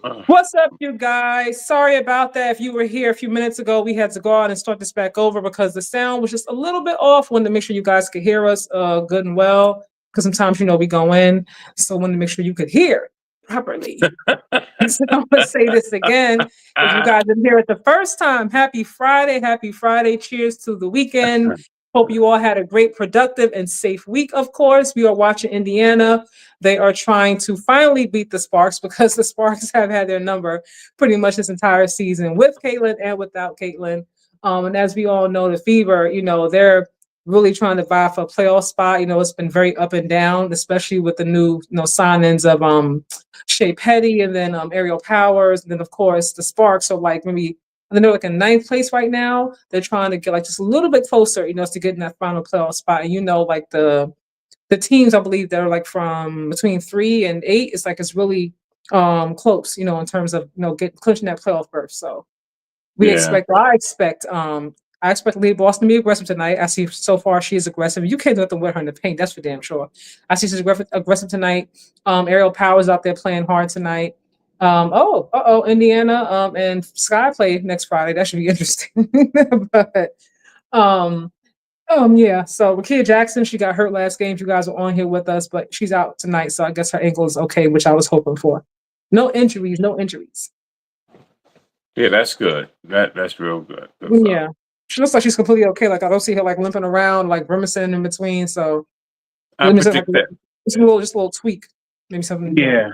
Uh, What's up, you guys? Sorry about that. If you were here a few minutes ago, we had to go out and start this back over because the sound was just a little bit off. Wanted to make sure you guys could hear us good and well because sometimes, we go in. So wanted to make sure you could hear properly. So I'm going to say this again. If you guys didn't hear it the first time, happy Friday. Happy Friday. Cheers to the weekend. Hope you all had a great, productive, and safe week, of course. We are watching Indiana. They are trying to finally beat the Sparks because the Sparks have had their number pretty much this entire season with Caitlin and without Caitlin. And as we all know, the Fever, they're really trying to vie for a playoff spot. It's been very up and down, especially with the new, signings of Shea Petty and then Aerial Powers. And then, of course, the Sparks are like maybe I think they're like in ninth place right now. They're trying to get like just a little bit closer, to get in that final playoff spot. And like the teams I believe that are like from between 3 and 8, it's really close, in terms of clinching that playoff berth. So we yeah. expect I expect Lee Boston to be aggressive tonight. I see so far she is aggressive. You can't do nothing with her in the paint, that's for damn sure. I see she's aggressive tonight. Aerial Powers out there playing hard tonight. Indiana and Sky play next Friday. That should be interesting. but yeah. So Rakia Jackson, she got hurt last game. You guys were on here with us, but she's out tonight. So I guess her ankle is okay, which I was hoping for. No injuries, no injuries. Yeah, that's good. That's real good. Good for her. Yeah. She looks like she's completely okay. Like I don't see her like limping around, like grimacing in between. So I let me say like predict that. just a little tweak. Maybe something, Yeah.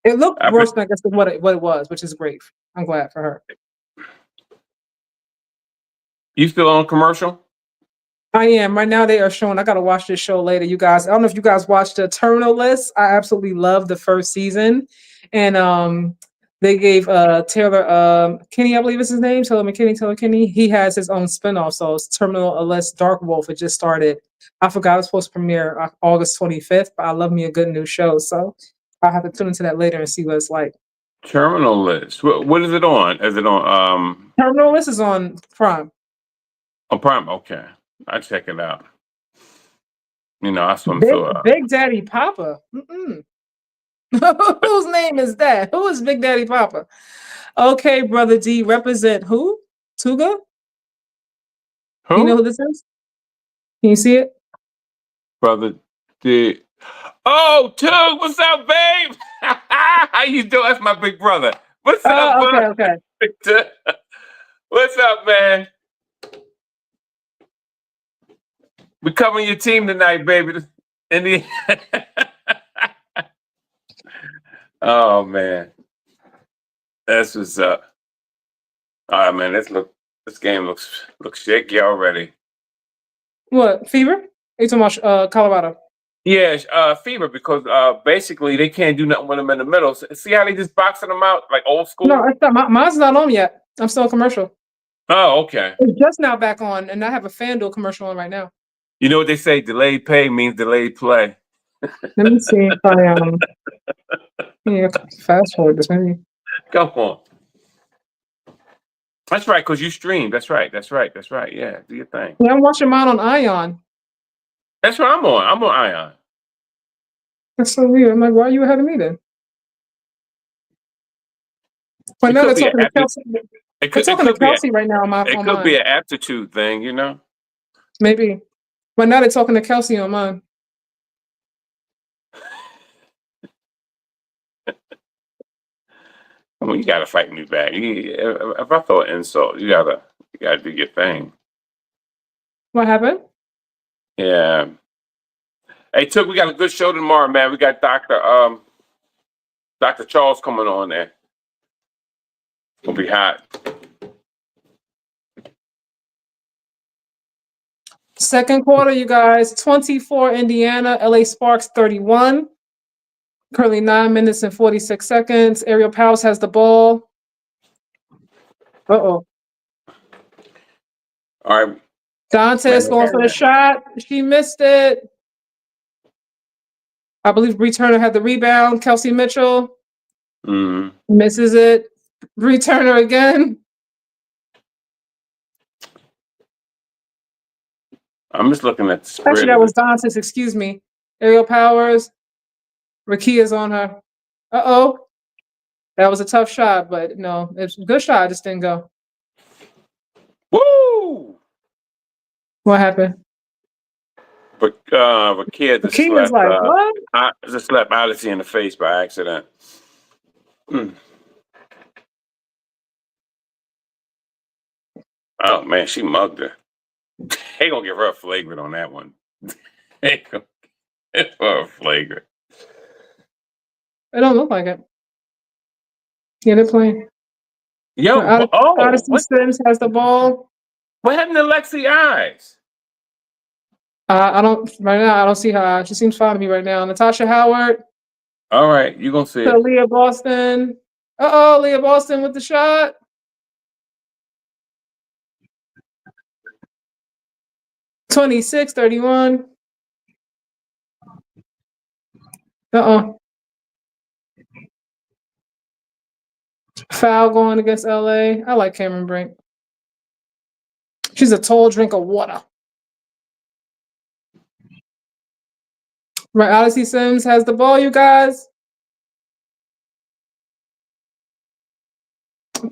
It looked I pre- worse than I guess than what it was, which is great. I'm glad for her. you still on commercial? I am. Right now they are showing, I gotta watch this show later, you guys. I don't know if you guys watched the Terminal List. I absolutely love the first season. And they gave Taylor Kinney, I believe is his name, Taylor Kinney. He has his own spinoff. So it's Terminal List Dark Wolf. It just started. I forgot it was supposed to premiere August 25th, but I love me a good new show. So I'll have to tune into that later and see what it's like. Terminal List. What is it on? Is it Terminal List is on Prime. on Prime? Okay. I check it out. I swim through Big Daddy Papa. Whose name is that? Who is Big Daddy Papa? Okay, Brother D, represent who? Tuga? You know who? who this is? Can you see it? Brother D. Oh, Tug, what's up, babe? How you doing? That's my big brother. What's up, Oh, bud? okay. What's up, man? We covering your team tonight, baby. Oh man, that's what's up. All right, man. This game looks shaky already. What? Fever? Are you talking about Colorado? Yeah, Fever, because basically they can't do nothing with them in the middle. See how they just boxing them out like old school? No, it's not. Mine's not on yet. I'm still on commercial. Oh, okay. It's just now back on, and I have a FanDuel commercial on right now. You know what they say? Delayed pay means delayed play. Let me see if I yeah, fast forward this maybe. Come on. That's right, because you stream. That's right. Yeah, do your thing. Yeah, I'm watching mine on Ion. That's what I'm on. I'm on Ion. That's so weird. I'm like, why are you ahead of me then? But now they're talking to Kelsey. They're talking to Kelsey right now on my It on could mine. be an aptitude thing, Maybe. But now they're talking to Kelsey on mine. I mean, you gotta fight me back. If I throw an insult, you gotta do your thing. What happened? Yeah. Hey, Took, we got a good show tomorrow, man. We got Dr. Charles coming on there. Gonna be hot. Second quarter, you guys. 24 Indiana, LA Sparks 31. Currently 9 minutes and 46 seconds. Aerial Powers has the ball. All right. Dante's going for the shot. She missed it. I believe Bree Turner had the rebound. Kelsey Mitchell misses it. Bree Turner again. I'm just looking at the spread. Actually, that was Dante's, excuse me. Aerial Powers. Rakia's on her. Uh-oh. That was a tough shot, but no, it's a good shot. I just didn't go. Woo! What happened? But kid The just key is slapped like, what? I just slapped Odyssey in the face by accident. Mm. Oh man, she mugged her. They gonna give her a flagrant on that one. They gonna give her a flagrant. It don't look like it. Yeah, they're playing. Yo, Odyssey Sims has the ball. what happened to Lexi Eyes? I don't right now. I don't see her. She seems fine to me right now. Natasha Howard All right, you gonna see to it. Leah Boston. Leah Boston with the shot. (26-31). Foul going against LA. I like Cameron Brink. She's a tall drink of water. Right, Odyssey Sims has the ball, you guys.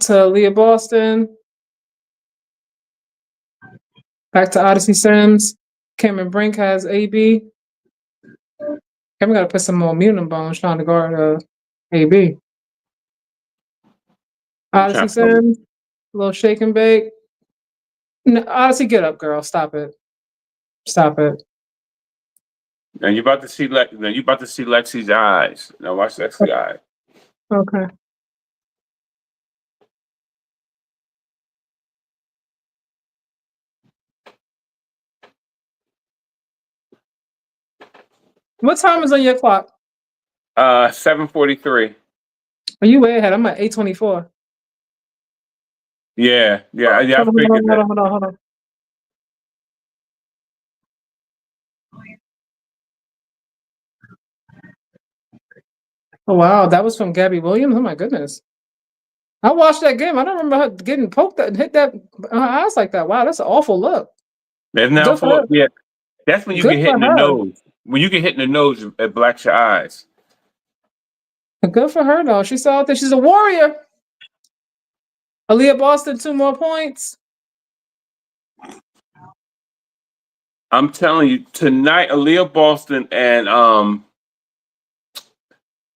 To Leah Boston. Back to Odyssey Sims. Cameron Brink has AB. Cameron got to put some more meat on the bones trying to guard AB. Odyssey Sims. A little shake and bake. No, Odyssey, get up, girl. Stop it. Stop it. And you about to see Lexi's eyes. Now watch Lexi's eyes. Okay. What time is on your clock? 7:43. Are you way ahead? I'm at 8:24. Yeah. I figured that. Hold on. Oh wow, that was from Gabby Williams. Oh my goodness. I watched that game. I don't remember her getting poked and hit that her eyes like that. Wow, that's an awful look. Isn't that awful? Yeah. That's when you Good get hit for in the her. nose. When you get hit in the nose, it blacks your eyes. Good for her though. She's out there. She's a warrior. Aaliyah Boston, 2 more points. I'm telling you, tonight, Aaliyah Boston and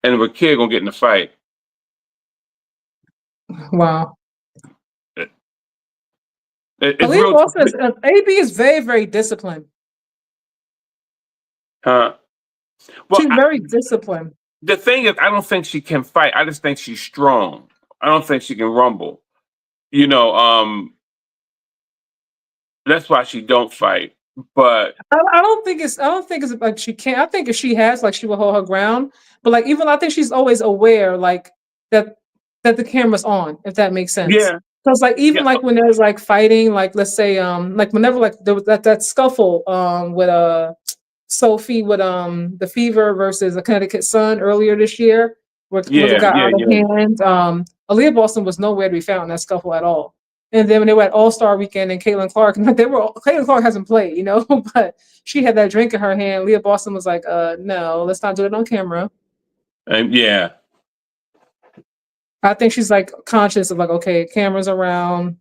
Rakir gonna get in the fight. Wow. It's Aaliyah real. Boston AB is very, very disciplined. Well, she's very disciplined. The thing is, I don't think she can fight. I just think she's strong. I don't think she can rumble. You know, that's why she don't fight. But I don't think it's like she can't. I think if she has, like, she will hold her ground. But like, even I think she's always aware, like, that the camera's on, if that makes sense. Yeah. Because like even like when there's like fighting, like let's say like whenever like there was that scuffle with Sophie with the Fever versus the Connecticut Sun earlier this year, where it got out of hand. Aaliyah Boston was nowhere to be found in that scuffle at all. And then when they were at All-Star Weekend and Caitlin Clark, Caitlin Clark hasn't played, you know, but she had that drink in her hand. Leah Boston was like, no, let's not do it on camera. Yeah. I think she's like conscious of like, okay, cameras around.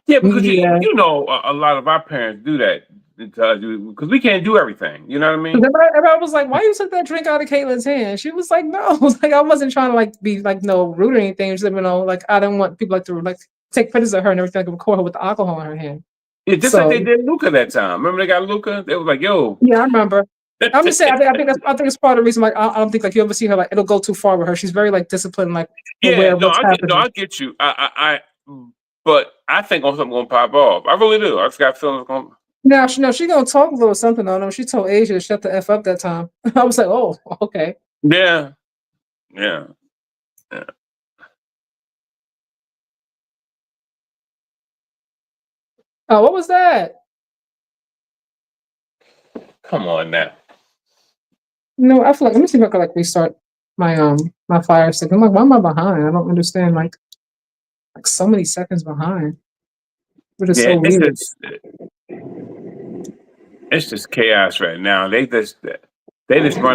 Yeah, because you know, a lot of our parents do that because we can't do everything. You know what I mean? Everybody was like, why you took that drink out of Caitlin's hand? She was like, no, like I wasn't trying to like be like rude or anything. She said, you know, like I didn't want people like to like take pictures of her and everything, like record her with the alcohol in her hand. Yeah, just like they did Luca that time. Remember they got Luca? They was like, yo. Yeah, I remember. I'm just saying. I think it's part of the reason. Like, I don't think like you ever see her like it'll go too far with her. She's very like disciplined. Like, yeah, I get you. But I think something gonna pop off. I really do. I just got feelings going. Now, she gonna talk a little something on them. She told Asia to shut the F up that time. I was like, oh, okay. Yeah. Oh, what was that? Come on now. No, I feel like let me see if I can like restart my my Fire Stick. I'm like, why am I behind? I don't understand. Like so many seconds behind. But it's so weird. It's just chaos right now. They just run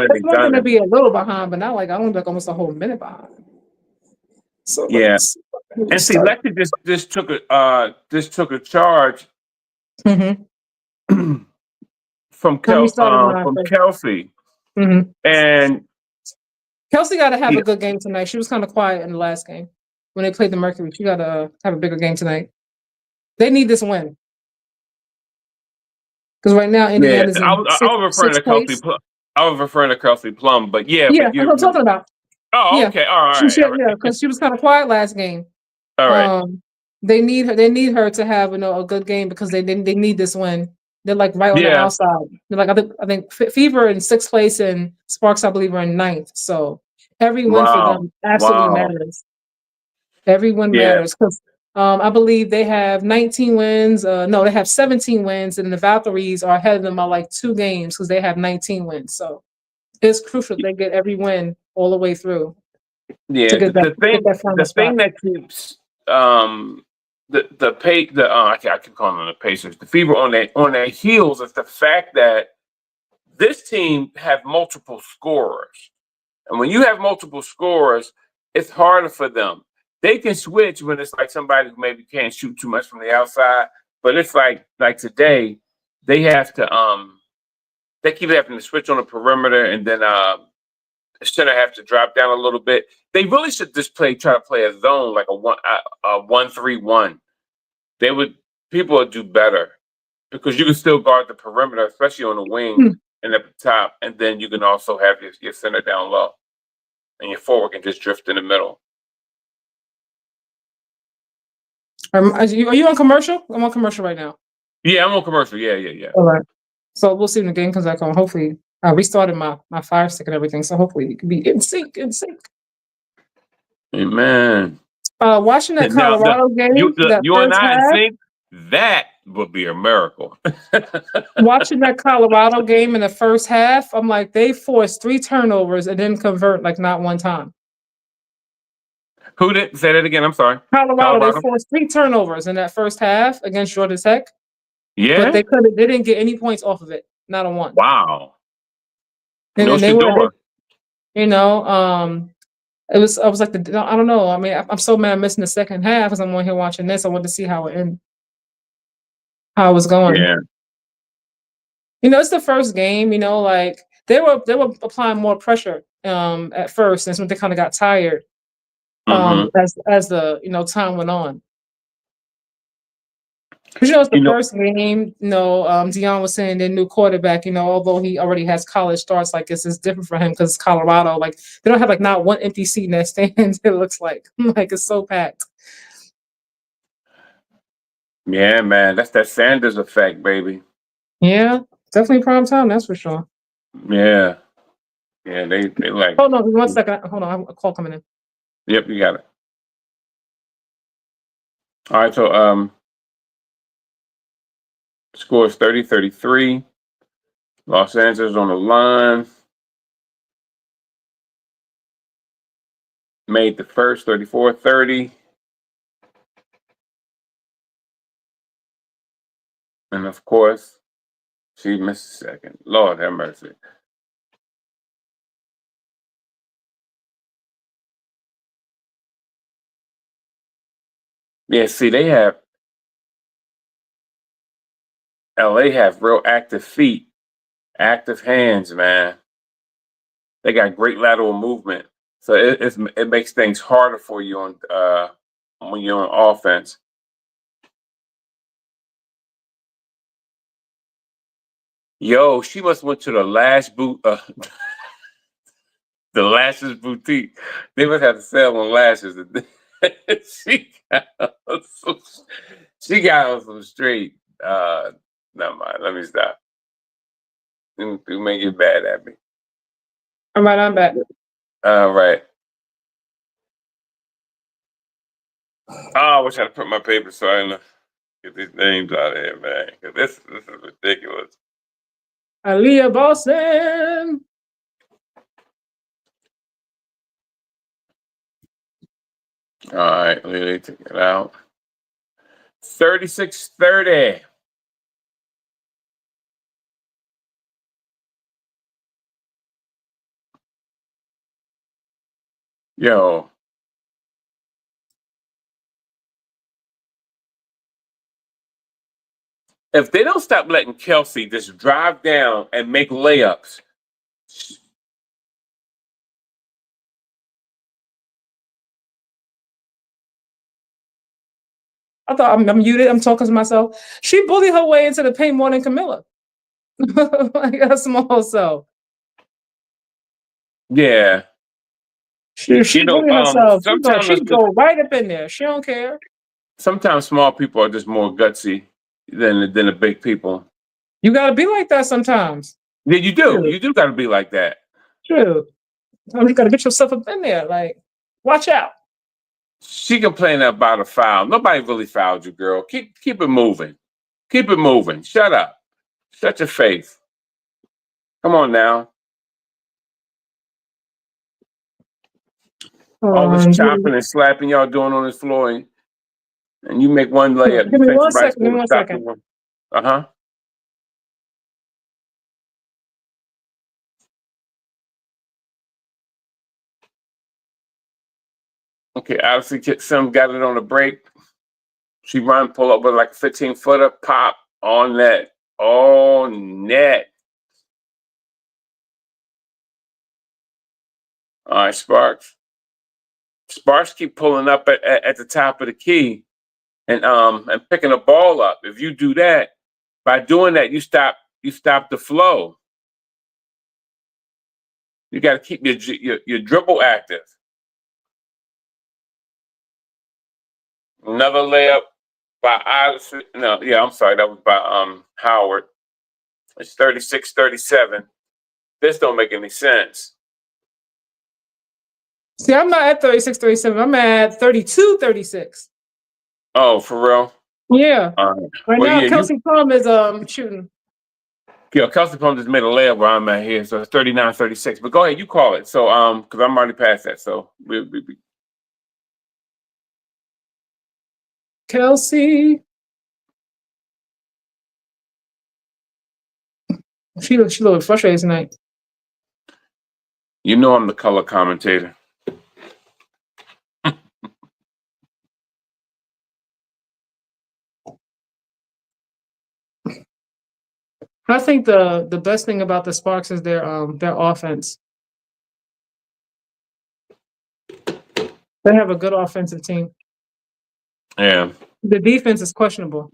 it. It's going to be a little behind, but not like I don't like almost a whole minute behind. So Yeah. let's And see, start. Lexi just took a charge Mm-hmm. Let me start at mine from first. Kelsey. Mm-hmm. And Kelsey got to have yeah, a good game tonight. She was kind of quiet in the last game when they played the Mercury. She got to have a bigger game tonight. They need this win because right now yeah, Indiana's in I was referring sixth to Kelsey place. Plum. I was referring to Kelsey Plum, but yeah, Yeah, but that's what I'm you talking about. oh, Yeah, okay, all yeah, right, because she was kind of quiet last game. all right. They need her. They need her to have a good game because they need this win. They're like right on the Yeah, outside. They're like I think Fever in sixth place and Sparks I believe are in ninth. So every win for wow, them absolutely wow, matters. Every win yeah, matters because I believe they have 19 wins. No, they have 17 wins, and the Valkyries are ahead of them by like 2 games because they have 19 wins. So it's crucial they get every win all the way through to yeah. get that final The spot. thing that keeps I keep calling them the Pacers, the Fever on their heels is the fact that this team have multiple scorers. And when you have multiple scorers, it's harder for them. They can switch when it's like somebody who maybe can't shoot too much from the outside, but it's like today, they have to they keep having to switch on the perimeter, and then the center have to drop down a little bit. They really should just try to play a zone like a 1-3-1. They would People would do better because you can still guard the perimeter, especially on the wing Hmm. and at the top, and then you can also have your center down low, and your forward can just drift in the middle. Are you on commercial? I'm on commercial right now. Yeah, I'm on commercial. Yeah. All right. So we'll see when the game comes back on. Hopefully, I restarted my Fire Stick and everything. So hopefully, it can be in sync. In sync. Amen. Watching that Now, Colorado game, that you and first I in half. sync. That would be a miracle. Watching that Colorado game in the first half, I'm like, they forced 3 turnovers and didn't convert like not one time. Who did say that again? I'm sorry. Colorado, they Colorado. forced 3 turnovers in that first half against Georgia Tech, but Yeah. they didn't get any points off of it, not a one. Wow. And No then Shador. you know, I was like I don't know. I mean, I'm so mad I'm missing the second half because I'm on here watching this. I wanted to see how how it was going. Yeah. It's the first game. Like they were applying more pressure at first, and so they kind of got tired Mm-hmm. as the time went on. But it's the You know. first game. Dion was saying their new quarterback. Although he already has college starts, like it's different for him because it's Colorado. Like they don't have like not one empty seat in that stand. It looks like it's so packed. Yeah, man. That's that Sanders effect, baby. Yeah, definitely prime time. That's for sure. Yeah. Yeah. They like. Hold on, 1 second. Hold on, I have a call coming in. Yep. You got it. All right. So score is 30-33. Los Angeles on the line. Made the first 34-30. And of course, she missed the second. Lord have mercy. Yeah, see, LA have real active feet, active hands, man. They got great lateral movement. So it makes things harder for you on when you're on offense. Yo, she must went to the the lashes boutique. They must have to sell on lashes. she got on some, she got on some straight. Never mind. Let me stop. You may get mad at me. All right, I'm back. All right. Oh, I wish I'd put my paper so I can get these names out of here, man. 'Cause this is ridiculous. Aaliyah Boston. All right, Lily, take it out. 36-30. Yo, if they don't stop letting Kelsey just drive down and make layups, I thought I'm muted. I'm talking to myself. She bullied her way into the paint more than Camilla. Like a small self. yeah. She bullied herself. She go right up in there. She don't care. Sometimes small people are just more gutsy than the big people. You gotta be like that sometimes. Yeah, you do. True. You do got to be like that. True. You gotta get yourself up in there. Like, watch out. She complaining about a foul. Nobody really fouled you, girl. Keep it moving. Keep it moving. Shut up. Shut your face. Come on now. All this chopping and slapping y'all doing on this floor, and you make one layup. Give me 1 second. Give me 1 second. Uh-huh. Okay, obviously some got it on the break. She run, pull up with like a 15-footer, pop on net. On net. All right, Sparks. Sparks keep pulling up at the top of the key and picking the ball up. If you do that, by doing that, you stop the flow. You got to keep your dribble active. Another layup by Addison. No, yeah, I'm sorry. That was by Howard. It's 36-37. This don't make any sense. See, I'm not at 36-37. I'm at 32-36. Oh, for real? Yeah. Right now, Kelsey Plum is shooting. Yeah, Kelsey Plum just made a layup where I'm at here, so it's 39-36. But go ahead, you call it. So because I'm already past that, so we. Kelsey. She looks a little frustrated tonight. You know I'm the color commentator. I think the best thing about the Sparks is their offense. They have a good offensive team. Yeah. The defense is questionable.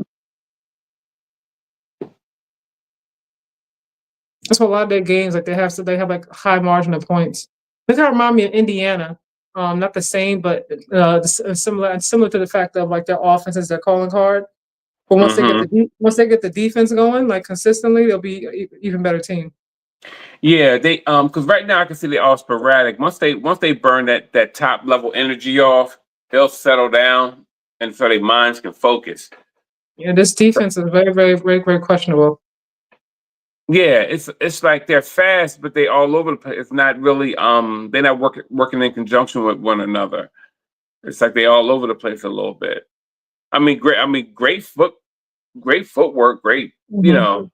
That's why a lot of their games, like they have like high margin of points. They kind of remind me of Indiana. Not the same, but similar to the fact of like their offense is their calling card. But once they get the defense going, like consistently, they'll be an even better team. Yeah, they because right now I can see they're all sporadic. Once they burn that top level energy off, they'll settle down, and so their minds can focus. Yeah, this defense is very, very, very, very questionable. Yeah, it's like they're fast, but they all over the place. It's not really they're not working in conjunction with one another. It's like they all over the place a little bit. Great footwork, great, you know,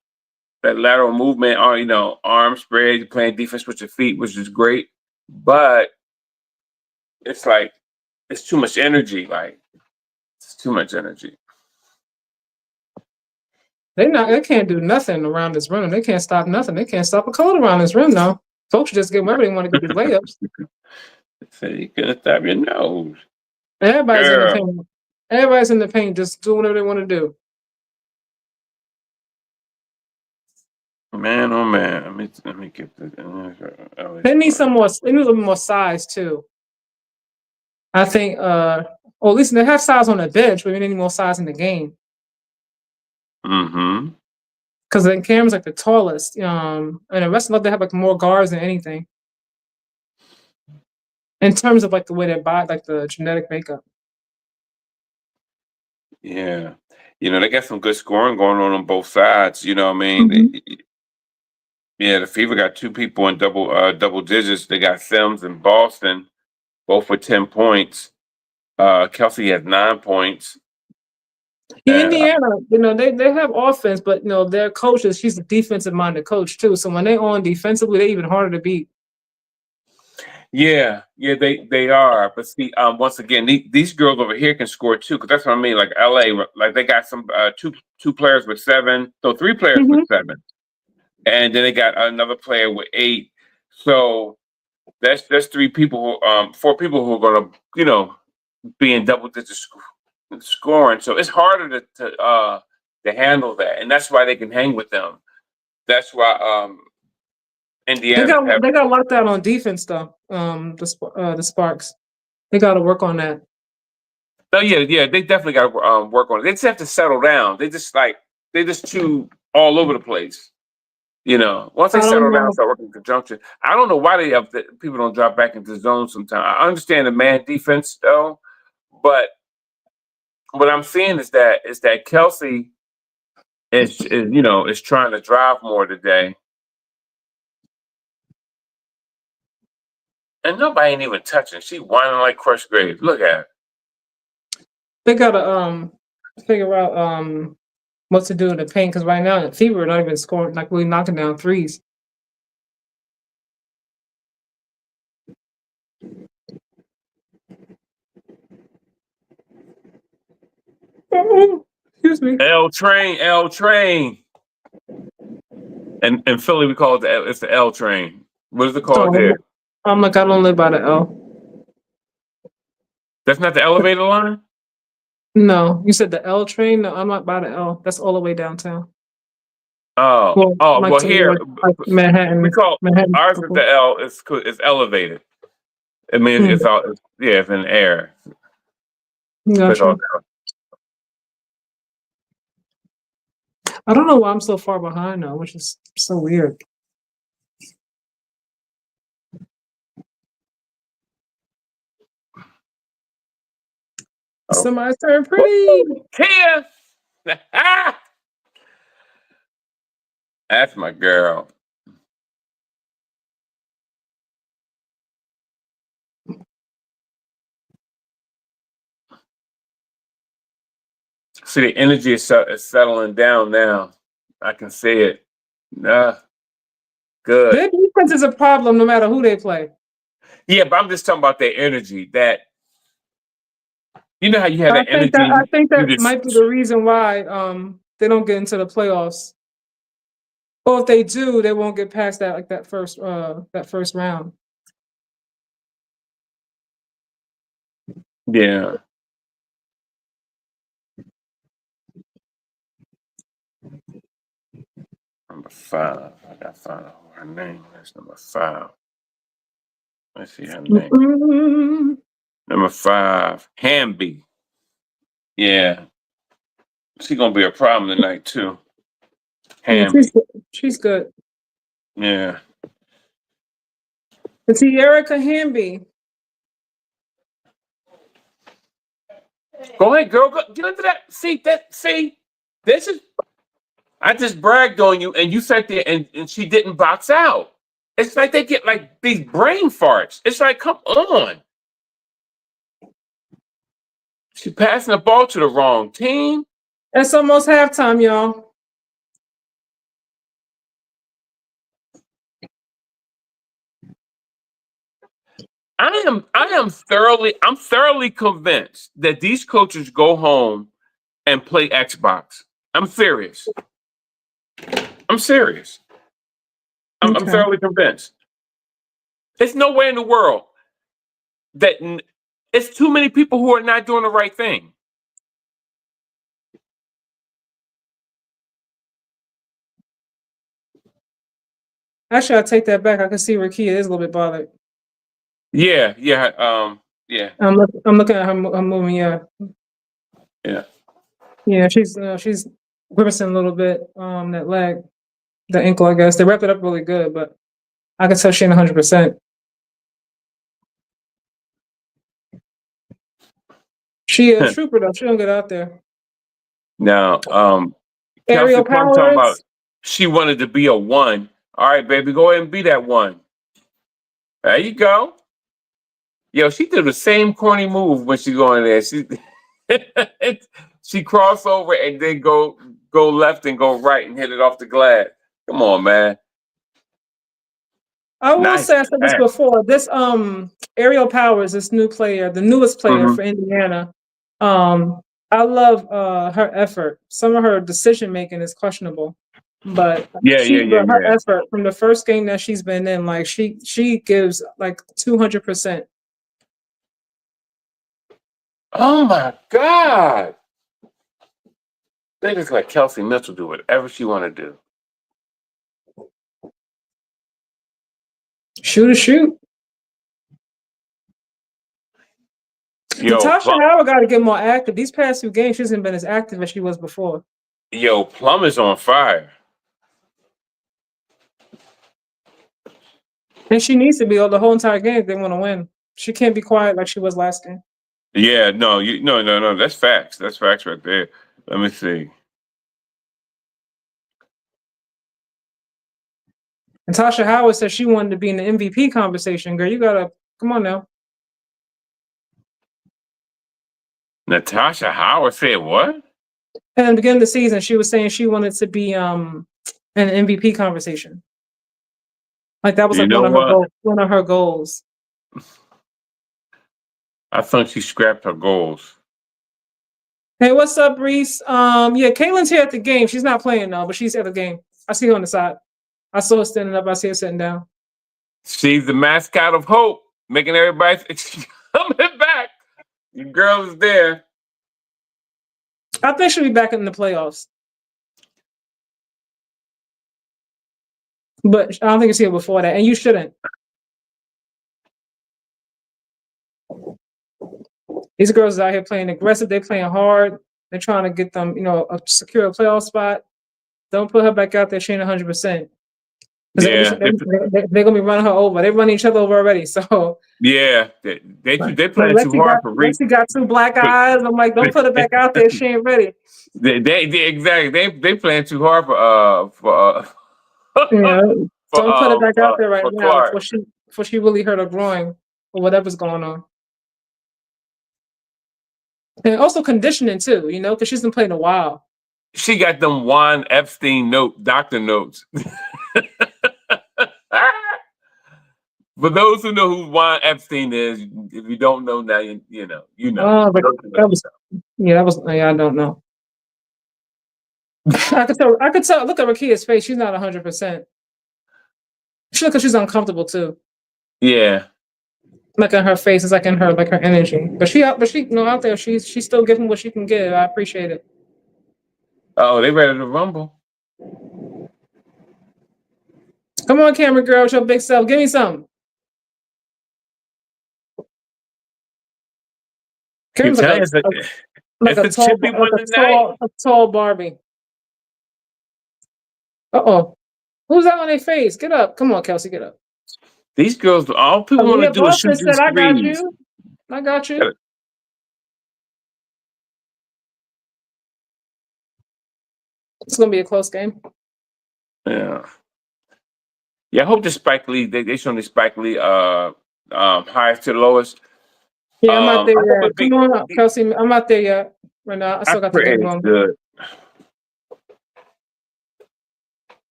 that lateral movement, or arm spread, playing defense with your feet, which is great. But it's like it's too much energy. Like it's too much energy. They can't do nothing around this rim. They can't stop nothing. They can't stop a cold around this rim now. Folks just get wherever they want to get these layups. So you couldn't stop your nose. Everybody's in the paint. Everybody's in the paint, just doing whatever they want to do. Man, oh man, let me get this. They need some more. They need a little more size too. I think. At least they have size on the bench, but we need more size in the game. Mm-hmm. Because then Cam's like the tallest, and the rest of them, they have like more guards than anything. In terms of like the way they buy, like the genetic makeup. Yeah, they got some good scoring going on both sides. You know what I mean? Yeah, the Fever got two people in double digits. They got Sims and Boston, both with 10 points. Kelsey has 9 points. Indiana, they have offense, but their coaches, she's a defensive minded coach too. So when they're on defensively, they're even harder to beat. Yeah, they are. But see, once again, these girls over here can score too, because that's what I mean. Like LA, like they got some two players with 7, so 3 players with Mhm. 7, and then they got another player with 8. So that's 3 people, 4 people who are gonna, be in double digit scoring. So it's harder to handle that, and that's why they can hang with them. That's why They Indiana's got have. they got locked out on defense though. The Sparks. They got to work on that. Oh yeah, they definitely got to work on it. They just have to settle down. They just too all over the place. Once they I don't settle down, know. start working in conjunction. I don't know why people don't drop back into zone sometimes. I understand the man defense though, but what I'm seeing is that Kelsey is trying to drive more today, and nobody ain't even touching. She whining like crushed grapes. Look at her. They got to figure out what to do in the paint because right now the Fever are not even scoring like really knocking down threes. Excuse me. L train. And in Philly we call it it's the L train. What is it called So there? I'm like I don't live by the L. That's not the elevator line? No, you said the L train. No, I'm not by the L. That's all the way downtown. Oh, Well, like well here toward like we call Manhattan. ours is the L. It's elevated. I mean, Hmm, it's in air. It's all gotcha. I don't know why I'm so far behind now, which is so weird. Oh. Somebody's turn pretty. Here. That's my girl. See, the energy is settling down now. I can see it. Good. Their defense is a problem no matter who they play. Yeah, but I'm just talking about their energy. That how you have that energy. I think You that might be just the reason why they don't get into the playoffs. Or if they do, they won't get past that first round. yeah. Number 5. I got to find out her name. That's number 5. Let's see her name. Mm-mm. Number 5, Hamby. Yeah, she's gonna be a problem tonight too. Yeah, Hamby. she's good. Yeah. And see Erica Hamby. Go ahead, girl. Get into that. See. This is. I just bragged on you, and you sat there, and she didn't box out. It's like they get like these brain farts. It's like, come on. She's passing the ball to the wrong team. It's almost halftime, y'all. I'm thoroughly convinced that these coaches go home and play Xbox. I'm serious. I'm serious. I'm Okay. thoroughly convinced. There's no way in the world that it's too many people who are not doing the right thing. Actually, I take that back. I can see Rakia is a little bit bothered. Yeah. Yeah. I'm looking at her moving. Yeah, Yeah. yeah. She's grimacing a little bit. That leg, the ankle. I guess they wrapped it up really good, but I can tell she ain't 100%. She a trooper though. She don't get out there. Now, Aerial Kelsey Plum talking about powers. she wanted to be a 1. All right, baby, go ahead and be that 1. There you go. Yo, she did the same corny move when she go in there. She cross over and then go left and go right and hit it off the glass. Come on, man. I will Nice say I said this pass. before. This Ariel Powers, this new player, the newest player Mhm. for Indiana. I love her effort. Some of her decision making is questionable, but her Yeah. effort from the first game that she's been in, like she gives like 200%. Oh my God. They just let Kelsey Mitchell do whatever she want to do. Shoot. Natasha Howard got to get more active. These past 2 games, she hasn't been as active as she was before. Plum is on fire. And she needs to be the whole entire game if they want to win. She can't be quiet like she was last game. Yeah, no. That's facts. That's facts right there. Let me see. Natasha Howard said she wanted to be in the MVP conversation. Girl, you gotta come on now. Natasha Howard said what? At the beginning of the season, she was saying she wanted to be in an MVP conversation. Like that was You like know what? one of her goals. I think she scrapped her goals. Hey, what's up, Reese? Yeah, Caitlin's here at the game. She's not playing now, but she's at the game. I see her on the side. I saw her standing up. I see her sitting down. She's the mascot of hope, making everybody coming back. Your girl is there. I think she'll be back in the playoffs. But I don't think it's here before that, and you shouldn't. These girls out here playing aggressive. They're playing hard. They're trying to get them, secure a playoff spot. Don't put her back out there. She ain't 100%. Yeah, they're gonna be running her over. They're running each other over already. So yeah, they playing too hard for Reese. Lexi got 2 black eyes. I'm like, don't put her back out there. She ain't ready. They exactly. They playing too hard for Yeah. Don't put her back out there right now Clark. before she really hurt her groin or whatever's going on. And also conditioning too, because she's been playing a while. She got them Juan Epstein doctor notes. For those who know who Juan Epstein is, if you don't know now, you know. Oh, but I don't know. I could tell. Look at Rakia's face. She's not 100%. She looks like she's uncomfortable too. Yeah. Like in her face, it's like in her energy. But she out there. She's still giving what she can give. I appreciate it. Oh, they ready to rumble. Come on, camera girl, with your big self. Give me some. Kim's like a tall Barbie. Who's that on their face? Get up. Come on, Kelsey, get up. These girls, all people want to do is shoot these threes. I got you. It's going to be a close game. Yeah. Yeah, I hope the Spike Lee, they show the Spike Lee highest to the lowest. Yeah, I'm not there yet. Come on up, Kelsey. I'm not there yet. Right now, I still got the game going. Good.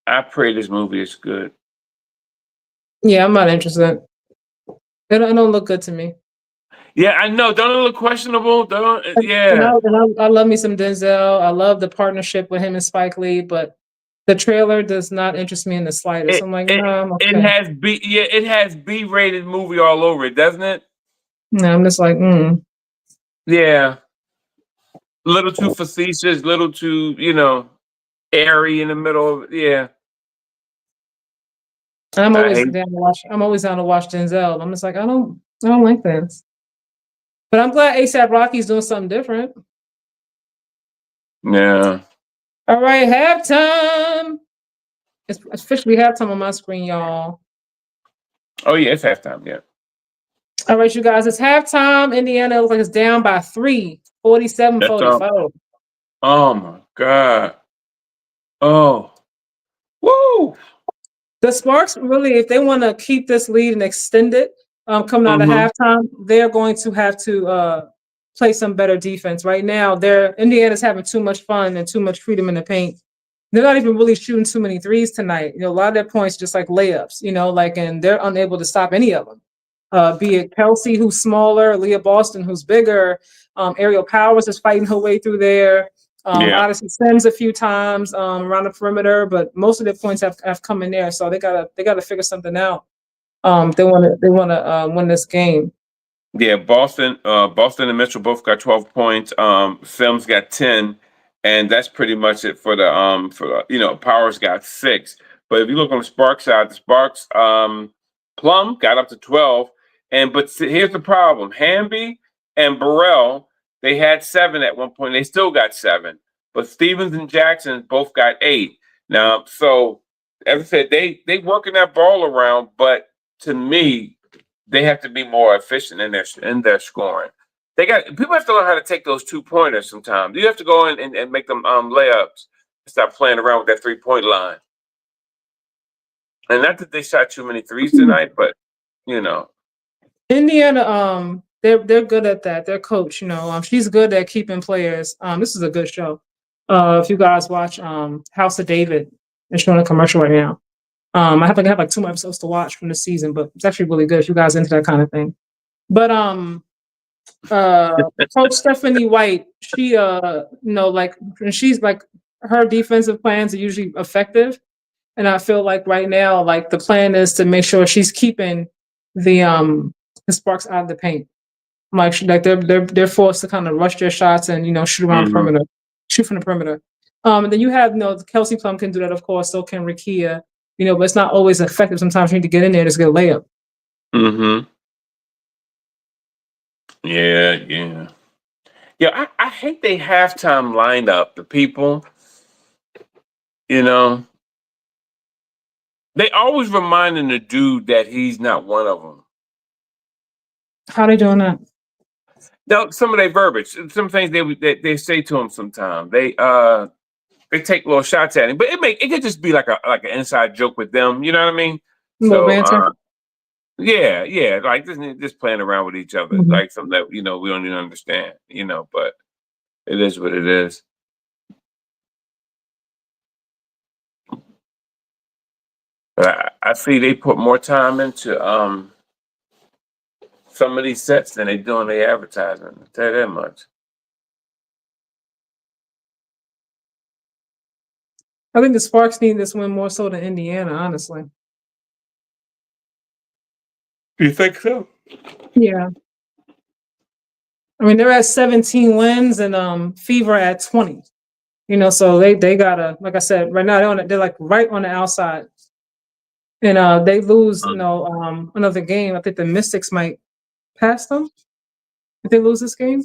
I pray this movie is good. Yeah, I'm not interested. It don't look good to me. Yeah, I know. Don't it look questionable? I love me some Denzel. I love the partnership with him and Spike Lee, but the trailer does not interest me in the slightest. I'm like, no, I'm okay. It has B-rated movie all over it, doesn't it? No, I'm just like, Yeah. A little too facetious, little too, airy in the middle of yeah. I'm always down to watch Denzel. I'm just like, I don't like this. But I'm glad ASAP Rocky's doing something different. Yeah. All right, halftime. It's officially halftime on my screen, y'all. Oh yeah, it's halftime, yeah. All right, you guys, it's halftime. Indiana looks like it's down by 3, 47-44. Oh my God. Oh. Woo! The Sparks really, if they want to keep this lead and extend it, coming out of halftime, they're going to have to play some better defense. Right now, Indiana's having too much fun and too much freedom in the paint. they're not even really shooting too many threes tonight. A lot of their points just like layups, and they're unable to stop any of them. Be it Kelsey, who's smaller, Leah Boston, who's bigger, Ariel Powers is fighting her way through there. Odyssey Sims a few times around the perimeter, but most of their points have come in there, so they gotta figure something out. They want to win this game. Yeah, Boston and Mitchell both got 12 points. Sims got 10, and that's pretty much it for the Powers got 6. But if you look on the Sparks side, the Sparks Plum got up to 12, but here's the problem: Hamby and Burrell, they had 7 at one point. They still got 7, but Stevens and Jackson both got 8. Now, so as I said, they working that ball around, but to me, they have to be more efficient in their scoring. People have to learn how to take those 2-pointers sometimes. You have to go in and make them layups. Stop playing around with that 3-point line. And not that they shot too many threes tonight, but Indiana, they're good at that. Their coach, she's good at keeping players. This is a good show. If you guys watch House of David, they're showing a commercial right now. I have like 2 more episodes to watch from the season, but it's actually really good if you guys are into that kind of thing. But Coach Stephanie White, she she's like, her defensive plans are usually effective, and I feel like right now, like the plan is to make sure she's keeping the Sparks out of the paint. Like they're forced to kind of rush their shots and shoot around the perimeter, shoot from the perimeter. And then you have Kelsey Plum can do that, of course. So can Rikia. But it's not always effective. Sometimes you need to get in there and just get a layup. Yeah. I hate they halftime lineup. The people, they always reminding the dude that he's not one of them. How they doing that? Now, some of their verbiage, some things they say to him sometimes. They take little shots at him, but it could just be like an inside joke with them. You know what I mean? So, yeah, like just playing around with each other, like something that we don't even understand. But it is what it is. But I see they put more time into some of these sets than they do in their advertising. I'll tell you that much. I think the Sparks need this win more so than Indiana, honestly. You think so? Yeah. I mean, they're at 17 wins and Fever at 20. So they gotta, like I said, right now they're like right on the outside. And they lose, another game. I think the Mystics might pass them if they lose this game.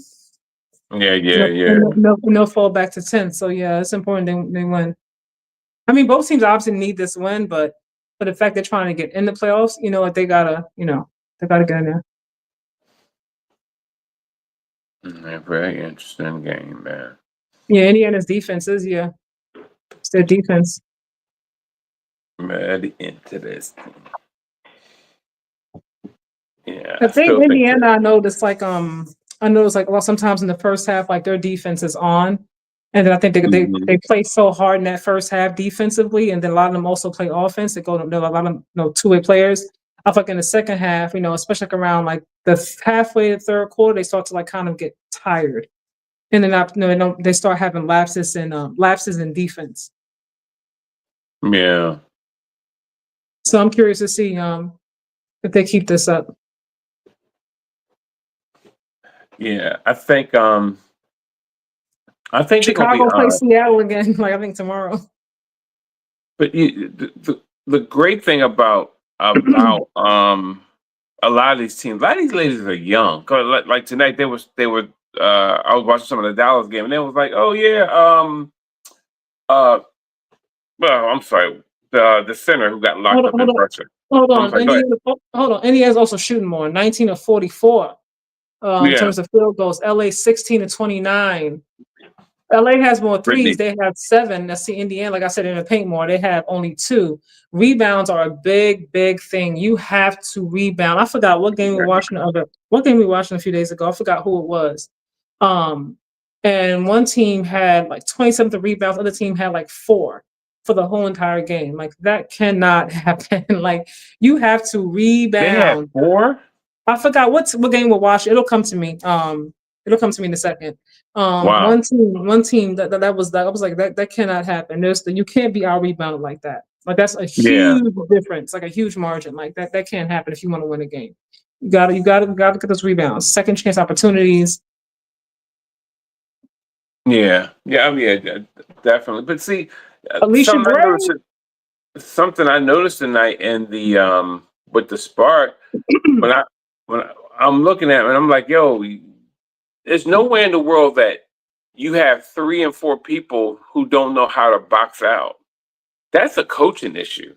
Yeah. And they'll fall back to 10. So yeah, it's important they win. I mean, both teams obviously need this win, but the fact they're trying to get in the playoffs, like they gotta get in there. Very interesting game, man. Yeah, Indiana's defense is it's their defense. Very interesting. Yeah, I think Indiana. I noticed like well, sometimes in the first half, like their defense is on. And then I think they play so hard in that first half defensively, and then a lot of them also play offense. They're a lot of two-way players. I feel like in the second half, especially like around like the halfway to the third quarter, they start to like kind of get tired, and then they start having lapses in defense. Yeah. So I'm curious to see if they keep this up. Yeah, I think Chicago plays Seattle again. Like I think tomorrow. But the great thing about a lot of these teams, a lot of these ladies are young. Cause like tonight they were. I was watching some of the Dallas game, and they was like, "Oh yeah, well, I'm sorry, the center who got locked up in pressure." Hold on. Indiana's also shooting more, 19 of 44 in terms of field goals. LA 16 of 29. LA has more threes. They have 7. That's the Indiana. Like I said, in the paint more. They have only 2. Rebounds are a big, big thing. You have to rebound. I forgot what game we were watching. What game we watched a few days ago. I forgot who it was. And one team had like 27 rebounds. Other team had like 4. for the whole entire game. Like that cannot happen. Like you have to They had rebound. 4. I forgot what game we're watching. It'll come to me. It'll come to me in a second. Wow. One team that was that I was like that cannot happen. You can't be out rebounded like that. Like that's a Yeah. huge difference, like a huge margin. Like that can't happen if you want to win a game. You gotta get those rebounds, second chance opportunities. Yeah. Yeah. I mean, yeah, definitely. But see, Alicia Gray. something I noticed tonight in the with the Spark when I'm looking at it and I'm like, yo, there's nowhere in the world that you have 3 and 4 people who don't know how to box out. That's a coaching issue.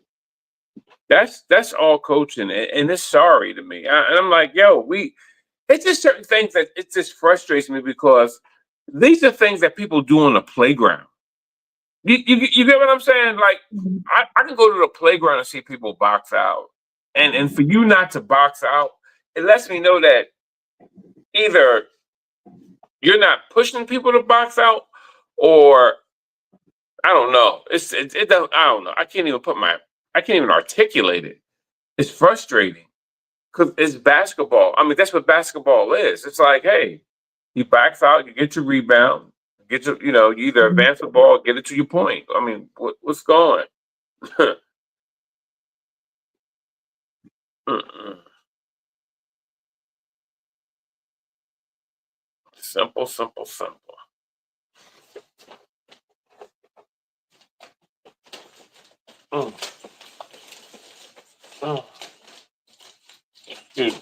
That's all coaching, and it's sorry to me. And I'm like, yo, it's just certain things that it just frustrates me because these are things that people do on the playground. You get what I'm saying? Like I can go to the playground and see people box out, and for you not to box out, it lets me know that either you're not pushing people to box out, or I don't know. It doesn't. I don't know. I can't even articulate it. It's frustrating because it's basketball. I mean, that's what basketball is. It's like, hey, you box out, you get your rebound, you either advance the ball, get it to your point. I mean, what's going? Mm-mm. Simple, simple, simple. Mm. Mm. Dude,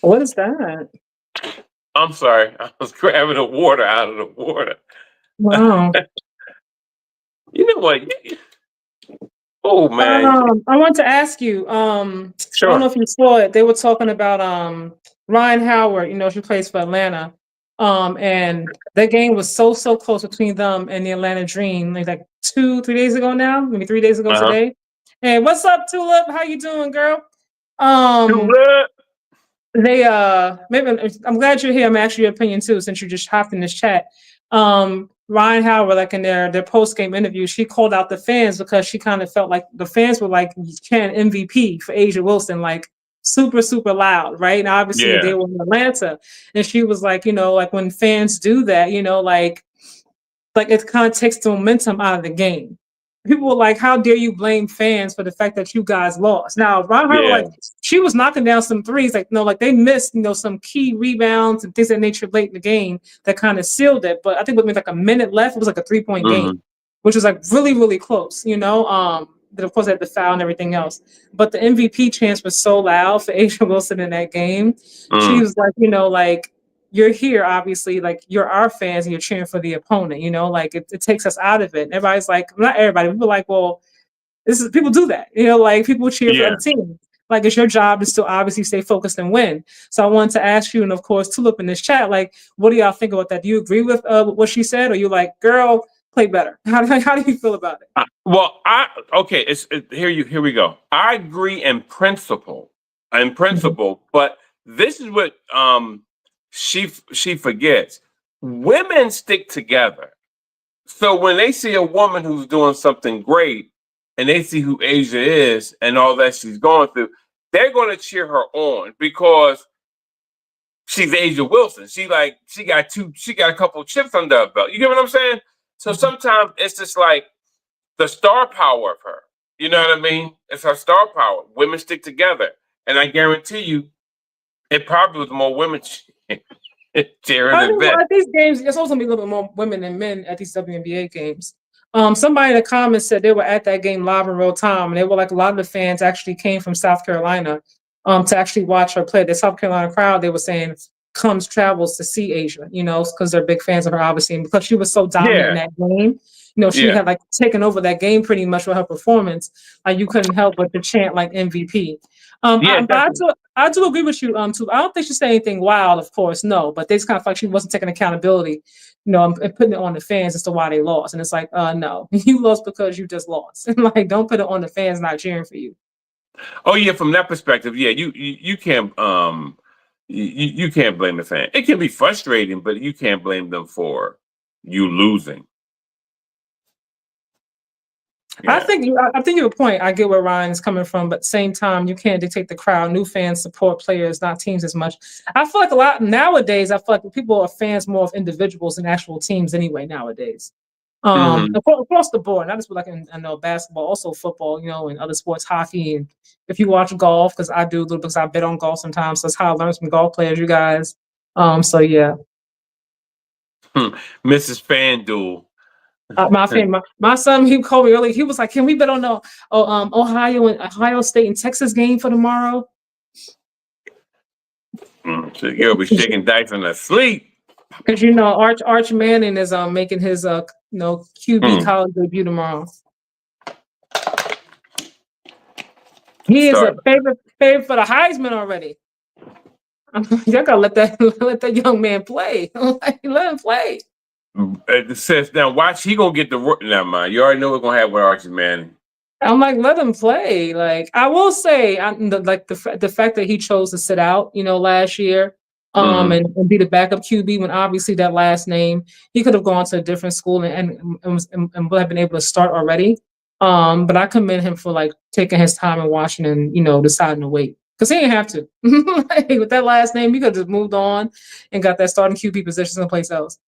What is that? I'm sorry. I was grabbing the water out of the water. Wow. You know what? Oh man. I want to ask you. I don't know Sure. if you saw it. They were talking about Ryan Howard. She plays for Atlanta. And that game was so close between them and the Atlanta Dream, like 2-3 days ago now, maybe 3 days ago Uh-huh. today. And what's up, Tulip? How you doing, girl? Tulip. They maybe I'm glad you're here. I'm asking your opinion too, since you just hopped in this chat. Ryan Howard, like in their post game interview, she called out the fans because she kind of felt like the fans were like chanting MVP for Asia Wilson, like super loud, right? And obviously Yeah. they were in Atlanta, and she was like, like when fans do that, like it kind of takes the momentum out of the game. People were like, "How dare you blame fans for the fact that you guys lost?" Now, Ron Howard, Yeah. like she was knocking down some threes, like no, like they missed, some key rebounds and things of that nature late in the game that kind of sealed it. But I think with like a minute left, it was like a 3-point game, which was like really close. Then of course they had the foul and everything else. But the MVP chance was so loud for Asia Wilson in that game. She was like, like you're here, obviously, like you're our fans and you're cheering for the opponent, like it takes us out of it. And everybody's like, not everybody, people are like, well, people do that, like people cheer for Yeah. other teams. Like it's your job to still obviously stay focused and win. So I wanted to ask you, and of course, Tulip in this chat, like, what do y'all think about that? Do you agree with what she said, or you like, girl, play better? How do you feel about it? Here we go. I agree in principle, but this is what she forgets. Women stick together. So when they see a woman who's doing something great and they see who Asia is and all that she's going through, they're going to cheer her on because she's Asia Wilson. She got a couple of chips under her belt. You get what I'm saying? So sometimes it's just like the star power of her. You know what I mean? It's her star power. Women stick together. And I guarantee you, it probably was more women cheering than men. At these games, there's also gonna be a little bit more women than men at these WNBA games. Somebody in the comments said they were at that game live in real time, and they were like a lot of the fans actually came from South Carolina to actually watch her play. The South Carolina crowd, they were saying, travels to see Asia, because they're big fans of her, obviously, and because she was so dominant in that game. She had like taken over that game pretty much with her performance. You couldn't help but to chant like MVP. But I do agree with you. Too. I don't think she said anything wild, of course, no. But they just kind of felt like she wasn't taking accountability, and putting it on the fans as to why they lost. And it's like, no, you lost because you just lost. And like, don't put it on the fans not cheering for you. Oh yeah, from that perspective, yeah, you can't you can't blame the fan. It can be frustrating, but you can't blame them for you losing. I Yeah. think your point. I get where Ryan's coming from, but at the same time, you can't dictate the crowd. New fans support players, not teams as much. I feel like a lot nowadays. I feel like people are fans more of individuals than actual teams anyway. Nowadays, Hmm. across the board, not just like I know basketball, also football, and other sports, hockey, and if you watch golf, because I do a little because I bet on golf sometimes. So that's how I learned from golf players, you guys. So yeah. Mrs. FanDuel. My son, he called me early. He was like, "Can we bet on the Ohio State and Texas game for tomorrow?" So you'll be shaking dice in her sleep. Because Arch Manning is making his QB Mm. college debut tomorrow. He is Sorry. a favorite for the Heisman already. Y'all gotta let that young man play. Let him play. It says now, watch. He gonna get the never mind. You already know what's gonna happen with Archie Manning. I'm like, let him play. Like, I will say, the fact that he chose to sit out, last year, Mhm. and be the backup QB when obviously that last name, he could have gone to a different school and would have been able to start already. But I commend him for like taking his time in Washington, deciding to wait because he didn't have to. Like, with that last name, he could have just moved on and got that starting QB position someplace else.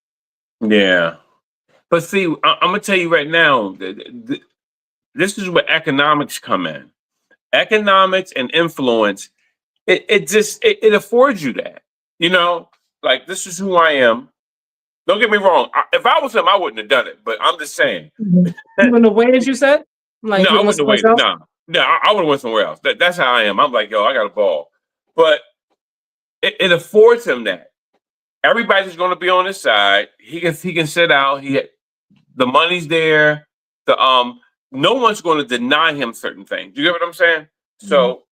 Yeah, but see, I'm gonna tell you right now. This is where economics come in. Economics and influence. It affords you that. Like this is who I am. Don't get me wrong. If I was him, I wouldn't have done it. But I'm just saying. Even the way that you said, like No, you I went wouldn't have someplace waited. else. No, I would have went somewhere else. That's how I am. I'm like, yo, I got a ball. But it affords him that. Everybody's going to be on his side. He can sit out. The money's there. No one's going to deny him certain things. You get what I'm saying? So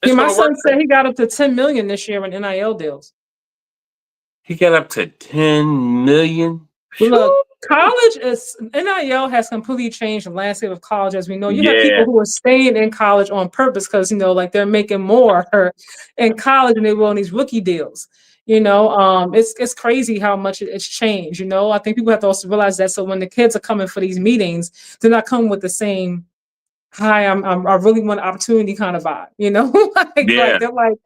Yeah, it's my going to work. son said he got up to 10 million this year in NIL deals. He got up to 10 million. Look, college is NIL has completely changed the landscape of college. As we know, you have people Yeah, who are staying in college on purpose because like they're making more in college than they will in these rookie deals. It's crazy how much it's changed. I think people have to also realize that. So when the kids are coming for these meetings, they're not coming with the same "Hi, I really want an opportunity" kind of vibe. Like yeah, they're like,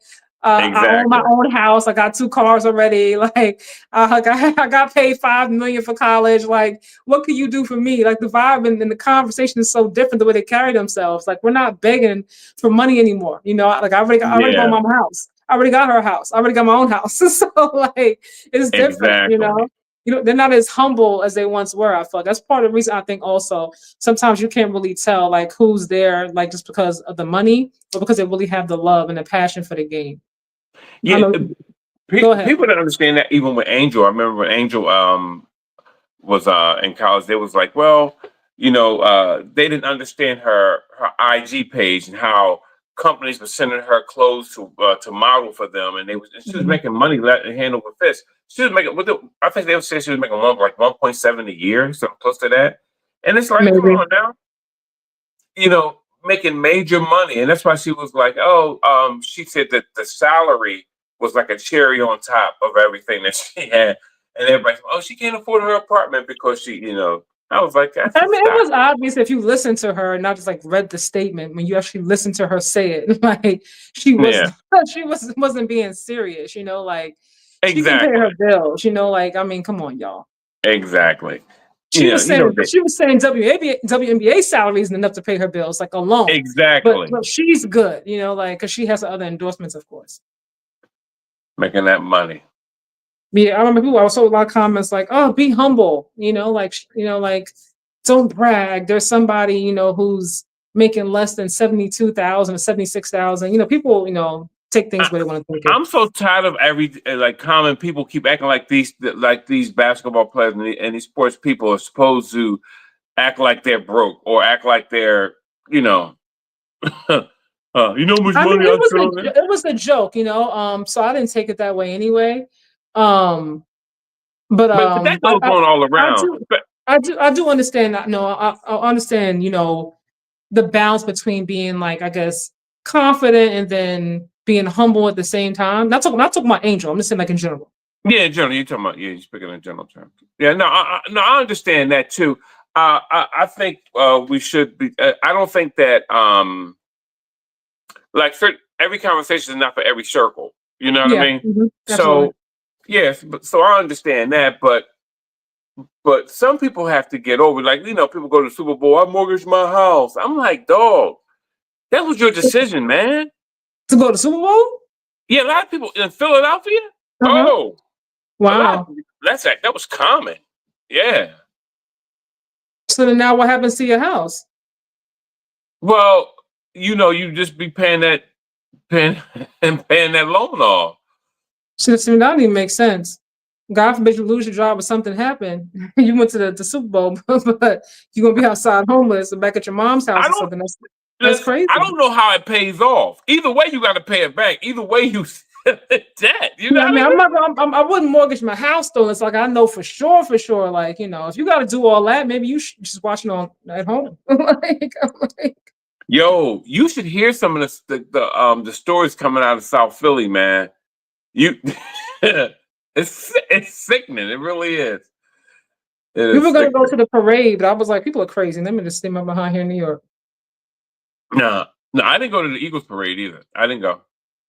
I own my exactly. own house. I got 2 cars already. Like, I got paid $5 million for college. Like, what can you do for me? Like, the vibe and the conversation is so different. The way they carry themselves. Like, we're not begging for money anymore. Like, I already bought Yeah, my house. I already got her house. I already got my own house. So like, it's different. exactly. They're not as humble as they once were. I feel like that's part of the reason I think also sometimes you can't really tell like who's there, like just because of the money, but because they really have the love and the passion for the game. I Yeah, know. Go ahead. people don't understand that even with Angel. I remember when Angel was in college, they was like, well, they didn't understand her IG page and how companies were sending her clothes to model for them, and she was Mhm. making money hand over fist. She was making I think they would say she was making 1.7 a year, something close to that. And it's like, come Maybe. on now, making major money, and that's why she was like, oh, she said that the salary was like a cherry on top of everything that she had, and everybody's, oh, she can't afford her apartment because I was like, that's I a mean, it stop. was obvious if you listen to her, not just like read the statement. When you actually listen to her say it, like she was, Yeah, wasn't being serious. Like she can pay exactly, her bills. Like I mean, come on, y'all. exactly. She was saying That WNBA salary isn't enough to pay her bills, like alone. But exactly she's good, like because she has other endorsements, of course. making that money. Yeah, I remember I saw a lot of comments like, "Oh, be humble," like don't brag. There's somebody who's making less than 72,000 or 76,000. People take things I, where they want to take it. I'm so tired of like common people keep acting like these basketball players and these sports people are supposed to act like they're broke or act like they're, you know, you know how much I mean, money I spent on that? it was a joke, so I didn't take it that way anyway. Um, but But that goes on all I around. do I do understand that. No, I understand, the balance between being like, I guess, confident and then being humble at the same time. Not talking about Angel. I'm just saying like in general. Yeah, general, you're talking about, yeah, you're speaking in general terms. Yeah, no, I understand that too. I think we should be. I don't think that like every conversation is not for every circle. You know what I Yeah, mean? absolutely. So yes, but so I understand that, but some people have to get over. Like people go to the Super Bowl. I mortgaged my house. I'm like, dog, that was your decision, man. To go to Super Bowl? Yeah, a lot of people in Philadelphia. Uh-huh. Oh, a lot. Wow. That was common. Yeah. So then now what happens to your house? Well, you just be paying and paying that loan off. So that don't even make sense. God forbid you lose your job or something happened. You went to the Super Bowl, but you're gonna be outside homeless or back at your mom's house I or don't something. That's crazy. I don't know how it pays off. Either way, you got to pay it back. Either way, you debt. You know Yeah, I what mean, I mean? I wouldn't mortgage my house though. It's like I know for sure, like if you got to do all that, maybe you should just watch it on at home. I'm like, Yo, you should hear some of the stories coming out of South Philly, man. You, it's sickening. It really is. It we is were gonna go sickening. to the parade, but I was like, people are crazy. Let me just stay my behind here in New York. No, no, I didn't go to the Eagles parade either. I didn't go.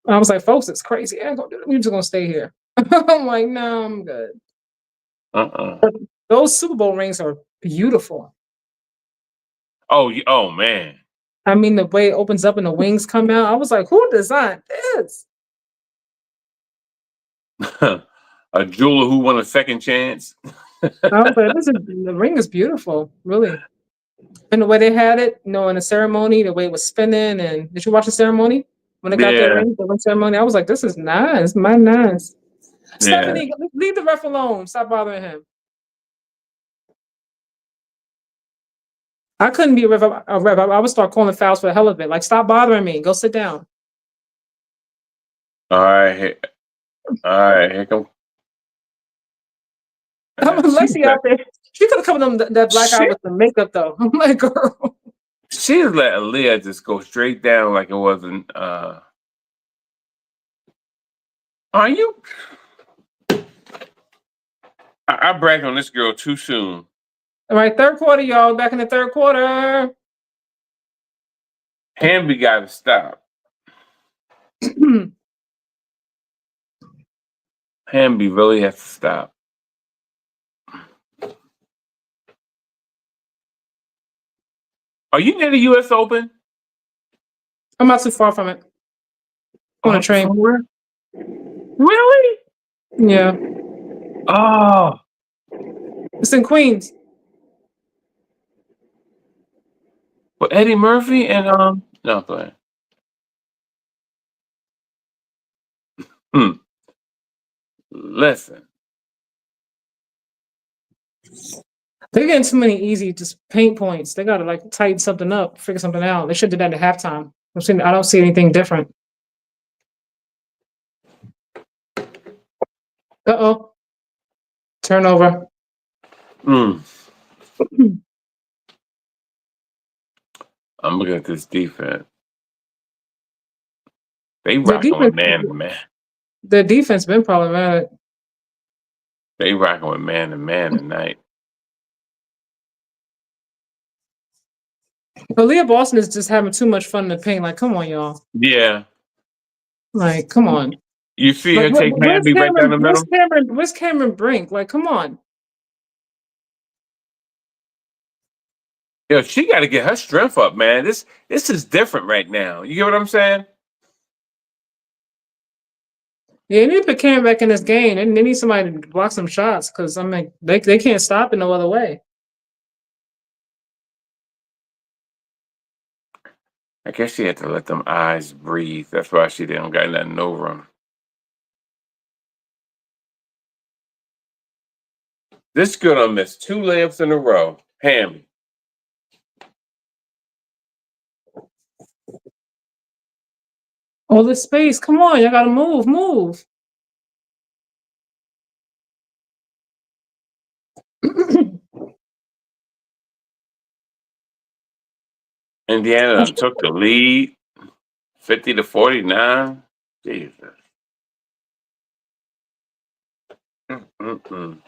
I was like, folks, it's crazy. I ain't gonna do it. We're just gonna stay here. I'm like, no, I'm good. Uh-uh. Those Super Bowl rings are beautiful. Oh man. I mean, the way it opens up and the wings come out, I was like, who designed this? A jeweler who won a second chance. I was like, the ring is beautiful, really. And the way they had it, in the ceremony, the way it was spinning. And did you watch the ceremony when they got their Yeah, ring, the ring ceremony? I was like, this is nice, my nice. yeah. Stephanie, leave the ref alone. Stop bothering him. I couldn't be a ref. I would start calling fouls for the hell of it. Like, stop bothering me. Go sit down. All right, all right. Here come. She's Lexi out there. She could have covered them that black eye she with the makeup though. I'm like, girl. she let Aaliyah just go straight down like it wasn't. Are you? I bragged on this girl too soon. All right, third quarter, y'all. Back in the third quarter. Hamby got to stop. Hamby really has to stop. Are you near the U.S. Open? I'm not too far from it. On a train. Somewhere? Really? Yeah. Oh, It's in Queens. but Eddie Murphy and no, go ahead. Hmm. Listen, They're getting too many easy just paint points. They gotta like tighten something up, figure something out. They should do that at halftime. I don't see anything different. Uh-oh. Turnover. hmm. I'm looking at this defense. They Their rocking with defense, man to man. their defense been problematic. They rocking with man to man tonight. But Leah Boston is just having too much fun in the paint. Like, come on, y'all. Yeah. Like, come on. You see Like, her take where's Hamby right down Cameron? the middle? Where's Cameron Brink? Like, come on. Yo, she got to get her strength up, man. This is different right now. You get what I'm saying? Yeah, they need to put Cameron back in this game. And they need somebody to block some shots because I mean they can't stop it no other way. I guess she had to let them eyes breathe. That's why she didn't got nothing over them. This girl done missed 2 layups in a row. Hammy. All this space. Come on, y'all gotta move. Indiana done took the lead, 50-49. Jesus. Mm-mm-mm.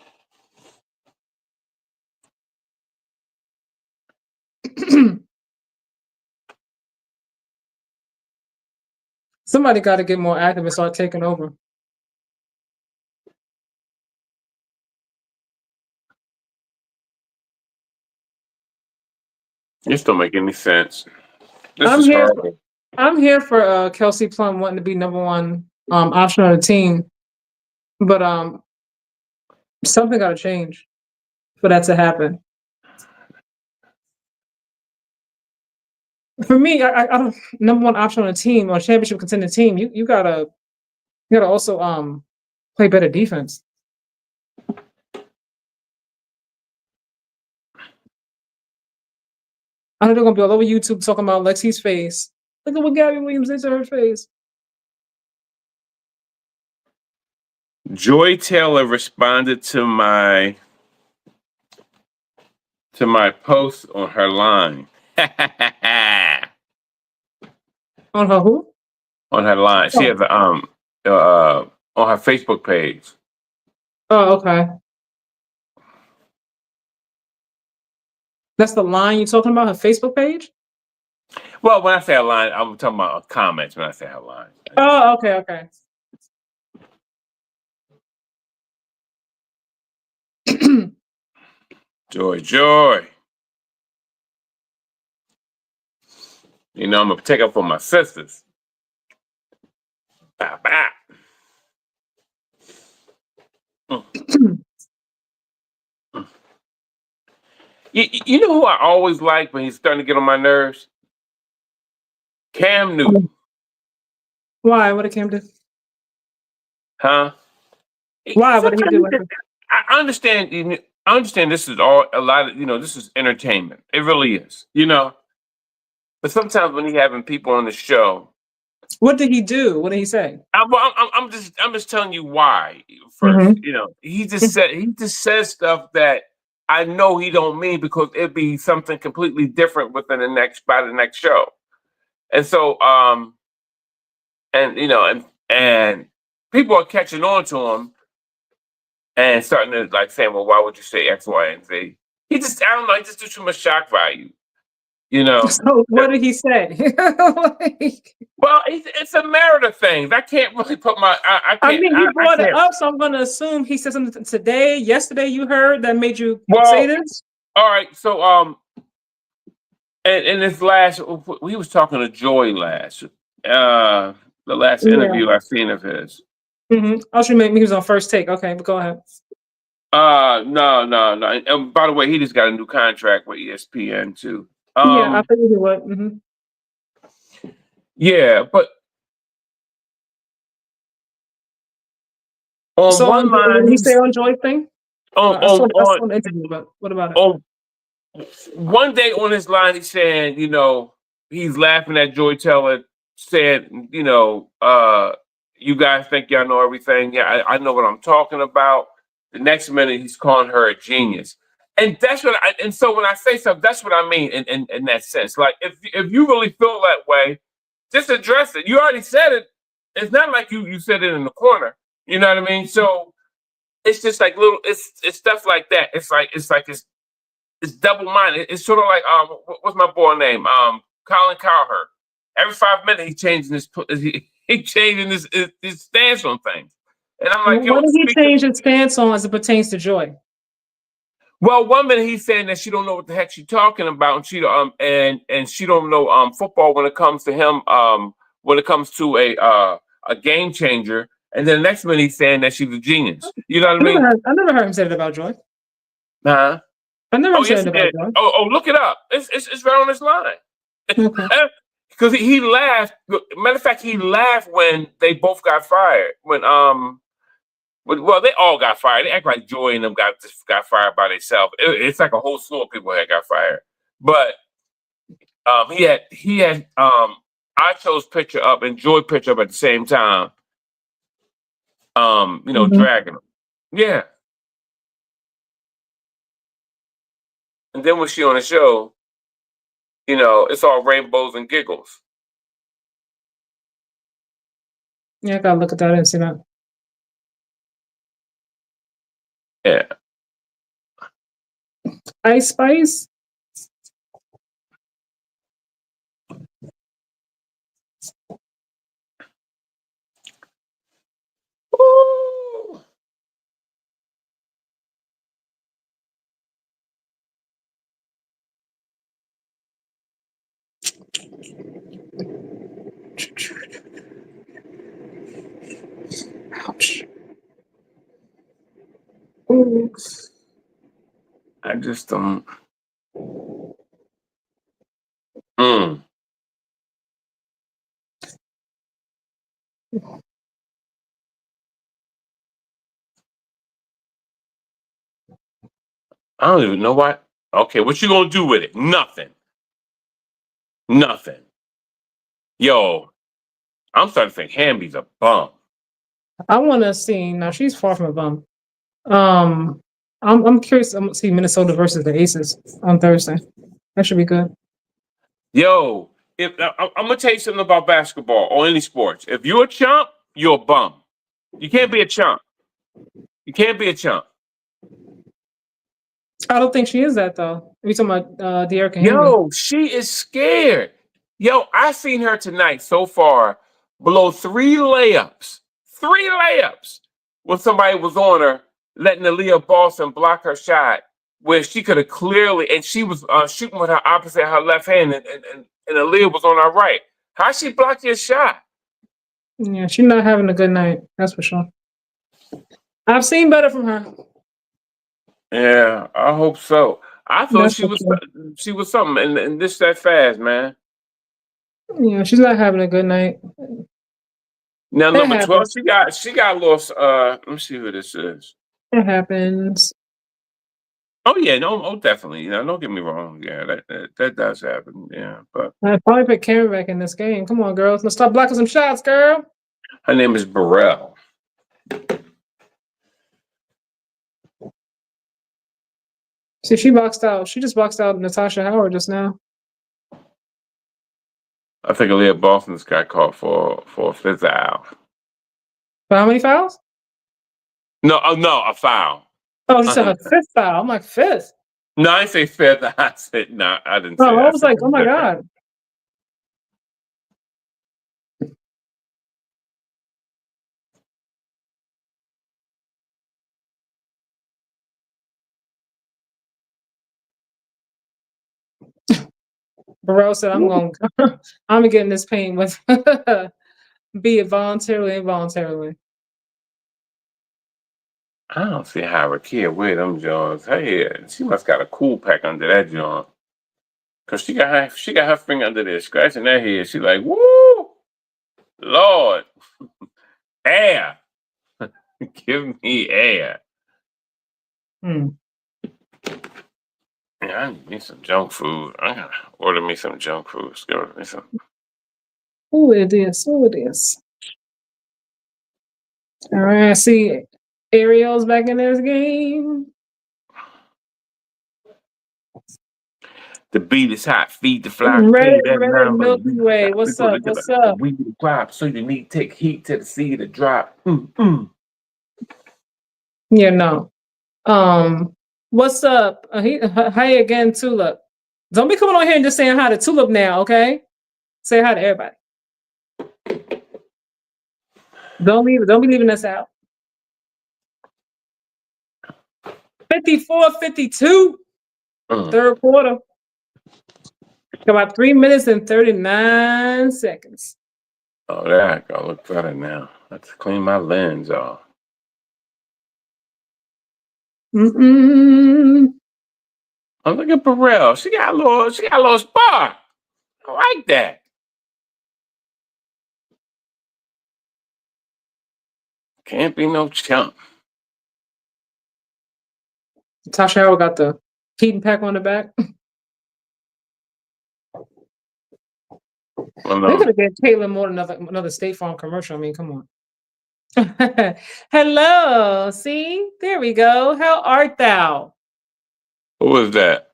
Somebody got to get more active and start taking over. This don't make any sense. This I'm is here. horrible. I'm here for Kelsey Plum wanting to be number one option on the team, but something got to change for that to happen. For me, I don't number one option on a team or championship contending team. You gotta also play better defense. I know they're gonna be all over YouTube talking about Lexi's face. Look at what Gabby Williams did to her face. Joy Taylor responded to my post on her line. On her who? On her line. She has on her Facebook page. Oh, okay. That's the line you're talking about, her Facebook page? Well, when I say a line, I'm talking about comments when I say her line. Oh, okay. Joy. You know, I'm gonna take up for my sisters. Bow, bow. You know who I always like when he's starting to get on my nerves? Cam Newton. Why? What did Cam do? Huh? Why? What did he do? I understand. I understand this is all a lot of, this is entertainment. It really is, But sometimes when he having people on the show. What did he do? What did he say? I'm just telling you why first. He just says stuff that I know he don't mean because it'd be something completely different by the next show. And so and people are catching on to him and starting to like saying, well, why would you say X, Y, and Z? I don't know, he just do too much shock value. So what did he say? Well, it's a Merida thing. I can't really put my. I can't. He brought it up, so I'm going to assume he said something today, yesterday. You heard that made you say this. All right, so and this last, we was talking to Joy last. The last interview I've seen of his. Mm-hmm. I should make me. He was on First Take. Okay, but go ahead. No. And by the way, he just got a new contract with ESPN too. I figured he would. Mm-hmm. Yeah, but on one line, did he say on Joy thing? I saw the interview, but what about it? One day on his line, he's saying, he's laughing at Joy Taylor, said, you guys think y'all know everything. Yeah, I know what I'm talking about. The next minute, he's calling her a genius. And that's so when I say something, that's what I mean in that sense. Like, if you really feel that way, just address it. You already said it. It's not like you said it in the corner. You know what I mean? So it's just like it's stuff like that. It's double-minded. It's sort of like what's my boy name? Colin Cowherd. Every 5 minutes he's changing his stance on things. And I'm like, what did he change his stance on as it pertains to Joy? Well, 1 minute he's saying that she don't know what the heck she's talking about, and she don't know football when it comes to him, when it comes to a game changer. And then the next minute he's saying that she's a genius. You know what I mean? I never heard him say it about Joy. Huh? I never said it about Joy. Oh, look it up. It's right on this line. Okay. Because he laughed. Matter of fact, he laughed when they both got fired. Well, they all got fired. They act like Joy and them got fired by themselves. It's like a whole slew of people that got fired. But he had Acho's picture up and Joy picture up at the same time. Dragging them. Yeah. And then when she on the show, it's all rainbows and giggles. Yeah, I gotta look at that and see that. Yeah. Ice Spice? Ooh. Ouch. Oops. I just don't. Mm. I don't even know what. Okay, what you gonna do with it? Nothing. Nothing. Yo, I'm starting to think Hamby's a bum. I want to see. Now she's far from a bum. Um, I'm curious. I'm gonna see Minnesota versus the Aces on Thursday. That should be good. Yo, if I'm gonna tell you something about basketball or any sports. If you're a chump, you're a bum. You can't be a chump. You can't be a chump. I don't think she is that though. We talking about De'Erica Henry. Yo, she is scared. Yo, I seen her tonight so far below 3 layups. 3 layups. When somebody was on her, letting Aaliyah Boston block her shot, where she could have clearly, and she was shooting with her opposite, her left hand, and Aaliyah was on her right. How she block your shot? Yeah, she's not having a good night. That's for sure. I've seen better from her. Yeah, I hope so. I thought That's for sure. she was something, and this that fast, man. Yeah, she's not having a good night. Now It number 12, happens. she got lost. Let me see who this is. It happens. Oh yeah, no, oh definitely. Don't get me wrong. Yeah, that does happen. Yeah, but I probably put Karen back in this game. Come on, girls. Let's start blocking some shots, girl. her name is Burrell. See, she boxed out. She just boxed out Natasha Howard just now. I think Aaliyah Boston's got caught for a fifth foul. But how many fouls? No, oh no, a foul. Oh, she said her fifth foul. I'm like, fifth? No, I didn't say fifth. I said no. I didn't say Oh, that. I was like, oh my God. Burrell said, I'm gonna get in this pain with be it voluntarily, involuntarily. I don't see how Rakia wear them Johns. Hey, she must got a cool pack under that John. Cause she got her finger under there scratching that head. She like, woo, Lord, air. Give me air. Hmm. Yeah, I need some junk food. I gotta order me some junk food. Let's go order me some. Who it is? Who it is? All right, I see Ariel's back in this game. The beat is hot. Feed the fly. Ready, Pay that ready, number. Milky Way. What's up? What's up? We need to crop, so you need to take heat to the seed to drop. Mm. Yeah, no. What's up? Hi again, Tulip. Don't be coming on here and just saying hi to Tulip now, okay? Say hi to everybody. Don't be leaving us out. 54-52, third quarter. About 3 minutes and 39 seconds. Oh, that gonna look better now. Let's clean my lens off. Mm-mm. Oh, look at Burrell. She got a little spark. I like that. Can't be no chump. Tasha Howard got the heat and pack on the back. Well, They no. could have given Caitlin more than another State Farm commercial. I mean, come on. Hello. See, there we go. How art thou? Who was that?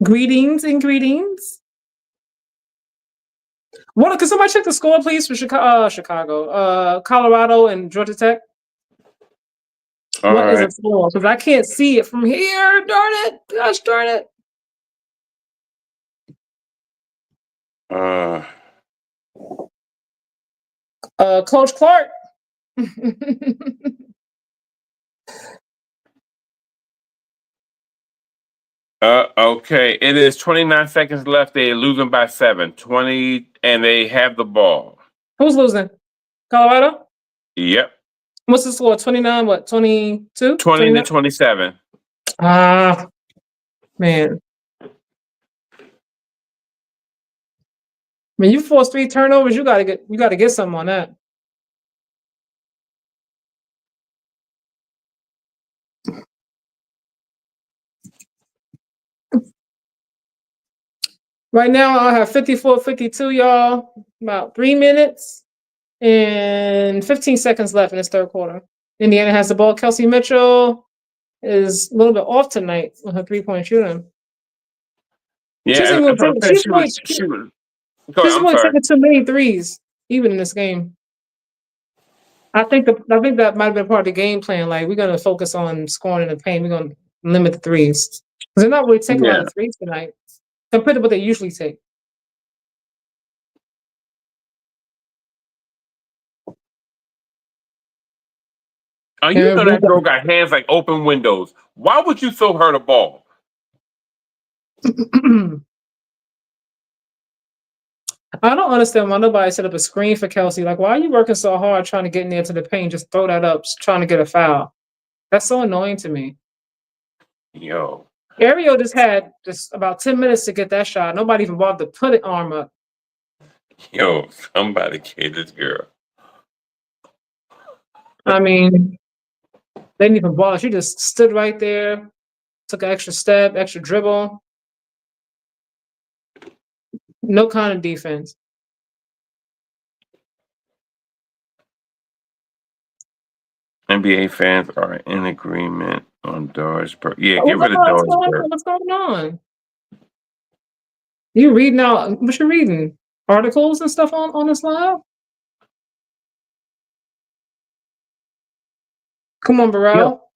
Greetings and greetings. What? Can somebody check the score, please, for Chicago, Colorado, and Georgia Tech? All What is right. the score? Because I can't see it from here. Darn it! Gosh darn it! Uh, Coach Clark. okay. It is 29 seconds left. They're losing by 7. 20, and they have the ball. Who's losing? Colorado? Yep. What's the score? 29, what, 22? 20 to 27. Ah, man. When you force 3 turnovers, you gotta get something on that. Right now, I have 54-52, y'all. About 3 minutes and 15 seconds left in this third quarter. Indiana has the ball. Kelsey Mitchell is a little bit off tonight with her 3-point shooting. Yeah, She's really taking too many threes, even in this game. I think that might have been part of the game plan. Like, we're gonna focus on scoring in the paint. We're gonna limit the threes. Because they're not really taking a lot of threes tonight compared to what they usually take. You know that girl got hands like open windows. Why would you throw her the ball? I don't understand why nobody set up a screen for Kelsey. Like, why are you working so hard trying to get in there to the paint? Just throw that up, trying to get a foul. That's so annoying to me. Yo. Ariel just had about 10 minutes to get that shot. Nobody even bothered to put an arm up. Yo, somebody kid this girl. I mean, they didn't even bother. She just stood right there, took an extra step, extra dribble. No kind of defense. NBA fans are in agreement on Doris. Yeah, get rid of Doris. What's going on? You reading out? What you reading? Articles and stuff on this live? Come on, Burrell.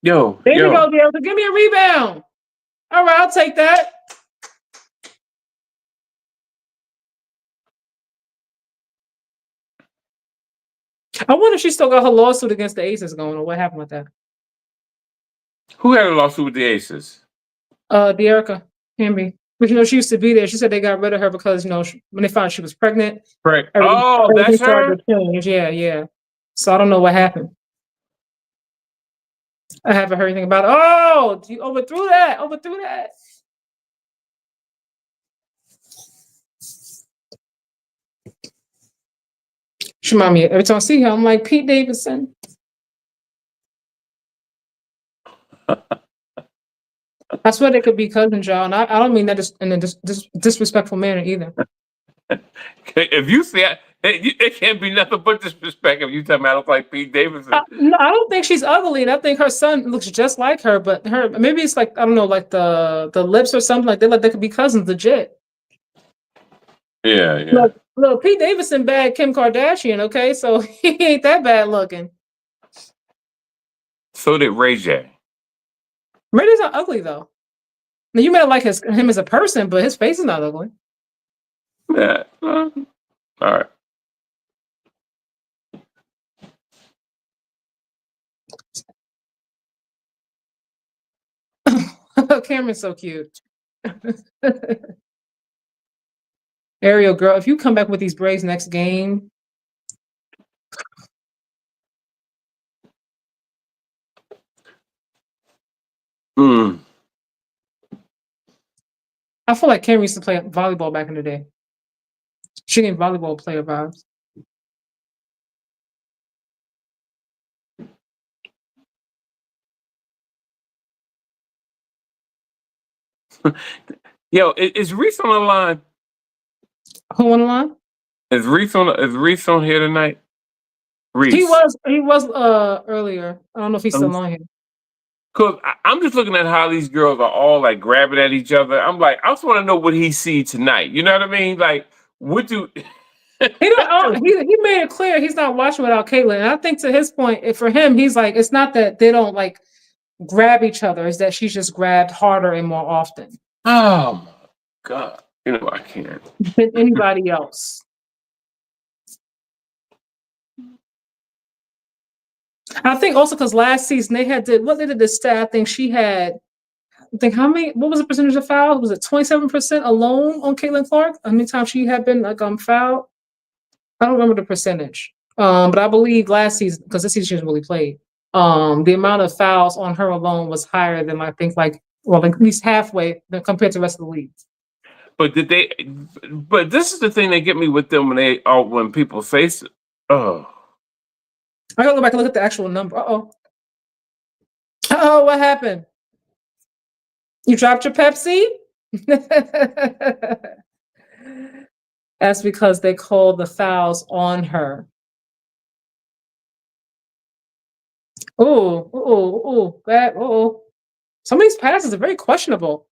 Yo. There you go, Dale. Give me a rebound. All right, I'll take that. I wonder if she still got her lawsuit against the Aces going, or what happened with that. Who had a lawsuit with the Aces? De'Erica Hamby. But she used to be there. She said they got rid of her because when they found she was pregnant. Right. Oh, that's her? Yeah. So I don't know what happened. I haven't heard anything about it. Oh, you overthrew that. She remind me every time I see her, I'm like, Pete Davidson. I swear they could be cousins, y'all. And I don't mean that just in a disrespectful manner either. If you see it can't be nothing but disrespect if you tell me I look like Pete Davidson. No, I don't think she's ugly. And I think her son looks just like her, but maybe it's like, I don't know, like the lips or something like that. Like they could be cousins legit. Yeah. Look, Pete Davidson bagged Kim Kardashian, okay? So he ain't that bad looking. So did Ray J. Ray J's not ugly though. Now you may not like him as a person, but his face is not ugly. Yeah. All right. Cameron's so cute. Ariel, girl, if you come back with these braids next game. I feel like Cameron used to play volleyball back in the day. She gave volleyball player vibes. Yo, is Reese on the line? Who on the line? Is Reese on here tonight? Reese. He was earlier. I don't know if he's still on here. Cause I'm just looking at how these girls are all like grabbing at each other. I'm like, I just want to know what he see tonight. You know what I mean? Like, what do he made it clear he's not watching without Caitlin. And I think to his point, for him, he's like, it's not that they don't like grab each other, it's that she's just grabbed harder and more often. Oh my God. You know, I can't. than anybody else. I think also because last season they did the stat. I think she had, I think what was the percentage of fouls? Was it 27% alone on Caitlin Clark? How many times she had been fouled? I don't remember the percentage. But I believe last season, because this season she hasn't really played, the amount of fouls on her alone was higher than I think at least halfway compared to the rest of the league. But but this is the thing they get me with them when people face it. Oh. I gotta go back and look at the actual number. Oh, what happened? You dropped your Pepsi? That's because they called the fouls on her. Some of these passes are very questionable.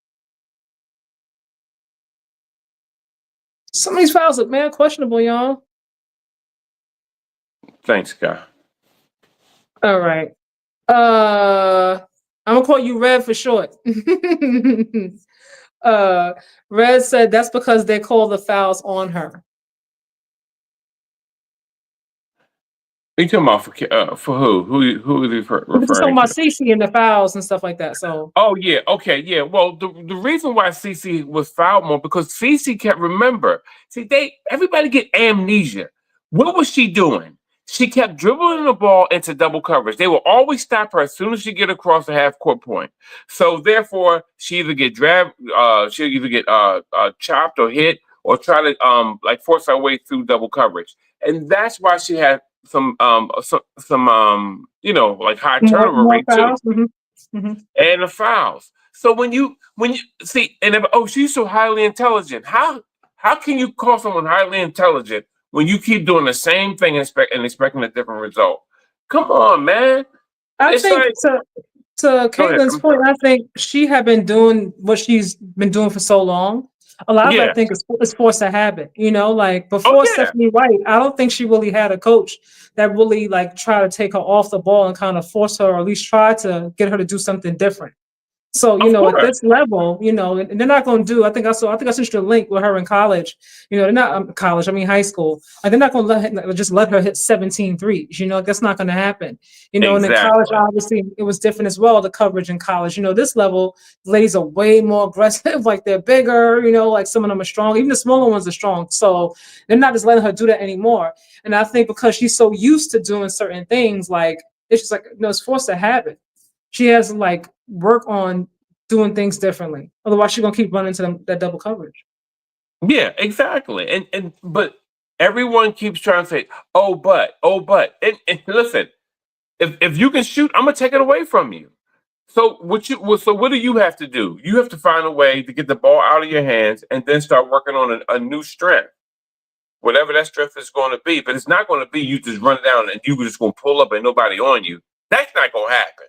Some of these fouls look mad questionable, y'all. Thanks, guy. All right. I'm gonna call you Red for short. Red said that's because they call the fouls on her. Are you talking about for who? Who is he referring We're talking about to? Cece and the fouls and stuff like that. So. Oh yeah, okay, yeah. Well, the reason why Cece was fouled more because Cece can't remember. See, everybody get amnesia. What was she doing? She kept dribbling the ball into double coverage. They will always stop her as soon as she get across the half court point. So therefore, she either get she'll either get chopped or hit or try to force her way through double coverage. And that's why she had some high turnover rate too. Mm-hmm. And the fouls. So when you see she's so highly intelligent. How can you call someone highly intelligent when you keep doing the same thing and expecting a different result? Come on, man. I think to Caitlin's point, I think she had been doing what she's been doing for so long. A lot of it, I think, is forced a habit. Before Stephanie White, I don't think she really had a coach that really try to take her off the ball and kind of force her, or at least try to get her to do something different. So, at this level, and they're not going to do, I think I sent you a link with her in college, they're not college, I mean, high school. They're not going to let her hit 17 threes, that's not going to happen. And in college, obviously it was different as well, the coverage in college, this level, ladies are way more aggressive, they're bigger, some of them are strong, even the smaller ones are strong. So they're not just letting her do that anymore. And I think because she's so used to doing certain things, it's just it's forced a habit. She has to work on doing things differently. Otherwise, she's gonna keep running into that double coverage. Yeah, exactly. But everyone keeps trying to say, but. And listen, if you can shoot, I'm gonna take it away from you. So what do you have to do? You have to find a way to get the ball out of your hands and then start working on a new strength. Whatever that strength is going to be, but it's not going to be you just run down and you just going to pull up and nobody on you. That's not going to happen.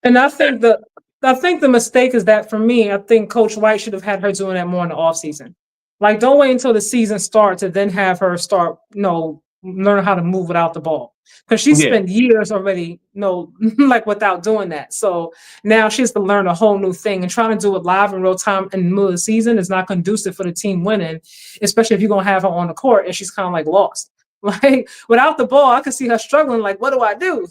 And I think the mistake is that for me, I think Coach White should have had her doing that more in the offseason. Don't wait until the season starts to then have her start, learn how to move without the ball. Because she spent years already, without doing that. So now she has to learn a whole new thing, and trying to do it live in real time in the middle of the season is not conducive for the team winning, especially if you're going to have her on the court and she's kind of lost. Without the ball, I could see her struggling. What do I do?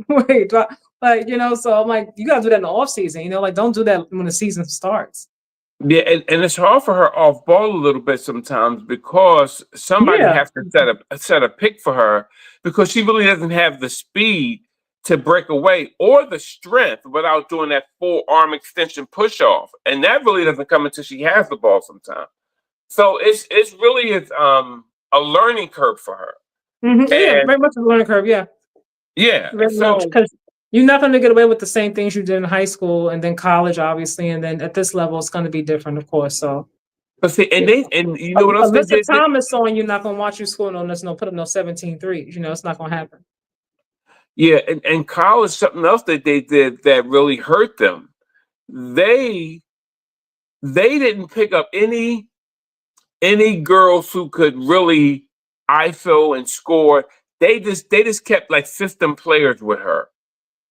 Wait, so I'm you gotta do that in the off season, don't do that when the season starts. Yeah, and it's hard for her off ball a little bit sometimes because somebody has to set a pick for her because she really doesn't have the speed to break away or the strength without doing that full arm extension push off, and that really doesn't come until she has the ball sometimes. So it's really a learning curve for her. Mm-hmm. Yeah, very much a learning curve. Yeah. Yeah, because you're not going to get away with the same things you did in high school and then college, obviously, and then at this level, it's going to be different, of course. So, but see, and you know what else? Alyssa Thomas on you're not going to watch you score put up 17 threes. It's not going to happen. Yeah, and college, something else that they did that really hurt them. They didn't pick up any girls who could really ISO and score. They just kept system players with her,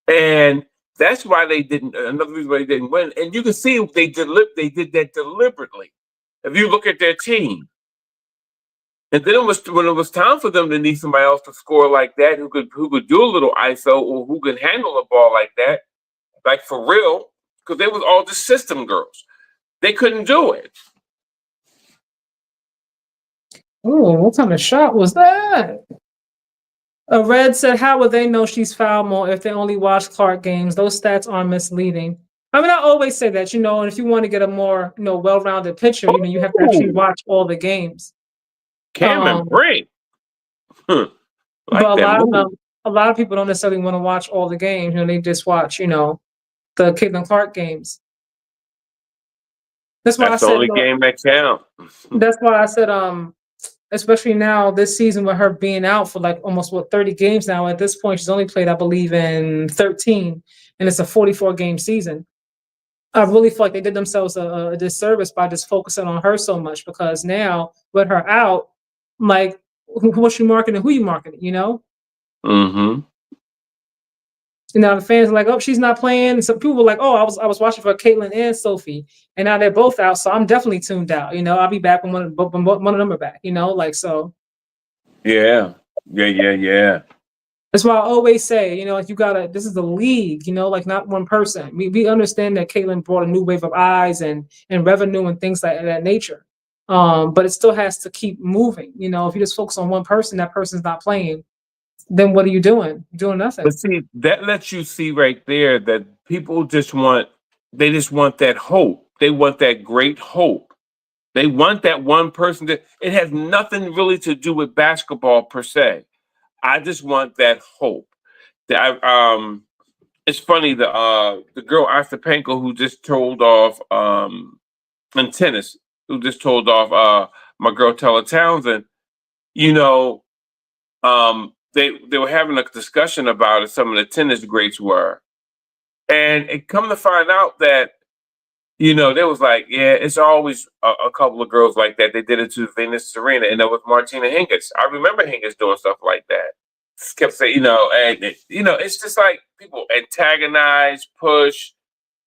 and That's why they didn't. Another reason why they didn't win, and you can see they did that deliberately. If you look at their team, and then when it was time for them to need somebody else to score like that, who could do a little ISO or who could handle a ball like that, like for real, because they was all just system girls. They couldn't do it. Oh, what kind of shot was that? Red said, how would they know she's foul more if they only watch Clark games? Those stats are misleading. I mean, I always say that, and if you want to get a more, well-rounded picture, you have to actually watch all the games. Cameron Brink. But a lot of people don't necessarily want to watch all the games. They just watch, the Caitlin Clark games. That's why That's the only game that counts. That's why I said, especially now this season with her being out for like almost 30 games now. At this point, she's only played, I believe, in 13, and it's a 44-game season. I really feel like they did themselves a disservice by just focusing on her so much, because now with her out, like, what you marketing, who you marketing, Mm-hmm. The fans are like, oh, she's not playing. Some people were like, oh, I was watching for Caitlin and Sophie, and now they're both out, so I'm definitely tuned out. I'll be back when one of them are back. So. Yeah. That's why I always say, you gotta. This is the league, like not one person. We understand that Caitlin brought a new wave of eyes and revenue and things like that nature. But it still has to keep moving. If you just focus on one person, that person's not playing, then what are you doing? You're doing nothing. But see, that lets you see right there that people just want that hope. They want that great hope. They want that one person it has nothing really to do with basketball per se. I just want that hope. It's funny, the girl Ostapenko who just told off in tennis, who just told off my girl Taylor Townsend, they were having a discussion about it, some of the tennis greats were. And it come to find out that, they was like, yeah, it's always a couple of girls like that. They did it to Venus Serena, and that was Martina Hingis. I remember Hingis doing stuff like that. Kept saying, it's just like people antagonize, push,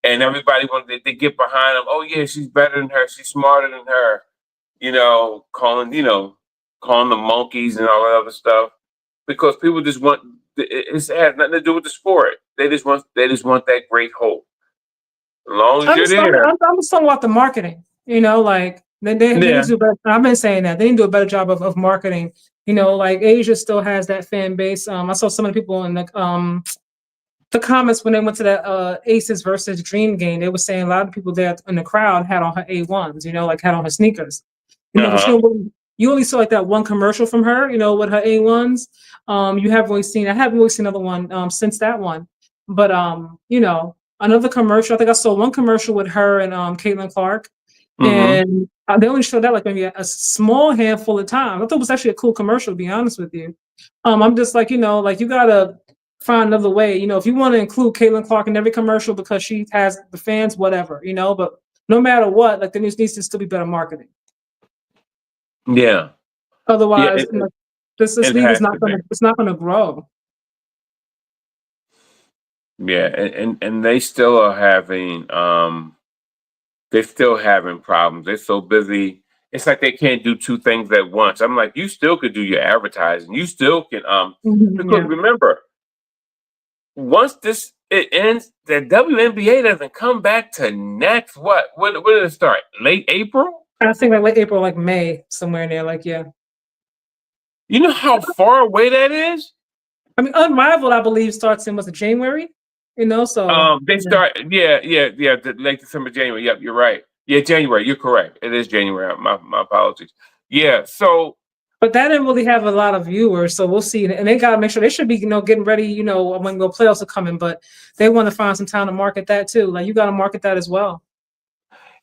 and everybody they get behind them. Oh yeah, she's better than her. She's smarter than her. Calling them monkeys and all that other stuff. Because people just want it has nothing to do with the sport. They just want that great hope. As long as you're there. I'm just talking about the marketing. Like they need to do better. I've been saying that they need to do a better job of marketing. Like Asia still has that fan base. I saw some of the people in the comments when they went to that Aces versus Dream game. They were saying a lot of people there in the crowd had on her A1s. Like had on her sneakers. You only saw like that one commercial from her, with her A1s. I haven't really seen another one since that one. But another commercial. I think I saw one commercial with her and Caitlin Clark, and they only showed that like maybe a small handful of times. I thought it was actually a cool commercial, to be honest with you. I'm just like, like you gotta find another way. If you want to include Caitlin Clark in every commercial because she has the fans, whatever. But no matter what, like there needs to still be better marketing. Yeah. Otherwise, this league is not gonna grow. Yeah, and they still are having they're still having problems. They're so busy. It's like they can't do two things at once. I'm like, you still could do your advertising. You still can because remember, once it ends, the WNBA doesn't come back to next when did it start? Late April? I think like late April, like May, somewhere in there, like yeah. You know how far away that is? I mean, Unrivaled, I believe, starts in January. So they start, late December, January. Yep, you're right. Yeah, January. You're correct. It is January. My apologies. Yeah. So, but that didn't really have a lot of viewers. So we'll see. And they gotta make sure they should be, getting ready. When the playoffs are coming. But they want to find some time to market that too. Like you got to market that as well.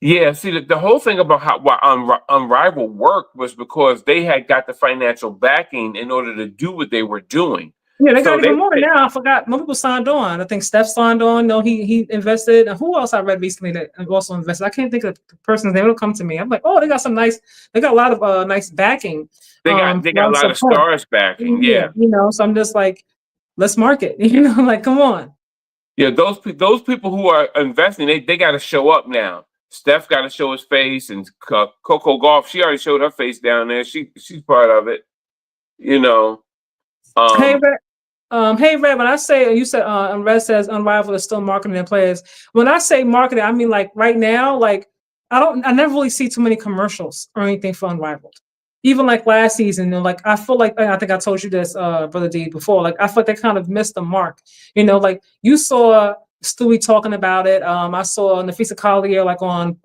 Yeah, see, the whole thing about why Unrivaled worked was because they had got the financial backing in order to do what they were doing. Yeah, they got even more now. I forgot. More people signed on. I think Steph signed on. No, he invested. And who else I read recently that also invested? I can't think of the person's name. It'll come to me. I'm like, oh, they got a lot of nice backing. They got a lot of stars backing. Yeah. So I'm just like, let's market. Like, come on. Yeah, those people who are investing, they got to show up now. Steph got to show his face, and Coco Golf, she already showed her face down there. She's part of it, you know. Hey, Um, Red. Hey, Red. When I say you said, and Red says Unrivaled is still marketing their players. When I say marketing, I mean like right now, like I never really see too many commercials or anything for Unrivaled. Even like last season, like I feel like I think I told you this, Brother D, before. Like I feel like they kind of missed the mark. Like you saw Stewie talking about it. I saw Nafisa Collier like on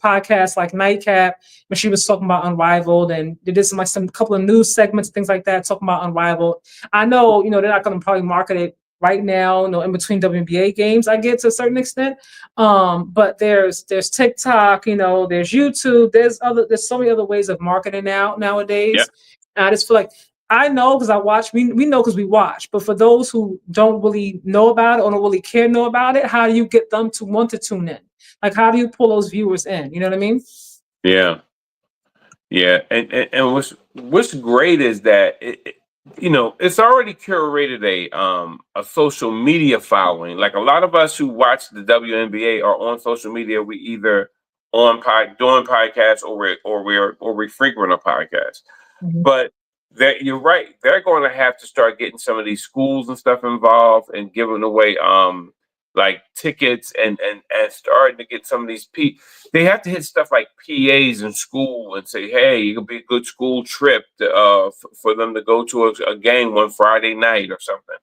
podcasts like Nightcap when she was talking about Unrivaled, and they did some couple of news segments, things like that, talking about Unrivaled. I know, they're not going to probably market it right now, in between WNBA games, I get to a certain extent. But there's TikTok, there's YouTube, there's so many other ways of marketing nowadays. yeah, And I just feel like I know because I watch, we know because we watch, but for those who don't really know about it or don't really care to know about it, how do you get them to want to tune in? Like, how do you pull those viewers in? You know what I mean? yeah, yeah. And what's great is that it's already curated a social media following. Like a lot of us who watch the WNBA are on social media. We either doing podcasts or we frequent a podcast. Mhm. But that you're right, they're going to have to start getting some of these schools and stuff involved and giving away like tickets and starting to get some of these they have to hit stuff like PAs in school and say, hey, it could be a good school trip for them to go to a game one Friday night or something.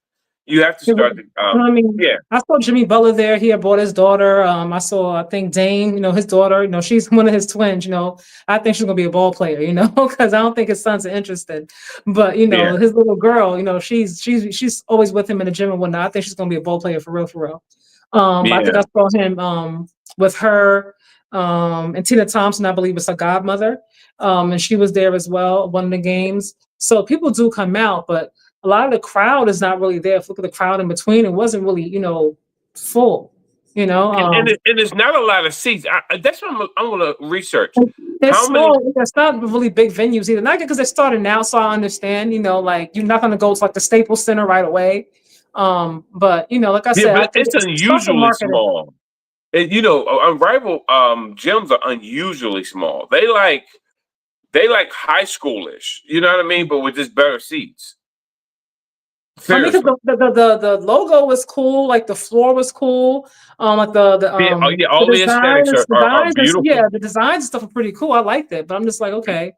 You have to start to I mean, yeah. I saw Jimmy Butler there. He had brought his daughter. I saw, I think Dame, his daughter, she's one of his twins, I think she's gonna be a ball player, because I don't think his sons are interested. But Yeah. his little girl, she's always with him in the gym and whatnot. I think she's gonna be a ball player for real, for real. But I think I saw him with her and Tina Thompson, I believe, was her godmother. And she was there as well, one of the games. So people do come out, but a lot of the crowd is not really there. If you look at the crowd in between, it wasn't really, full. And there's not a lot of seats. That's what I'm going to research. It's How small. many? It's not really big venues either. Not because they're starting now, so I understand. Like you're not going to go to like the Staples Center right away. But like I said, I But think it's start to unusually market it. small. Unrivaled gyms are unusually small. They like high schoolish. You know what I mean? But with just better seats. I mean, Seriously. because the logo was cool, like the floor was cool, like the All the aesthetics are beautiful. the designs and stuff are pretty cool. I liked it, but I'm just like, okay.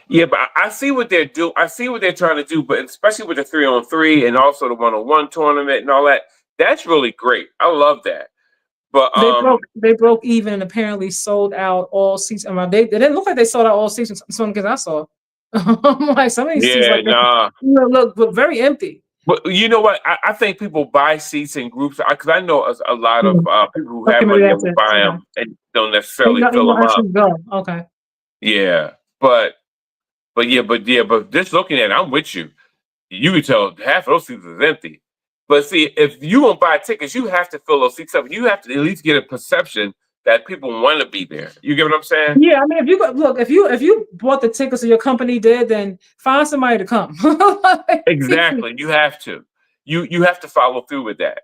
Yeah, but I see what they're doing. I see what they're trying to do, but especially with the 3-on-3 and also the 1-on-1 tournament and all that, that's really great. I love that. But They broke even and apparently sold out all seats. They didn't look like they sold out all seats. Some because I saw. Like some of these seats, like nah. look very empty. But you know what? I think people buy seats in groups because I know a lot of people who have money that will buy them and don't necessarily fill them up. Go. Okay. Yeah, but just looking at it, I'm with you. You can tell half of those seats is empty. But see, if you won't buy tickets, you have to fill those seats up. You have to at least get a perception that people want to be there. You get what I'm saying? Yeah, I mean, if you bought the tickets or your company did, then find somebody to come. Exactly. You have to. You have to follow through with that.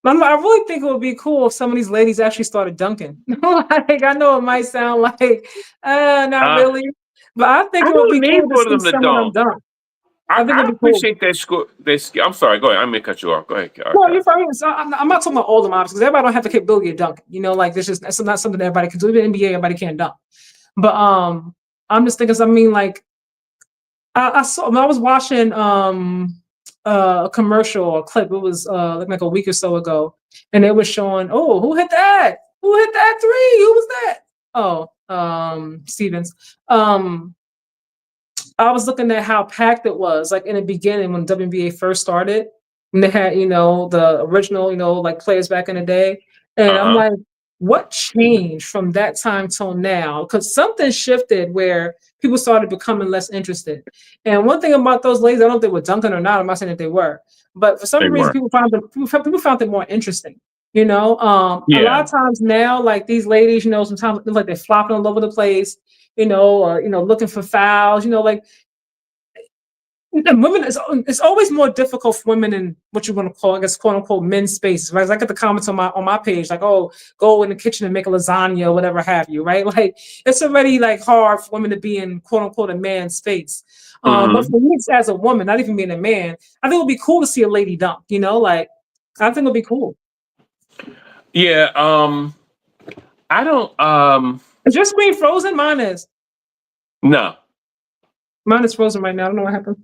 I really think it would be cool if some of these ladies actually started dunking. Like, I know it might sound like, not really, but I think it would be cool to see some of them dunk. I appreciate that score. I'm sorry. Go ahead. I'm gonna cut you off. Go ahead. Well, you're fine. So I'm not talking about all the mobs because everybody don't have the capability of dunking. Like that's not something that everybody can do. Even NBA, everybody can't dunk. But I'm just thinking. I mean, like I saw when I was watching a commercial or a clip. It was like a week or so ago, and it was showing. Oh, who hit that? Who hit that three? Who was that? Oh, Stevens. I was looking at how packed it was, like in the beginning when WNBA first started, when they had, the original, like players back in the day. And I'm like, what changed from that time till now? Because something shifted where people started becoming less interested. And one thing about those ladies, I don't know if they were dunking or not. I'm not saying that they were, but for some reason, people found them more interesting. You know, a lot Yeah. of times now, like these ladies, you know, sometimes like they're flopping all over the place, you know, or you know, looking for fouls, you know, like and women it's always more difficult for women in what you want to call, I guess, quote unquote men's spaces, right? I get the comments on my page, like, oh, go in the kitchen and make a lasagna or whatever have you, right? Like it's already like hard for women to be in quote unquote a man's space. But Hmm. for me as a woman, not even being a man, I think it would be cool to see a lady dunk, you know, like I think it would be cool. Yeah. I don't. Is your screen frozen? Mine is. No. Mine is frozen right now. I don't know what happened.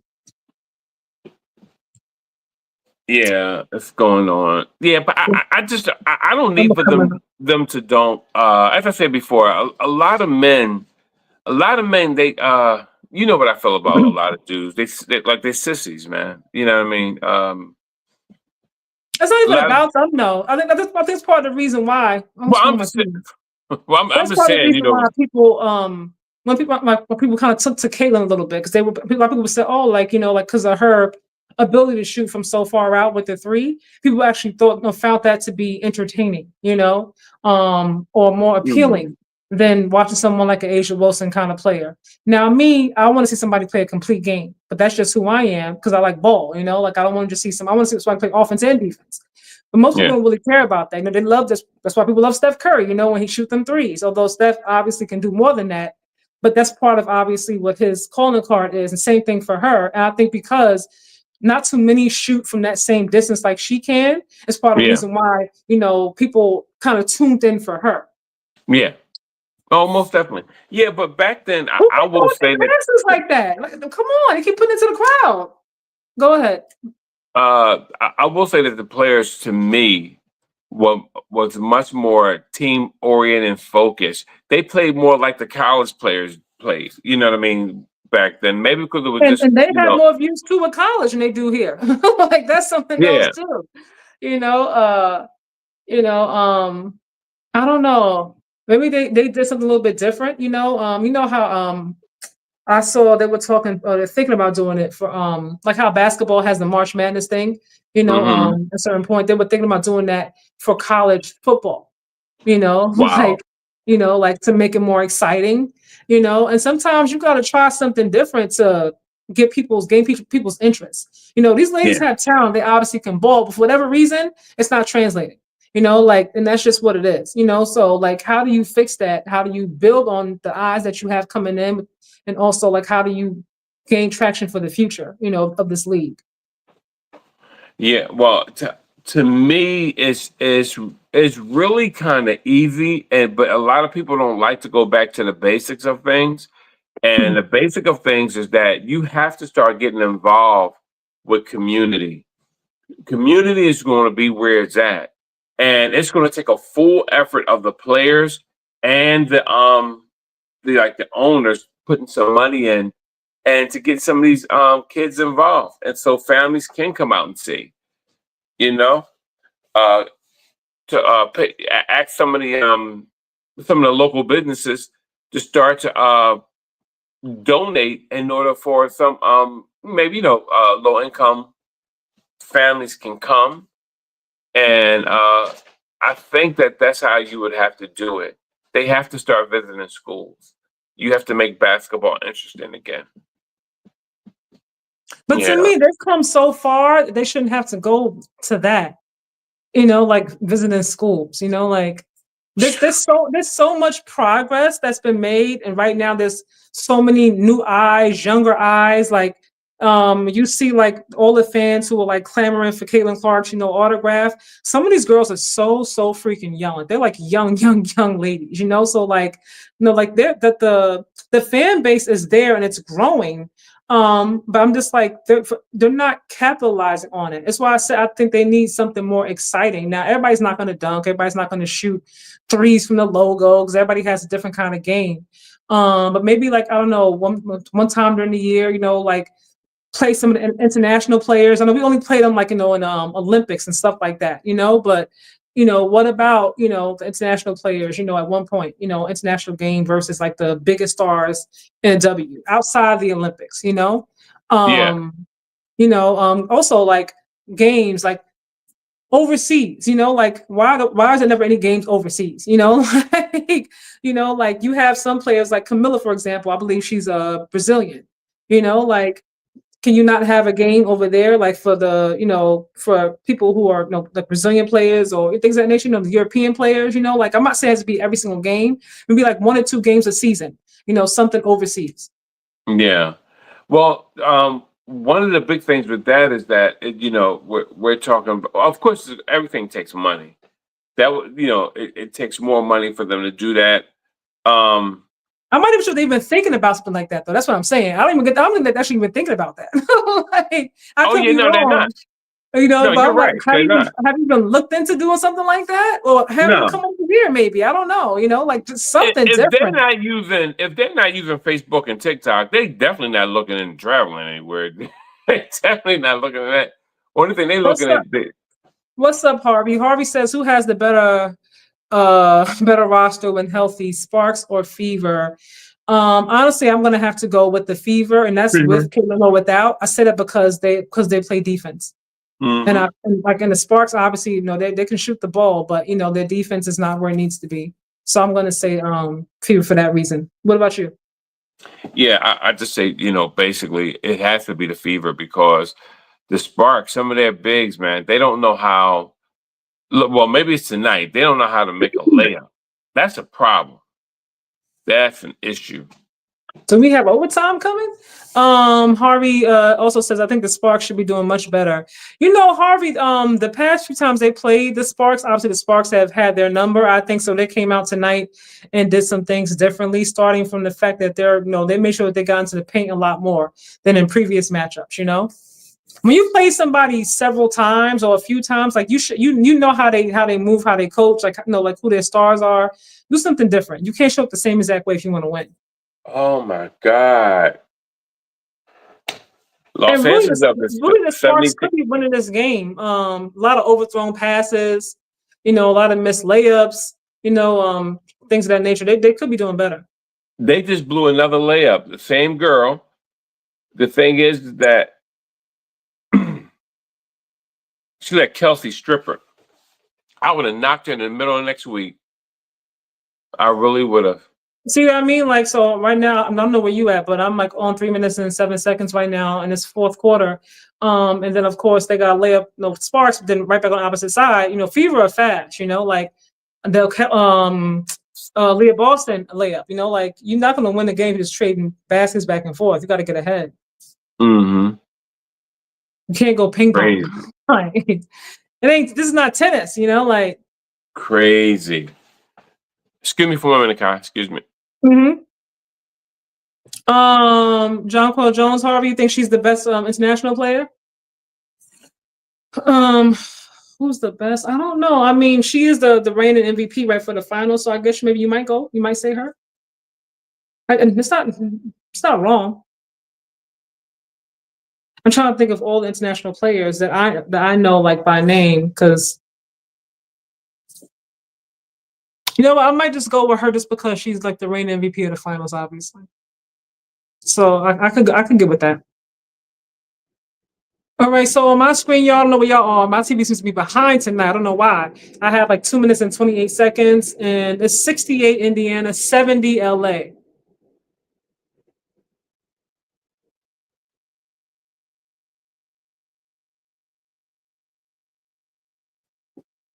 Yeah, it's going on. Yeah, but I just I don't I'm need for coming. them to don't. As I said before, a lot of men, they you know what I feel about a lot of dudes. They like they're sissies, man. You know what I mean? It's not A even lot of, about them, though. I think it's part of the reason why. I'm well, screwing my TV. I'm That's just part of the saying, you reason why know. people when people kind of took to Caitlyn a little bit because they were a lot of people would say, oh, like you know, like because of her ability to shoot from so far out with the three, people actually found that to be entertaining, you know, or more Mhm. appealing than watching someone like an Asia Wilson kind of player. Now, me, I want to see somebody play a complete game, but that's just who I am because I like ball, you know, like I don't want to just see some. I want to see somebody play offense and defense. But most people Yeah, don't really care about that. You know, they love this. That's why people love Steph Curry, you know, when he shoots them threes. Although Steph obviously can do more than that, but that's part of obviously what his calling card is. And same thing for her. And I think because not too many shoot from that same distance like she can, is part of the yeah, reason why, you know, people kind of tuned in for her. yeah. Oh, most definitely. Yeah, but back then, Who I keep will throwing say that passes like that? Like, come on, they keep putting it to the crowd. Go ahead. I will say that the players to me were was much more team oriented and focused. They played more like the college players played. You know what I mean? Back then, maybe because it was And just they have more views too at college than they do here. Like that's something else yeah, too. You know, you know, I don't know. Maybe they did something a little bit different, you know how I saw they were talking they're thinking about doing it for like how basketball has the March Madness thing, you know, hmm, at a certain point they were thinking about doing that for college football, you know, wow, like like to make it more exciting, you know, and sometimes you got to try something different to get people's interest. You know, these ladies yeah, have talent, they obviously can ball, but for whatever reason, it's not translating. You know, like, and that's just what it is, you know. So, like, how do you fix that? How do you build on the eyes that you have coming in? And also, like, how do you gain traction for the future, you know, of this league? yeah. Well, to me, it's really kind of easy, and but a lot of people don't like to go back to the basics of things. And the basic of things is that you have to start getting involved with community. Community is going to be where it's at, and it's going to take a full effort of the players and the owners putting some money in, and to get some of these kids involved, and so families can come out and see. You know, uh, to ask some of the local businesses to start to donate in order for some maybe low income families can come, and I think that that's how you would have to do it. They have to start visiting schools. You have to make basketball interesting again. But to Yeah, me, they've come so far, they shouldn't have to go to that, you know, like visiting schools, you know, like there's so much progress that's been made. And right now there's so many new eyes, younger eyes, like you see like all the fans who are like clamoring for Caitlin Clark's, you know, autograph. Some of these girls are so freaking young. Like, they're like young ladies, you know. So like, like the fan base is there and it's growing. But I'm just like they're not capitalizing on it. That's why I said I think they need something more exciting. Now everybody's not going to dunk. Everybody's not going to shoot threes from the logo because everybody has a different kind of game. But maybe like I don't know, one time during the year, you know, like play some of the international players. I know we only play them like in Olympics and stuff like that, you know. But what about the international players? You know, at one point, international game versus like the biggest stars in W outside the Olympics. yeah, Also like games like overseas, like why is there never any games overseas? Like, like you have some players like Camilla, for example. I believe she's a Brazilian. Like, can you not have a game over there, like for the, for people who are, the Brazilian players or things of that nature, the European players, like I'm not saying it has to be every single game, maybe like 1 or 2 games a season, something overseas. Yeah. Well, one of the big things with that is that we're talking about, of course, everything takes money. It takes more money for them to do that. I'm not even sure they've been thinking about something like that, though. That's what I'm saying. I don't think they're actually even thinking about that. Like, I could be no, they're not. wrong. No, But you're I'm like, right. They're not. have you been looked into doing something like that, or have them No. come over here? Maybe, I don't know. Like just something If different. if they're not using Facebook and TikTok, they definitely not looking into traveling anywhere. They definitely not looking at that. Only thing they looking at. What's up, Harvey? Harvey says, who has the better roster when healthy, Sparks or Fever? Honestly, I'm gonna have to go with the Fever, and that's with Caitlin or without. I said it because they play defense. Mm-hmm. And like in the Sparks, obviously, they can shoot the ball, but their defense is not where it needs to be. So I'm gonna say Fever for that reason. What about you? Yeah, I just say, basically it has to be the Fever because the Sparks, some of their bigs, man, they don't know how. Well, maybe it's tonight. They don't know how to make a layup. That's a problem. That's an issue. Do we have overtime coming? Harvey also says, I think the Sparks should be doing much better. Harvey, the past few times they played the Sparks, obviously the Sparks have had their number, I think. So they came out tonight and did some things differently, starting from the fact that they made sure that they got into the paint a lot more than in previous matchups, When you play somebody several times or a few times, like you know how they move, how they coach, like like who their stars are. Do something different. You can't show up the same exact way if you want to win. Oh my God. Los Angeles up is really the Sparks could be winning this game. A lot of overthrown passes, a lot of missed layups, things of that nature. They could be doing better. They just blew another layup. The same girl. The thing is that she let Kelsey strip her. I would have knocked her in the middle of next week. I really would have. See what I mean? Like, so right now, I don't know where you at, but I'm like on 3 minutes and 7 seconds right now in this fourth quarter. And then of course they got a layup, Sparks, then right back on the opposite side. Fever are fast, like they'll Leah Boston layup, like you're not gonna win the game just trading baskets back and forth. You gotta get ahead. Mm-hmm. You can't go ping pong. This is not tennis, like crazy. Excuse me for a minute, Kai. Excuse me. Mm-hmm. Jonquel Jones, Harvey, you think she's the best international player? Who's the best? I don't know. I mean, she is the reigning MVP right for the finals, so I guess maybe you might say her. And it's not wrong. I'm trying to think of all the international players that I know like by name, because I might just go with her just because she's like the reigning MVP of the finals, obviously. So I can get with that. All right, so on my screen, y'all don't know where y'all are. My TV seems to be behind tonight. I don't know why. I have like 2 minutes and 28 seconds, and it's 68 Indiana, 70 LA.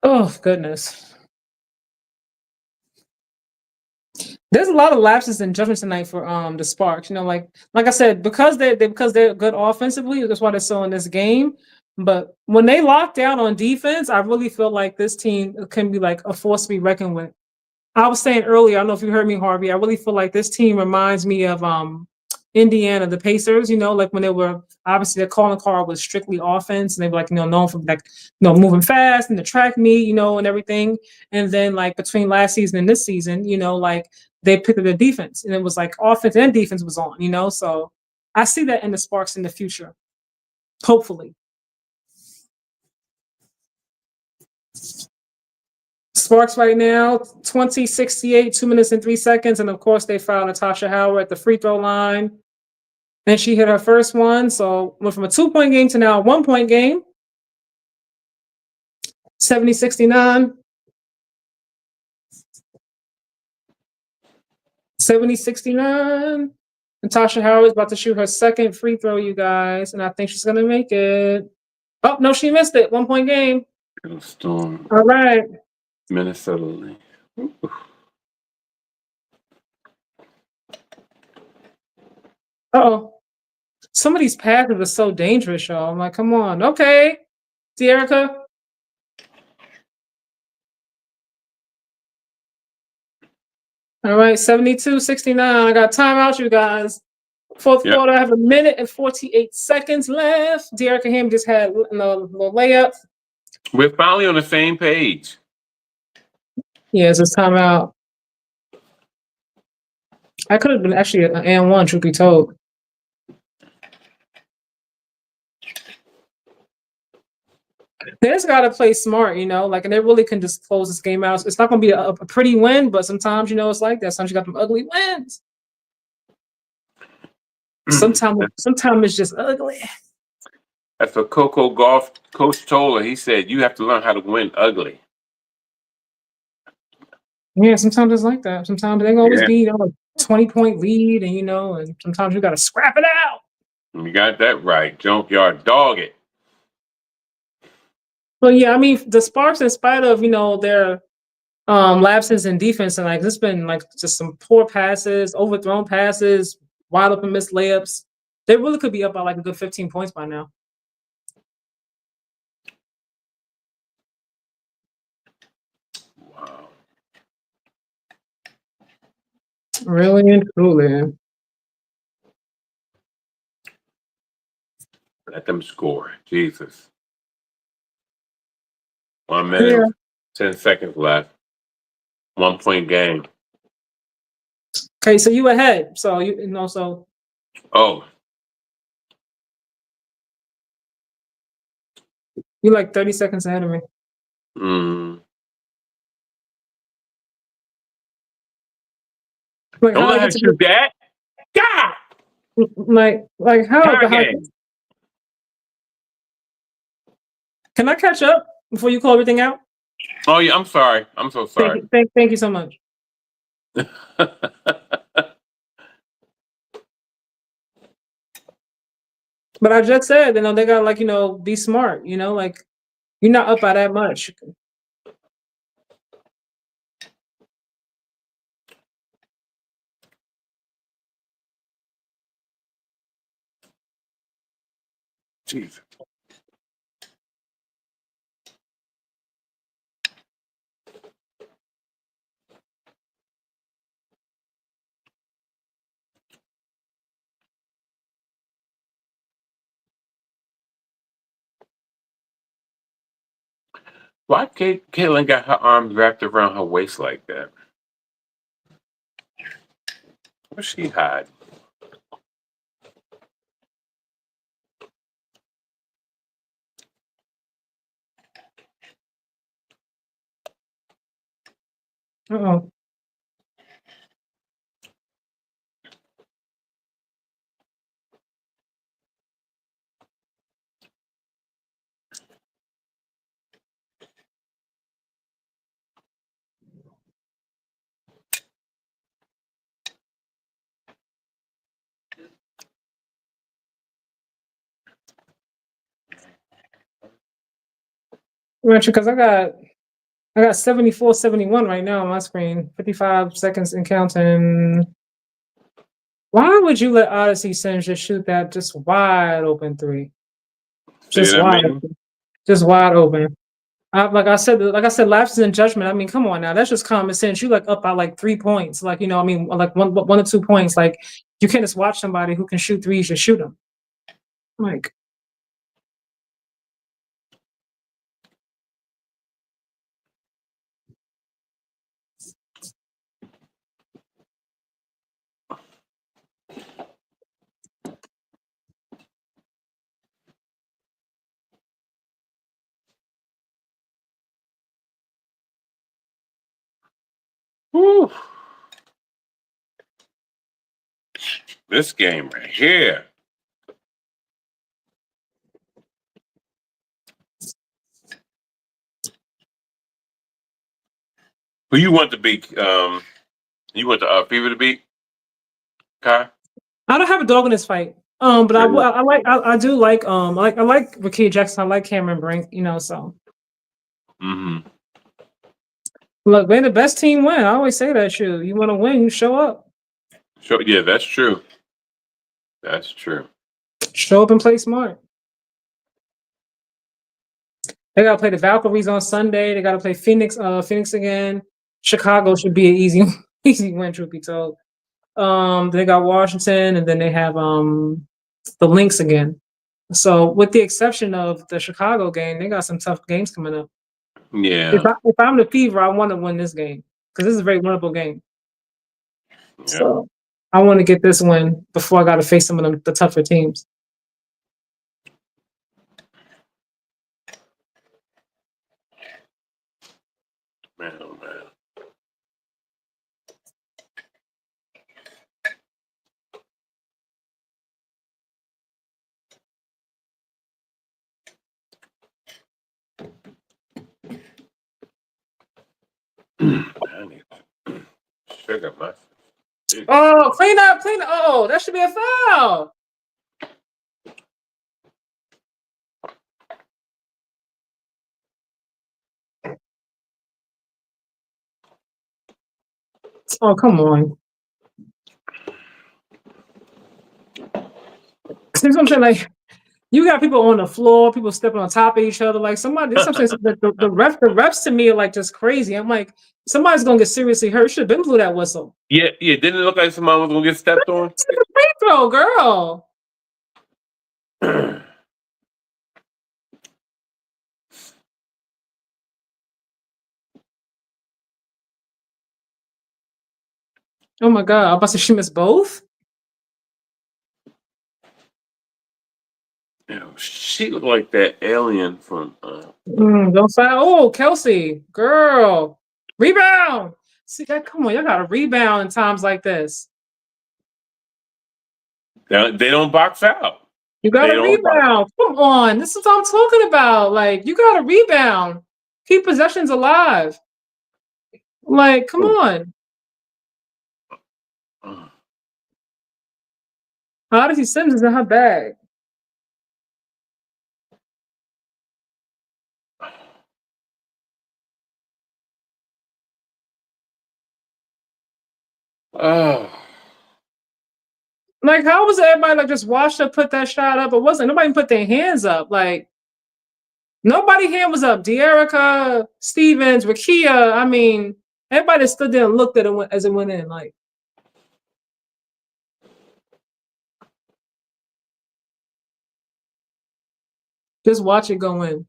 Oh, goodness. There's a lot of lapses in judgment tonight for the Sparks. Like I said, because they're good offensively, that's why they're still in this game. But when they lock down on defense, I really feel like this team can be like a force to be reckoned with. I was saying earlier, I don't know if you heard me, Harvey. I really feel like this team reminds me of Indiana, the Pacers. Like when they were obviously their calling card was strictly offense, and they were like known for like moving fast and the track meet, and everything. And then like between last season and this season, like they picked up their defense, and it was like offense and defense was on. So I see that in the Sparks in the future, hopefully. Sparks right now, 20-68, 2 minutes and 3 seconds. And of course, they fouled Natasha Howard at the free throw line. And she hit her first one. So went from a 2-point game to now a 1-point game. 70-69. 70-69. Natasha Howard's about to shoot her second free throw, you guys, and I think she's gonna make it. Oh no, she missed it. 1 point game. Storm. All right. Minnesota. Oh, some of these passes are so dangerous, y'all. I'm like, come on. Okay, De'Erica. All right, 72-69. I got timeout, you guys. Fourth quarter, I have 1 minute and 48 seconds left. De'Erica Ham just had a little layup. We're finally on the same page. Yeah, it's a timeout. I could have been actually an and one, truth be told. They just gotta play smart, you know, like, and they really can just close this game out. It's not gonna be a pretty win, but sometimes, you know, it's like that. Sometimes you got them ugly wins. Sometimes it's just ugly. That's what Coco Golf coach told her. He said, you have to learn how to win ugly. Yeah, sometimes it's like that. Sometimes they always be, you know, a 20-point lead, and you know, and sometimes you gotta scrap it out. You got that right. Junkyard dog it. Well, yeah, I mean, the Sparks, in spite of, you know, their lapses in defense, and like it's been like just some poor passes, overthrown passes, wide open missed layups. They really could be up by like a good 15 points by now. Wow. Really and truly. Let them score. Jesus. 1 minute, 10 seconds left. 1 point game. Okay, so you ahead. So you know, so Oh, you like 30 seconds ahead of me. Like, don't how let I her get to shoot that. God! like how Again. can I catch up before you call everything out? Oh, yeah, I'm sorry. I'm so sorry. Thank you so much. But I just said, you know, they gotta, like, you know, be smart, you know, like you're not up by that much. Jesus. Why Caitlin got her arms wrapped around her waist like that? Where's she hide? Uh-oh. Because I got 74-71 right now on my screen. 55 seconds and counting. Why would you let Odyssey Sims just shoot that just wide open three? Just wide open. Just wide open. Like I said, lapses in judgment. I mean, come on now. That's just common sense. You like up by like 3 points. Like, you know, I mean, like one or 2 points. Like, you can't just watch somebody who can shoot threes, just shoot them. Like, Whew. This game right here. Who you want to beat? You want the Fever to beat? Kai? I don't have a dog in this fight. But I do like I like Rakia Jackson. I like Cameron Brink. You know, so Mm-hmm. look, man, the best team win. I always say that. You want to win, you show up. So yeah, that's true. That's true. Show up and play smart. They gotta play the Valkyries on Sunday. They gotta play Phoenix again. Chicago should be an easy win, truth be told. They got Washington, and then they have the Lynx again. So, with the exception of the Chicago game, they got some tough games coming up. Yeah. If I'm the Fever, I want to win this game because this is a very winnable game. Yeah. So, I want to get this win before I got to face some of the tougher teams. Man, oh man. I need sugar my. Oh, clean up. Oh, that should be a foul. Oh, come on. See what I'm saying? Like, you got people on the floor, people stepping on top of each other. Like somebody, sometimes the refs to me are like just crazy. I'm like, somebody's gonna get seriously hurt. Should have been blew that whistle. Yeah. Didn't it look like somebody was gonna get stepped on? It's a free throw, girl. Oh my god! I'm about to say she missed both. She looked like that alien from. Don't foul. Oh, Kelsey, girl, rebound. See that? Come on, y'all got to rebound in times like this. They don't box out. You got to rebound. Come on, this is what I'm talking about. Like you got to rebound. Keep possessions alive. Like, come on. Odyssey Sims is in her bag. Oh. Like, how was everybody like just watched her put that shot up? It wasn't nobody put their hands up. Like, nobody hand was up. De'Erica, Stevens, Rakia. I mean, everybody stood there and looked at it as it went in. Like, just watch it go in.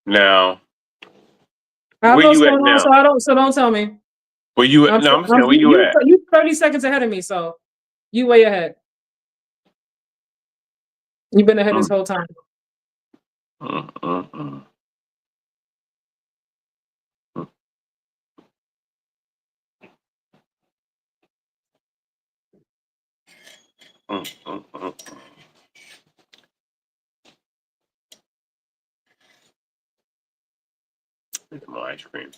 Now, I where know you what's at going on, now? so don't tell me. Where you at? No, I'm saying where you at? You 30 seconds ahead of me, so you way ahead. You've been ahead this whole time. Get my ice cream.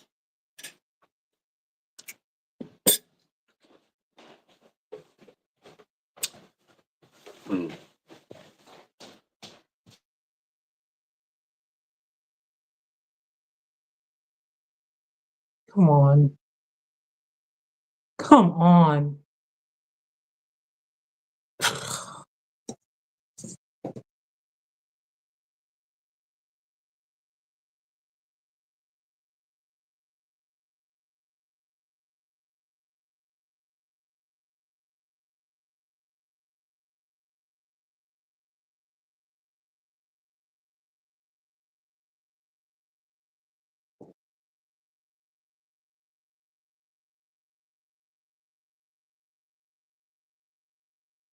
Come on. Come on.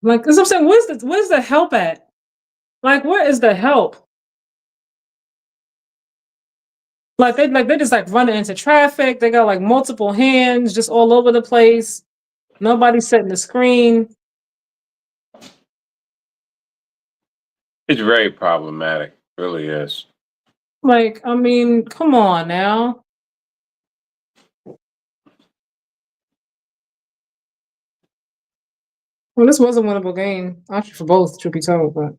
Like, that's what I'm saying. Where's the help at? Like, where is the help? They just like running into traffic. They got like multiple hands just all over the place. Nobody's setting the screen. It's very problematic. It really is. Like, I mean, come on now. Well, this was a winnable game, actually, for both, truth be told, but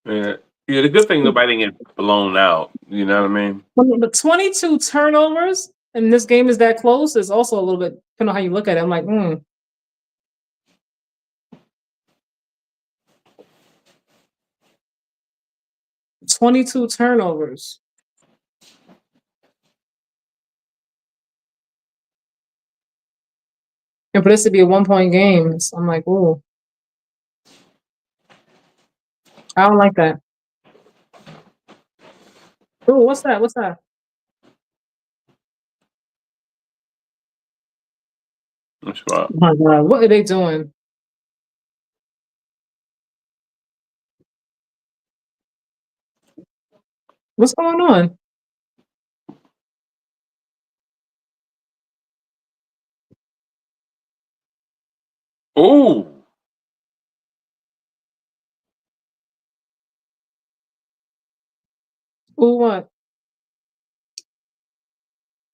Yeah. Yeah, the good thing nobody didn't get blown out. You know what I mean? but 22 turnovers and this game is that close is also a little bit, depending on how you look at it. I'm like, 22 turnovers. And for this to be a 1-point game, I'm like, oh, I don't like that. Oh, what's that? What's that? That's right. Oh my God, what are they doing? What's going on? Ooh. Oh, what?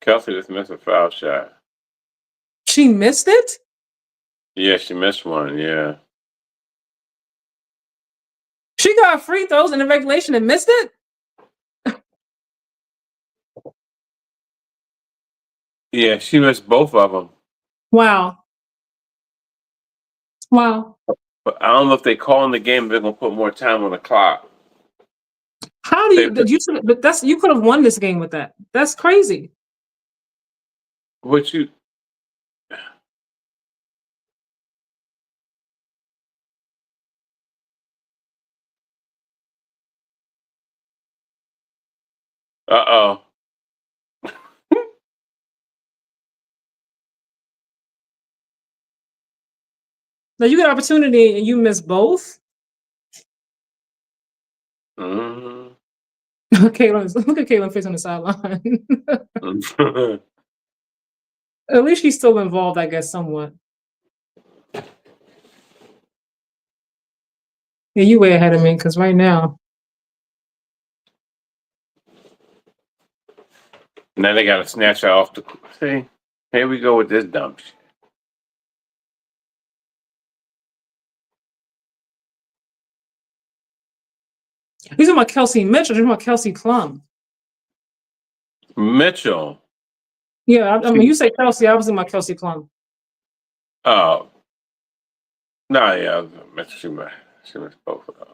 Kelsey just missed a foul shot. She missed it? Yeah, she missed one. Yeah. She got free throws in the regulation and missed it? Yeah, she missed both of them. Wow. Wow. But I don't know if they call in the game. They're gonna put more time on the clock. How do They- but that's you could have won this game with that. That's crazy. What you? Uh-oh. Now you get an opportunity and you miss both. Mhm. Look at Caitlin face on the sideline. At least she's still involved, I guess, somewhat. Yeah, you way ahead of me because right now, Now they gotta snatch her off the. See, here we go with this dumb shit. he's talking about Kelsey Mitchell. You're talking about Kelsey Plum. Mitchell. Yeah, I mean, you say Kelsey, I was talking about Kelsey Plum. Oh. No, yeah, Mitchell. She missed both of those.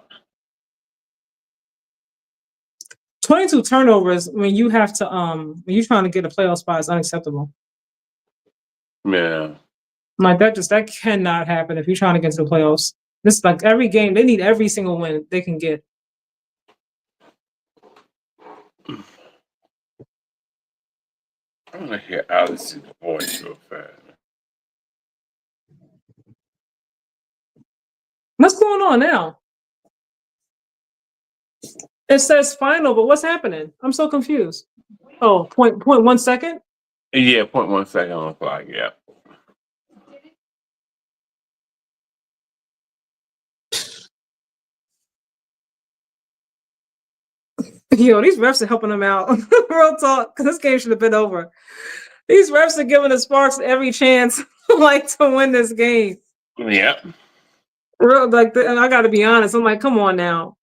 22 turnovers when you have to when you're trying to get a playoff spot is unacceptable. Yeah. Like that cannot happen if you're trying to get to the playoffs. This is like every game, they need every single win they can get. I want to hear Alice's voice real fast. What's going on now? It says final, but what's happening? I'm so confused. Oh, point 1 second? Yeah, 0.1 second on the clock. Yeah. Yo, these refs are helping them out. Real talk, because this game should have been over. These refs are giving the Sparks every chance, like, to win this game. Yeah. Real, like, and I got to be honest. I'm like, come on now.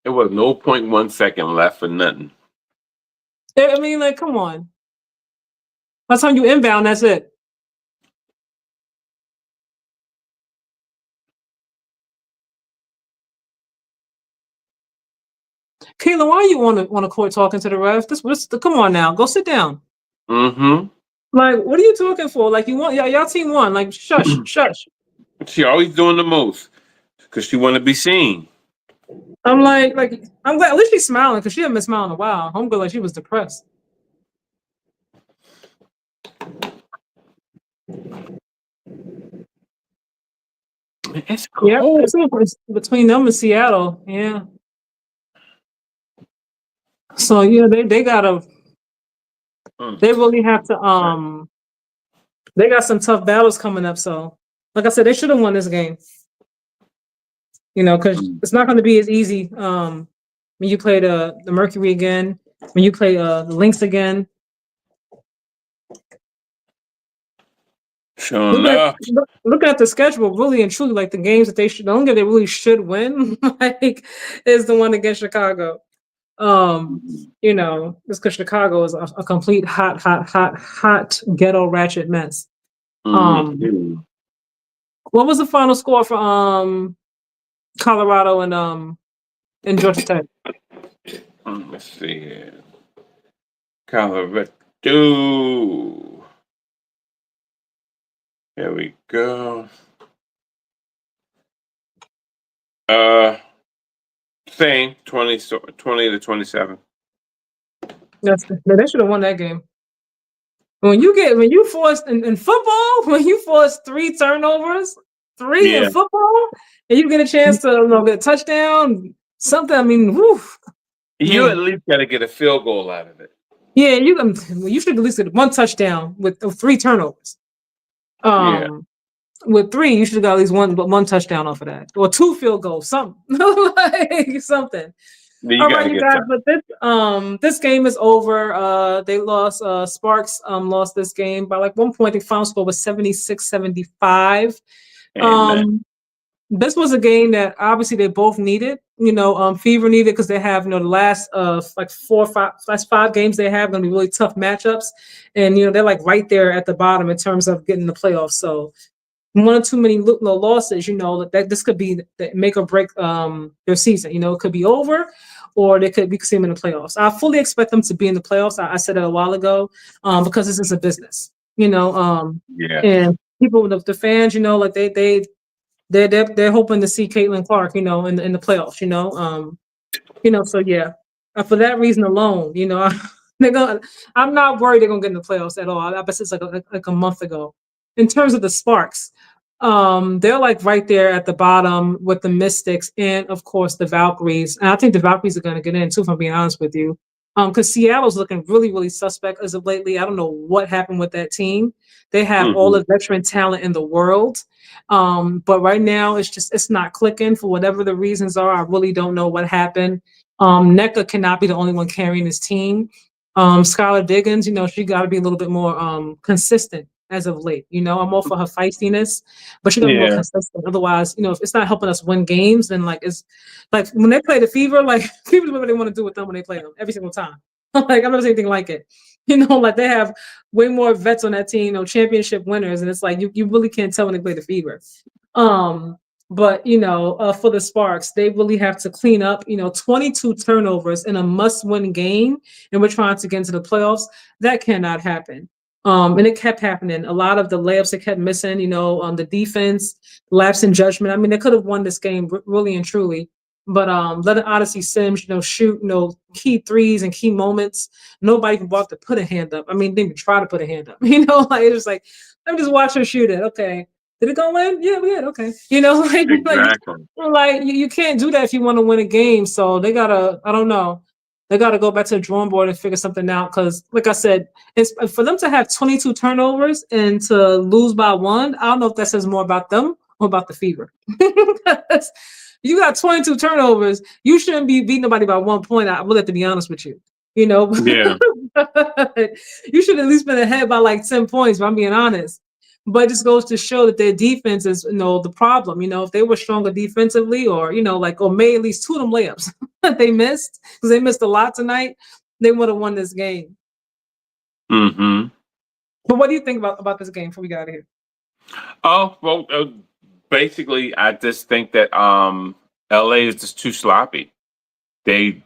It was no 0.1 second left for nothing. I mean, like, come on. By the time you inbound, that's it. Kayla, why are you on the court talking to the ref? Come on now, go sit down. Mm-hmm. Like, what are you talking for? Like, you want y'all team won. Like, shush, shush. She always doing the most because she want to be seen. I'm like, I'm glad at least she's smiling because she hasn't been smiling in a while. Homegirl, like she was depressed. It's Yep, cold. it's between them and Seattle. Yeah. So yeah, they gotta Mm. they really have to they got some tough battles coming up. So like I said, they should have won this game. You know, because Mm. it's not gonna be as easy when you play the Mercury again, when you play the Lynx again. Sure enough. Look at the schedule, really and truly, like the games that the only game they really should win, like, is the one against Chicago. You know, just because Chicago is a complete hot ghetto ratchet mess. Um, Mhm. what was the final score for Colorado and Georgia Tech? Let's see here. Colorado. There we go. Uh, same 20 to 27. They should have won that game. When you force in football, when you force three turnovers, three in Yeah. football, and you get a chance to get a touchdown, something. I mean, whew, You at man. least got to get a field goal out of it. Yeah, you should at least get one touchdown with three turnovers. Yeah. With three, you should have got at least one touchdown off of that, or two field goals, something like something. You All got right, to you get guys, that. but this game is over. They lost. Sparks lost this game by like 1 point. The final score was 76-75. Amen. This was a game that obviously they both needed. You know, Fever needed because they have, you know, the last like last 5 games they have going to be really tough matchups, and you know they're like right there at the bottom in terms of getting the playoffs. So one or too many losses, you know, that this could be the make or break their season. You know, it could be over, or they could see them in the playoffs. I fully expect them to be in the playoffs. I said it a while ago, because this is a business. You know, Yeah. and people, the fans, you know, like they're hoping to see Caitlin Clark, you know, in the playoffs. You know, so yeah, for that reason alone, you know, they're gonna. I'm not worried they're gonna get in the playoffs at all. I bet it's like a month ago. In terms of the Sparks, they're like right there at the bottom with the Mystics and of course the Valkyries. And I think the Valkyries are gonna get in too, if I'm being honest with you. Because Seattle's looking really, really suspect as of lately. I don't know what happened with that team. They have all Mhm. the veteran talent in the world. But right now it's not clicking for whatever the reasons are. I really don't know what happened. NECA cannot be the only one carrying his team. Skylar Diggins, you know, she got to be a little bit more consistent as of late. You know, I'm all for her feistiness, but she got to be more Yeah. consistent. Otherwise, you know, if it's not helping us win games, then like it's like when they play the Fever, like Fever do whatever they want to do with them when they play them every single time. Like I've never seen anything like it. You know, like they have way more vets on that team, you know, championship winners, and it's like you really can't tell when they play the Fever. Um, but you know, for the Sparks, they really have to clean up. You know, 22 turnovers in a must-win game, and we're trying to get into the playoffs. That cannot happen. And it kept happening. A lot of the layups that kept missing. You know, the defense lapse in judgment. I mean, they could have won this game really and truly. But letting Odyssey Sims, you know, shoot, you know, key threes and key moments. Nobody even bought to put a hand up. I mean, they even try to put a hand up. You know, like it's just like, let me just watch her shoot it. Okay. Did it go in? Yeah, we did. Okay. You know, Exactly. like you can't do that if you want to win a game. So they gotta, I don't know, they gotta go back to the drawing board and figure something out. Because, like I said, it's for them to have 22 turnovers and to lose by one. I don't know if that says more about them or about the Fever. You got 22 turnovers. You shouldn't be beating nobody by 1 point. I will have to be honest with you. You know, Yeah. you should at least been ahead by like 10 points, if I'm being honest. But it just goes to show that their defense is, you know, the problem. You know, if they were stronger defensively, or you know, like, or made at least 2 of them layups that they missed, because they missed a lot tonight, they would have won this game. Mm-hmm. But what do you think about this game before we got out of here? Oh, well, basically, I just think that LA is just too sloppy. They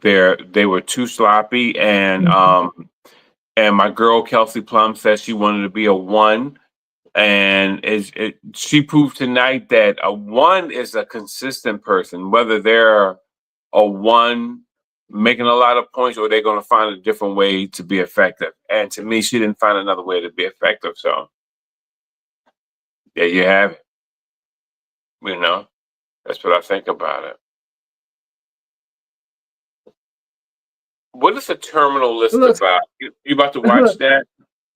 were too sloppy, and my girl Kelsey Plum says she wanted to be a one, and she proved tonight that a one is a consistent person, whether they're a one making a lot of points or they're going to find a different way to be effective. And to me, she didn't find another way to be effective. So there you have it. You know, that's what I think about it. What is the Terminal List Look, about? You about to watch look, that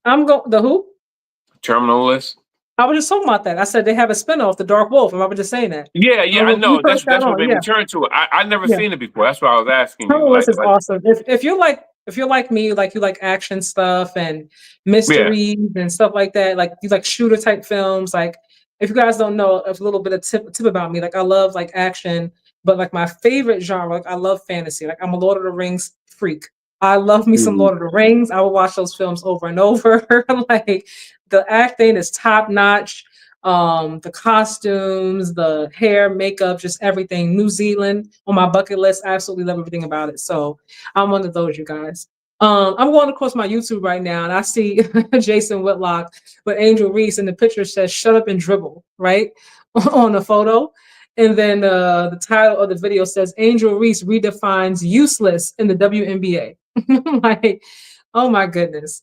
I'm going the who? Terminal List? I was just talking about that. I said they have a spinoff, The Dark Wolf. I was just saying that. Yeah, yeah, I You know. put that That's what on, made yeah, me turn to it. I never yeah. seen it before. That's why I was asking you. Tunnel List is Like, awesome. If you're like me, like you like action stuff and yeah, mysteries and stuff like that, like you like shooter type films. Like if you guys don't know, a little bit of tip about me. Like I love like action, but like my favorite genre, like I love fantasy. Like I'm a Lord of the Rings freak. I love me some mhm. Lord of the Rings. I will watch those films over and over. Like the acting is top notch. The costumes, the hair, makeup, just everything. New Zealand on my bucket list. I absolutely love everything about it. So I'm one of those, you guys. I'm going across my YouTube right now and I see Jason Whitlock with Angel Reese, and the picture says "Shut up and dribble," right? On the photo. And then the title of the video says Angel Reese redefines useless in the WNBA. Like, oh my goodness.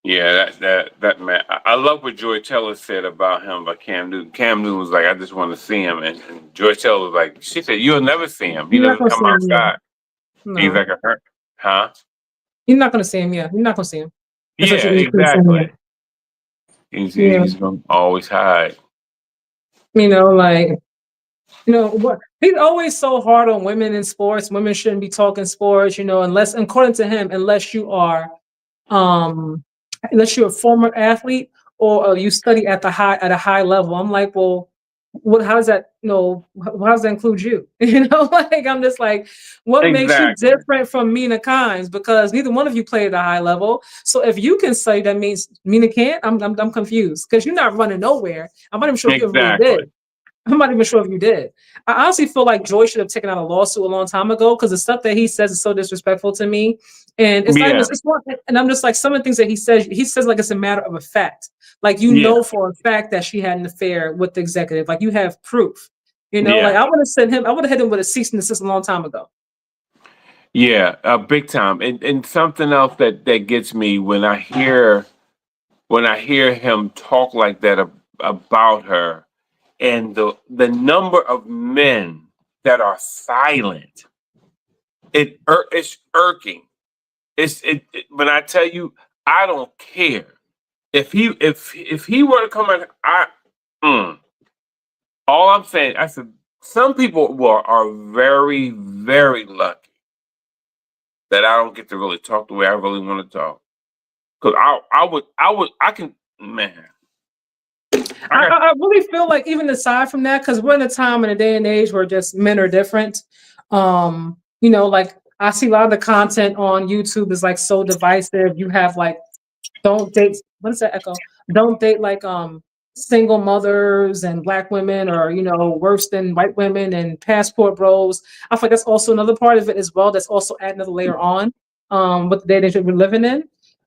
Yeah, that man. I love what Joy Taylor said about him, about Cam Newton. Cam Newton was like, I just want to see him, and Joy Taylor was like, she said, you'll never see him. He You're not doesn't gonna come see him, yeah. outside. He's No. like a hurt, huh? You're not gonna see him, yeah. You're not gonna see him. That's what Yeah, you're saying, exactly. yeah. Yeah. He's gonna always hide. You know, like, what he's always so hard on women in sports. Women shouldn't be talking sports, unless, according to him, um unless you're a former athlete or you study at a high level. I'm like, well, what how does that how does that include you? Like I'm just like, what makes you Exactly. different from Mina Kimes? Because neither one of you played at a high level. So if you can study, that means Mina can't. I'm confused because you're not running nowhere. I'm not even sure if you ever really Exactly. did. I'm not even sure if you did. I honestly feel like Joy should have taken out a lawsuit a long time ago because the stuff that he says is so disrespectful to me. And it's not even, Yeah. it's not, and I'm just like, some of the things that he says like it's a matter of a fact. Like, Yeah. for a fact that she had an affair with the executive. Like, you have proof. Like Yeah. I would have hit him with a cease and desist a long time ago. Yeah. Big time. And something else that gets me when I hear him talk like that about her, and the number of men that are silent, it's irking. When I tell you, I don't care if he were to come out. All I'm saying, I said, some people are very, very lucky that I don't get to really talk the way I really want to talk. Because I can, man. I really feel like, even aside from that, because we're in a time and a day and age where just men are different. Like I see a lot of the content on YouTube is like so divisive. You have like, don't date, what is that echo? Don't date like single mothers and black women, or worse than white women, and passport bros. I feel like that's also another part of it as well. That's also add another layer on with the day that we're living in.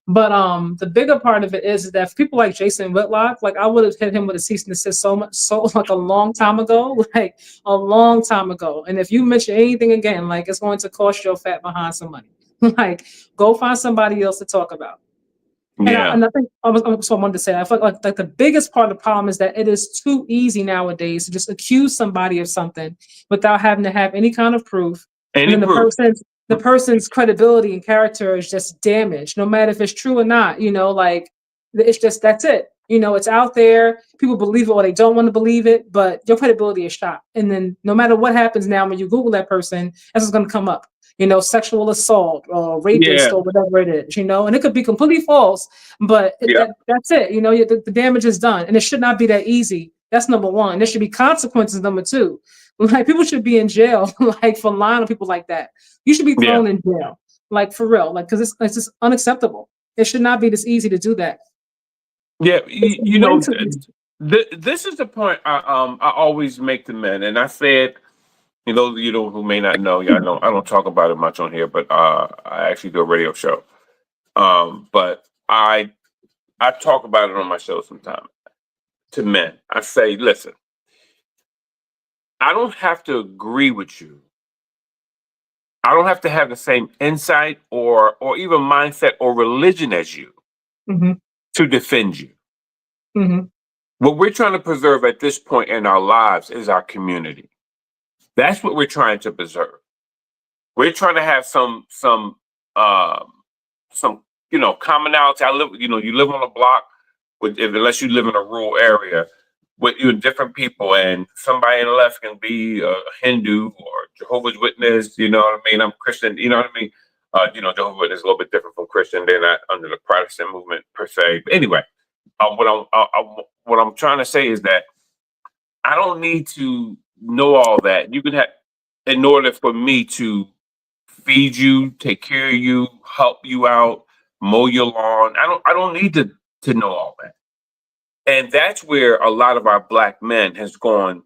But the bigger part of it is that for people like Jason Whitlock, like I would have hit him with a cease and desist so like a long time ago, like a long time ago. And if you mention anything again, like it's going to cost your fat behind some money. Like, go find somebody else to talk about. Yeah. And I think so I wanted to say, I feel like the biggest part of the problem is that it is too easy nowadays to just accuse somebody of something without having to have any kind of proof. And Any then proof? the person's credibility and character is just damaged, no matter if it's true or not. Like it's just, that's it. It's out there. People believe it or they don't want to believe it, but your credibility is shot. And then no matter what happens now, when you Google that person, that's what's going to come up. Sexual assault or rapist Yeah. or whatever it is, and it could be completely false, but Yeah. that's it. The damage is done, and it should not be that easy. That's number one. There should be consequences. Number two, like people should be in jail, like for lying on people like that. You should be Yeah. thrown in jail, like for real, like because it's just unacceptable. It should not be this easy to do that. Yeah. It's way too easy. This is the point I always make to men, and I said, those of you who may not know, yeah, I don't talk about it much on here, but I actually do a radio show. But I talk about it on my show sometimes to men. I say, listen, I don't have to agree with you. I don't have to have the same insight or even mindset or religion as you Hmm. to defend you. Hmm. What we're trying to preserve at this point in our lives is our community. That's what we're trying to preserve. We're trying to have some commonality. You live on a block unless you live in a rural area with different people, and somebody in the left can be a Hindu or Jehovah's Witness. You know what I mean? I'm Christian. You know what I mean? Jehovah's Witness is a little bit different from Christian. They're not under the Protestant movement per se. But anyway, what I'm trying to say is that I don't need to know all that. You can have, in order for me to feed you, take care of you, help you out, mow your lawn. I don't need to know all that. And that's where a lot of our Black men has gone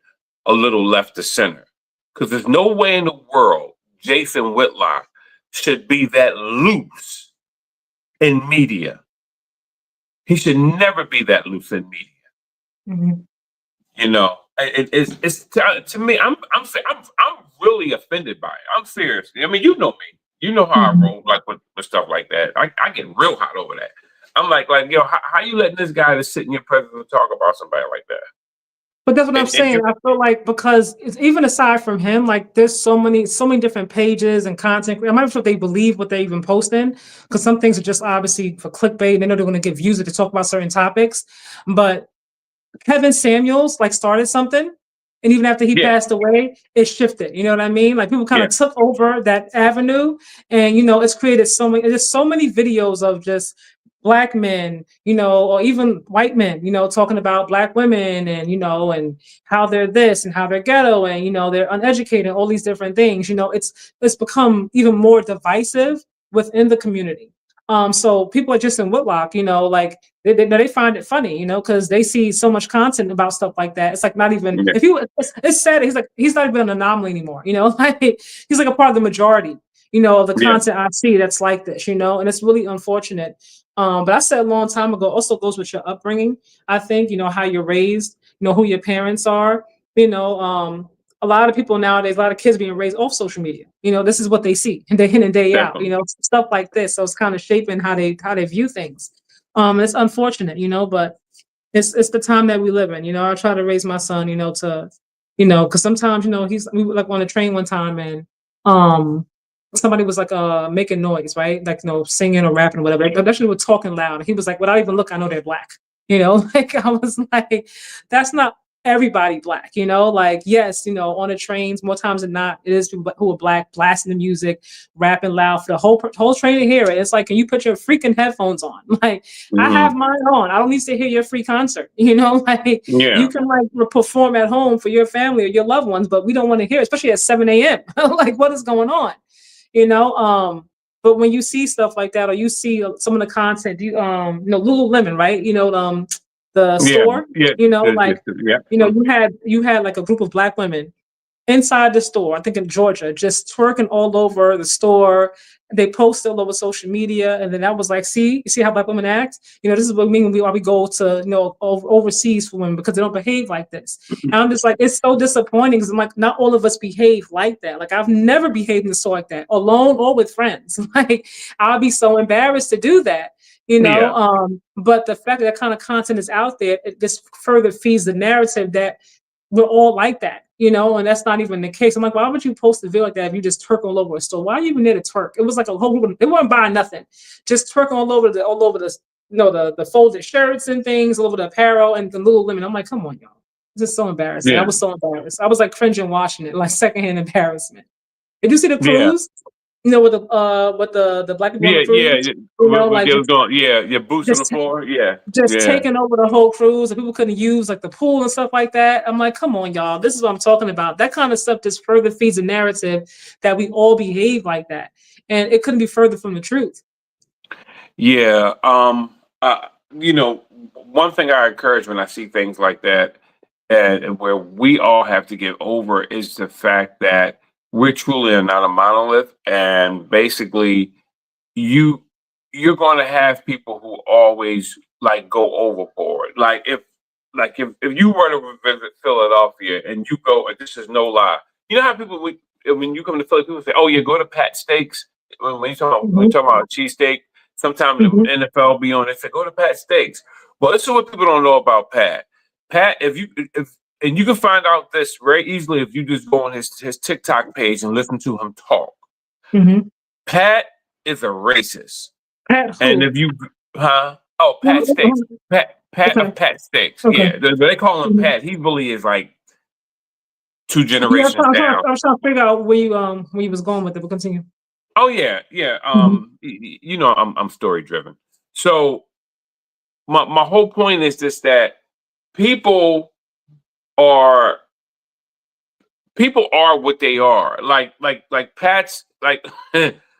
a little left to center. Because there's no way in the world Jason Whitlock should be that loose in media. He should never be that loose in media. Mm-hmm. It's to me. I'm really offended by it. I'm serious. I mean, you know me. You know how I roll like with stuff like that. I get real hot over that. I'm like, how you letting this guy to sit in your presence and talk about somebody like that? But that's what I'm saying. I feel like because it's, even aside from him, like there's so many different pages and content. I'm not sure if they believe what they're even posting, because some things are just obviously for clickbait and they know they're going to get views to talk about certain topics. But Kevin Samuels started something, and even after he passed away, it shifted. You know what I mean? Like people kind of took over that avenue, and it's created there's so many videos of just Black men, or even white men, talking about Black women and, and how they're this and how they're ghetto and, they're uneducated, all these different things. It's become even more divisive within the community. So people are just in Whitlock, they find it funny, because they see so much content about stuff like that. It's like not even it's sad. He's not even an anomaly anymore, he's like a part of the majority, of the content I see that's like this, and it's really unfortunate. But I said a long time ago, also goes with your upbringing. I think, how you're raised, who your parents are, a lot of people nowadays, a lot of kids being raised off social media. This is what they see and day in and day out, stuff like this. So it's kind of shaping how they view things. It's unfortunate, but it's the time that we live in. I try to raise my son, because sometimes, we were on a train one time and somebody was making noise, right? Singing or rapping or whatever. They actually were talking loud. And he was like, without even looking, I know they're Black. I was like, that's not everybody Black, yes, on the trains, more times than not, it is people who are Black, blasting the music, rapping loud for the whole train to hear it. It's like, can you put your freaking headphones on? I have mine on. I don't need to hear your free concert. You can perform at home for your family or your loved ones, but we don't want to hear it, especially at 7 a.m. What is going on? But when you see stuff like that, or you see some of the content, Lululemon, right? The store, you had a group of Black women inside the store, I think in Georgia, just twerking all over the store. They posted all over social media, and then that was like, you see how Black women act? This is what we mean why we go to overseas for women, because they don't behave like this. And I'm just like, it's so disappointing, because I'm like, not all of us behave like that. I've never behaved in the store like that, alone or with friends. I'll be so embarrassed to do that. But the fact that kind of content is out there, it just further feeds the narrative that we're all like that, and that's not even the case. I'm like, why would you post a video like that if you just twerk all over a store? Why are you even there to twerk? It was like a whole group. They weren't buying nothing, just twerking all over the folded shirts and things, all over the apparel and the Lululemon. I'm like, come on, y'all, this is so embarrassing. I was so embarrassed. I was like cringing watching it, like secondhand embarrassment. Did you see the cruise? With the Black people on the cruise? Boots on the floor, taking over the whole cruise, and people couldn't use the pool and stuff like that. I'm like, come on, y'all, this is what I'm talking about. That kind of stuff just further feeds the narrative that we all behave like that, and it couldn't be further from the truth. One thing I encourage when I see things like that, and where we all have to get over, is the fact that we're truly not a monolith, and basically you're going to have people who always go overboard. If you were to visit Philadelphia and you go, and this is no lie, you know how people when you come to Philly, people say, "Oh yeah, go to Pat Steaks." When you talk about a cheesesteak, sometimes the NFL be on it. Say, "Go to Pat Steaks." Well, this is what people don't know about Pat. Pat, and you can find out this very easily if you just go on his TikTok page and listen to him talk. Mm-hmm. Pat is a racist. Pat And who? if you, huh? Oh, Pat Stakes. Pat Okay. of Pat Stakes. Okay. Yeah, they call him Mhm. Pat. He really is like 2 Yeah, generations down. I was trying to figure out where you was going with it, but continue. Oh yeah, yeah. Mhm. You know, I'm story driven. So my whole point is just that people are people are what they are. Like Pat's like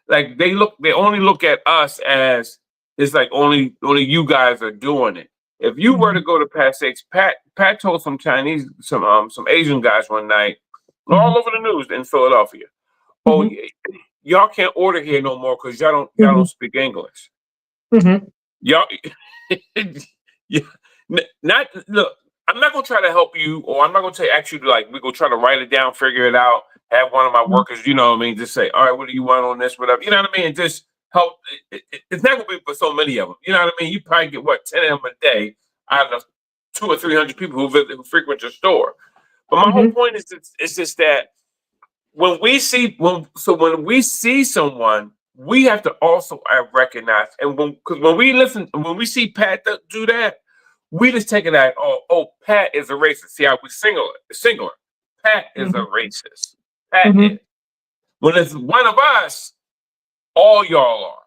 like they only look at us as it's like only you guys are doing it. If you were to Mhm. go to Pat Six, Pat told some Asian guys one night, Mhm. all over the news in Philadelphia. Oh, Mhm. y'all can't order here no more because y'all Mhm. don't speak English. Mhm. Y'all, yeah, not look. I'm not gonna try to help you, or I'm not gonna ask you to like. We go try to write it down, figure it out. Have one of my Mhm. workers, you know what I mean, just say, all right, what do you want on this, whatever, you know what I mean, and just help. It's not gonna be for so many of them, you know what I mean. You probably get what 10 of them a day out of 200 or 300 people who frequent your store. But my whole Mhm. point is, it's just that when we see someone, we have to also recognize, and when we see Pat do that, we just take it out. Oh, Pat is a racist. See how we singular. Pat is a Mhm. racist. Pat is. Mhm. When it's one of us, all y'all are.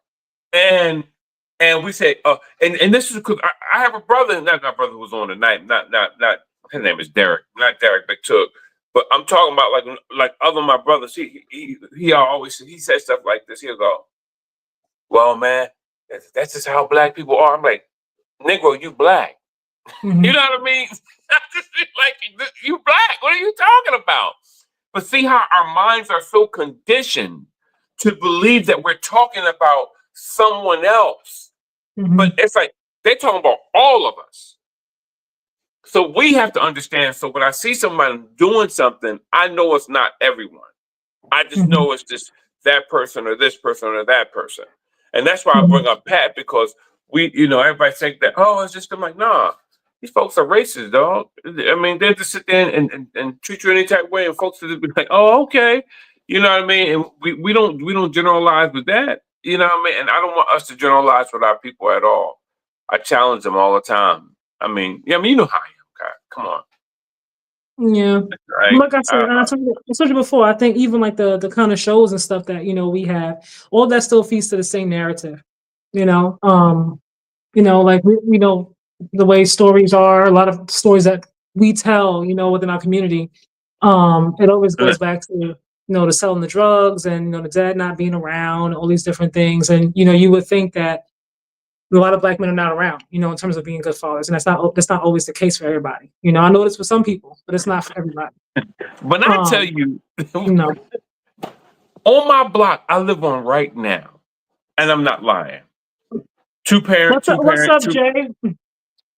And we say, and this is because I have a brother, not my brother who was on tonight, not his name is Derek, not Derek McTook, but I'm talking about like other my brothers. He always he says stuff like this. He'll go, well, man, that's just how black people are. I'm like, Negro, you black. You Mhm. know what I mean? Like you black. What are you talking about? But see how our minds are so conditioned to believe that we're talking about someone else. But Mhm. it's like they're talking about all of us. So we have to understand. So when I see somebody doing something, I know it's not everyone. I just Mhm. know it's just that person or this person or that person. And that's why I Mhm. bring up Pat because everybody think that, oh, it's just, I'm like, nah, these folks are racist, dog. I mean, they just sit there and treat you any type of way, and folks will just be like, oh, okay. You know what I mean? And we don't generalize with that. You know what I mean? And I don't want us to generalize with our people at all. I challenge them all the time. I mean, yeah, I mean, you know how I am, God. Come on. Yeah. Right? Like I said, and I told you before, I think even like the kind of shows and stuff that, we have, all that still feeds to the same narrative, you know. Like we know the way stories are, a lot of stories that we tell, within our community. It always goes back to, the selling the drugs and, the dad not being around, all these different things. And, you would think that a lot of black men are not around, in terms of being good fathers. And that's not always the case for everybody. I know it's for some people, but it's not for everybody. When I tell Um, you, no. on my block I live on right now, and I'm not lying. Two parent, What's up? two What's parent, up, two Jay?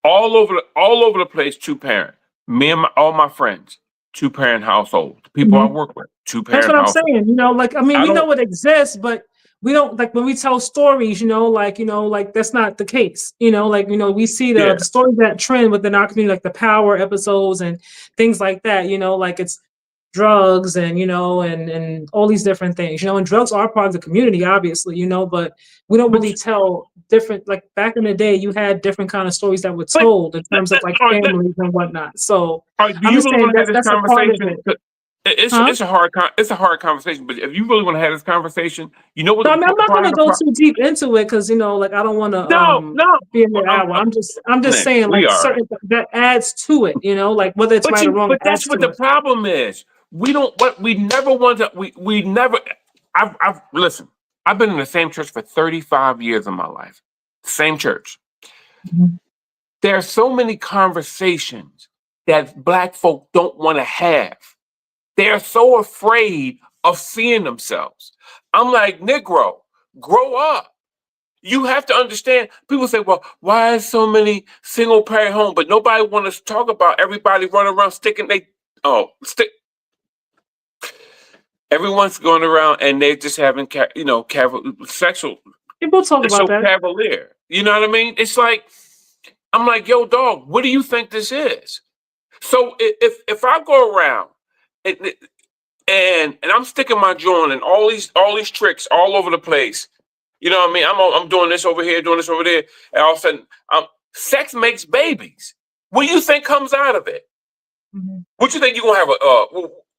all over the place. Two parent. Me and all my friends, two parent household. The people I Mhm. work with, two That's parent what I'm household. saying. Like I mean, I we don't. know it exists, but we don't like when we tell stories. Like that's not the case. We see Yeah, the stories that trend within our community, like the power episodes and things like that. Like it's drugs and and all these different things. And drugs are part of the community, obviously. But we don't but really tell different. Like back in the day, you had different kind of stories that were but told in terms of like all right, families and whatnot. So all right, do I'm you just really saying want to have this that's a part of conversation? it, 'Cause It's huh? it's a it's a hard conversation. But if you really want to have this conversation, you know what No, the I mean, I'm not part gonna of the go pro- too deep into it because like I don't want to No, no. be in the But hour. I'm just Nick, saying we like are. certain that adds to it. Like whether it's right or wrong, But it that's adds what to the it. problem is. We don't. What we never want to. We never. I've listen. I've been in the same church for 35 years of my life. Same church. Mhm. There are so many conversations that black folk don't want to have. They are so afraid of seeing themselves. I'm like, Negro, grow up. You have to understand. People say, well, why is so many single parent homes? But nobody wants to talk about everybody running around sticking they stick. Everyone's going around and they're just having sexual. People talk It's about so that. cavalier. You know what I mean? It's like I'm like, yo, dog, what do you think this is? So if I go around and and I'm sticking my joint and all these tricks all over the place, you know what I mean? I'm doing this over here, doing this over there, and all of a sudden, sex makes babies. What do you think comes out of it? Mhm. What you think you're gonna have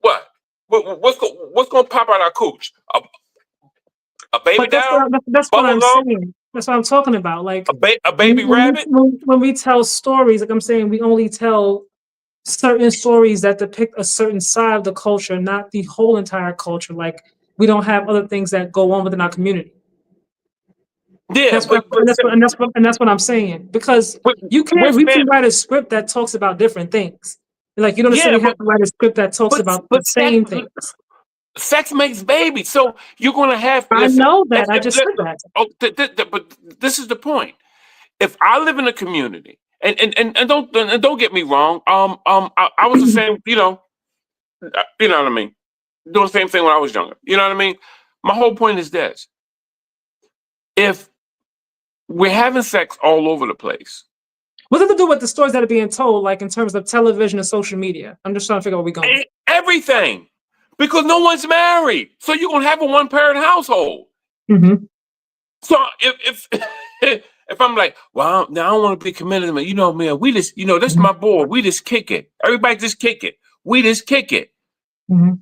what? What's gonna pop out our cooch? A baby But doll? that's what Bubble I'm gum? saying. That's what I'm talking about. Like A baby rabbit? when we tell stories, like I'm saying, we only tell certain stories that depict a certain side of the culture, not the whole entire culture. Like we don't have other things that go on within our community. Yeah, That's what, and that's what I'm saying. Because but we can write a script that talks about different things. Like you don't yeah, necessarily have to write a script that talks about the but same things. sex makes babies. So you're gonna have I listen. know that. I just said that. Oh, but this is the point. If I live in a community, and don't get me wrong, I was the same, you know what I mean, doing the same thing when I was younger. You know what I mean. My whole point is this: if we're having sex all over the place, What's it to do with the stories that are being told, like in terms of television and social media? I'm just trying to figure out where we're going. everything, because no one's married, so you're gonna have a one-parent household. Mm-hmm. So if if I'm like, well, now I don't want to be committed, man. You know, man, we just, this is my boy. We just kick it. Everybody just kick it. We just kick it. Mm-hmm.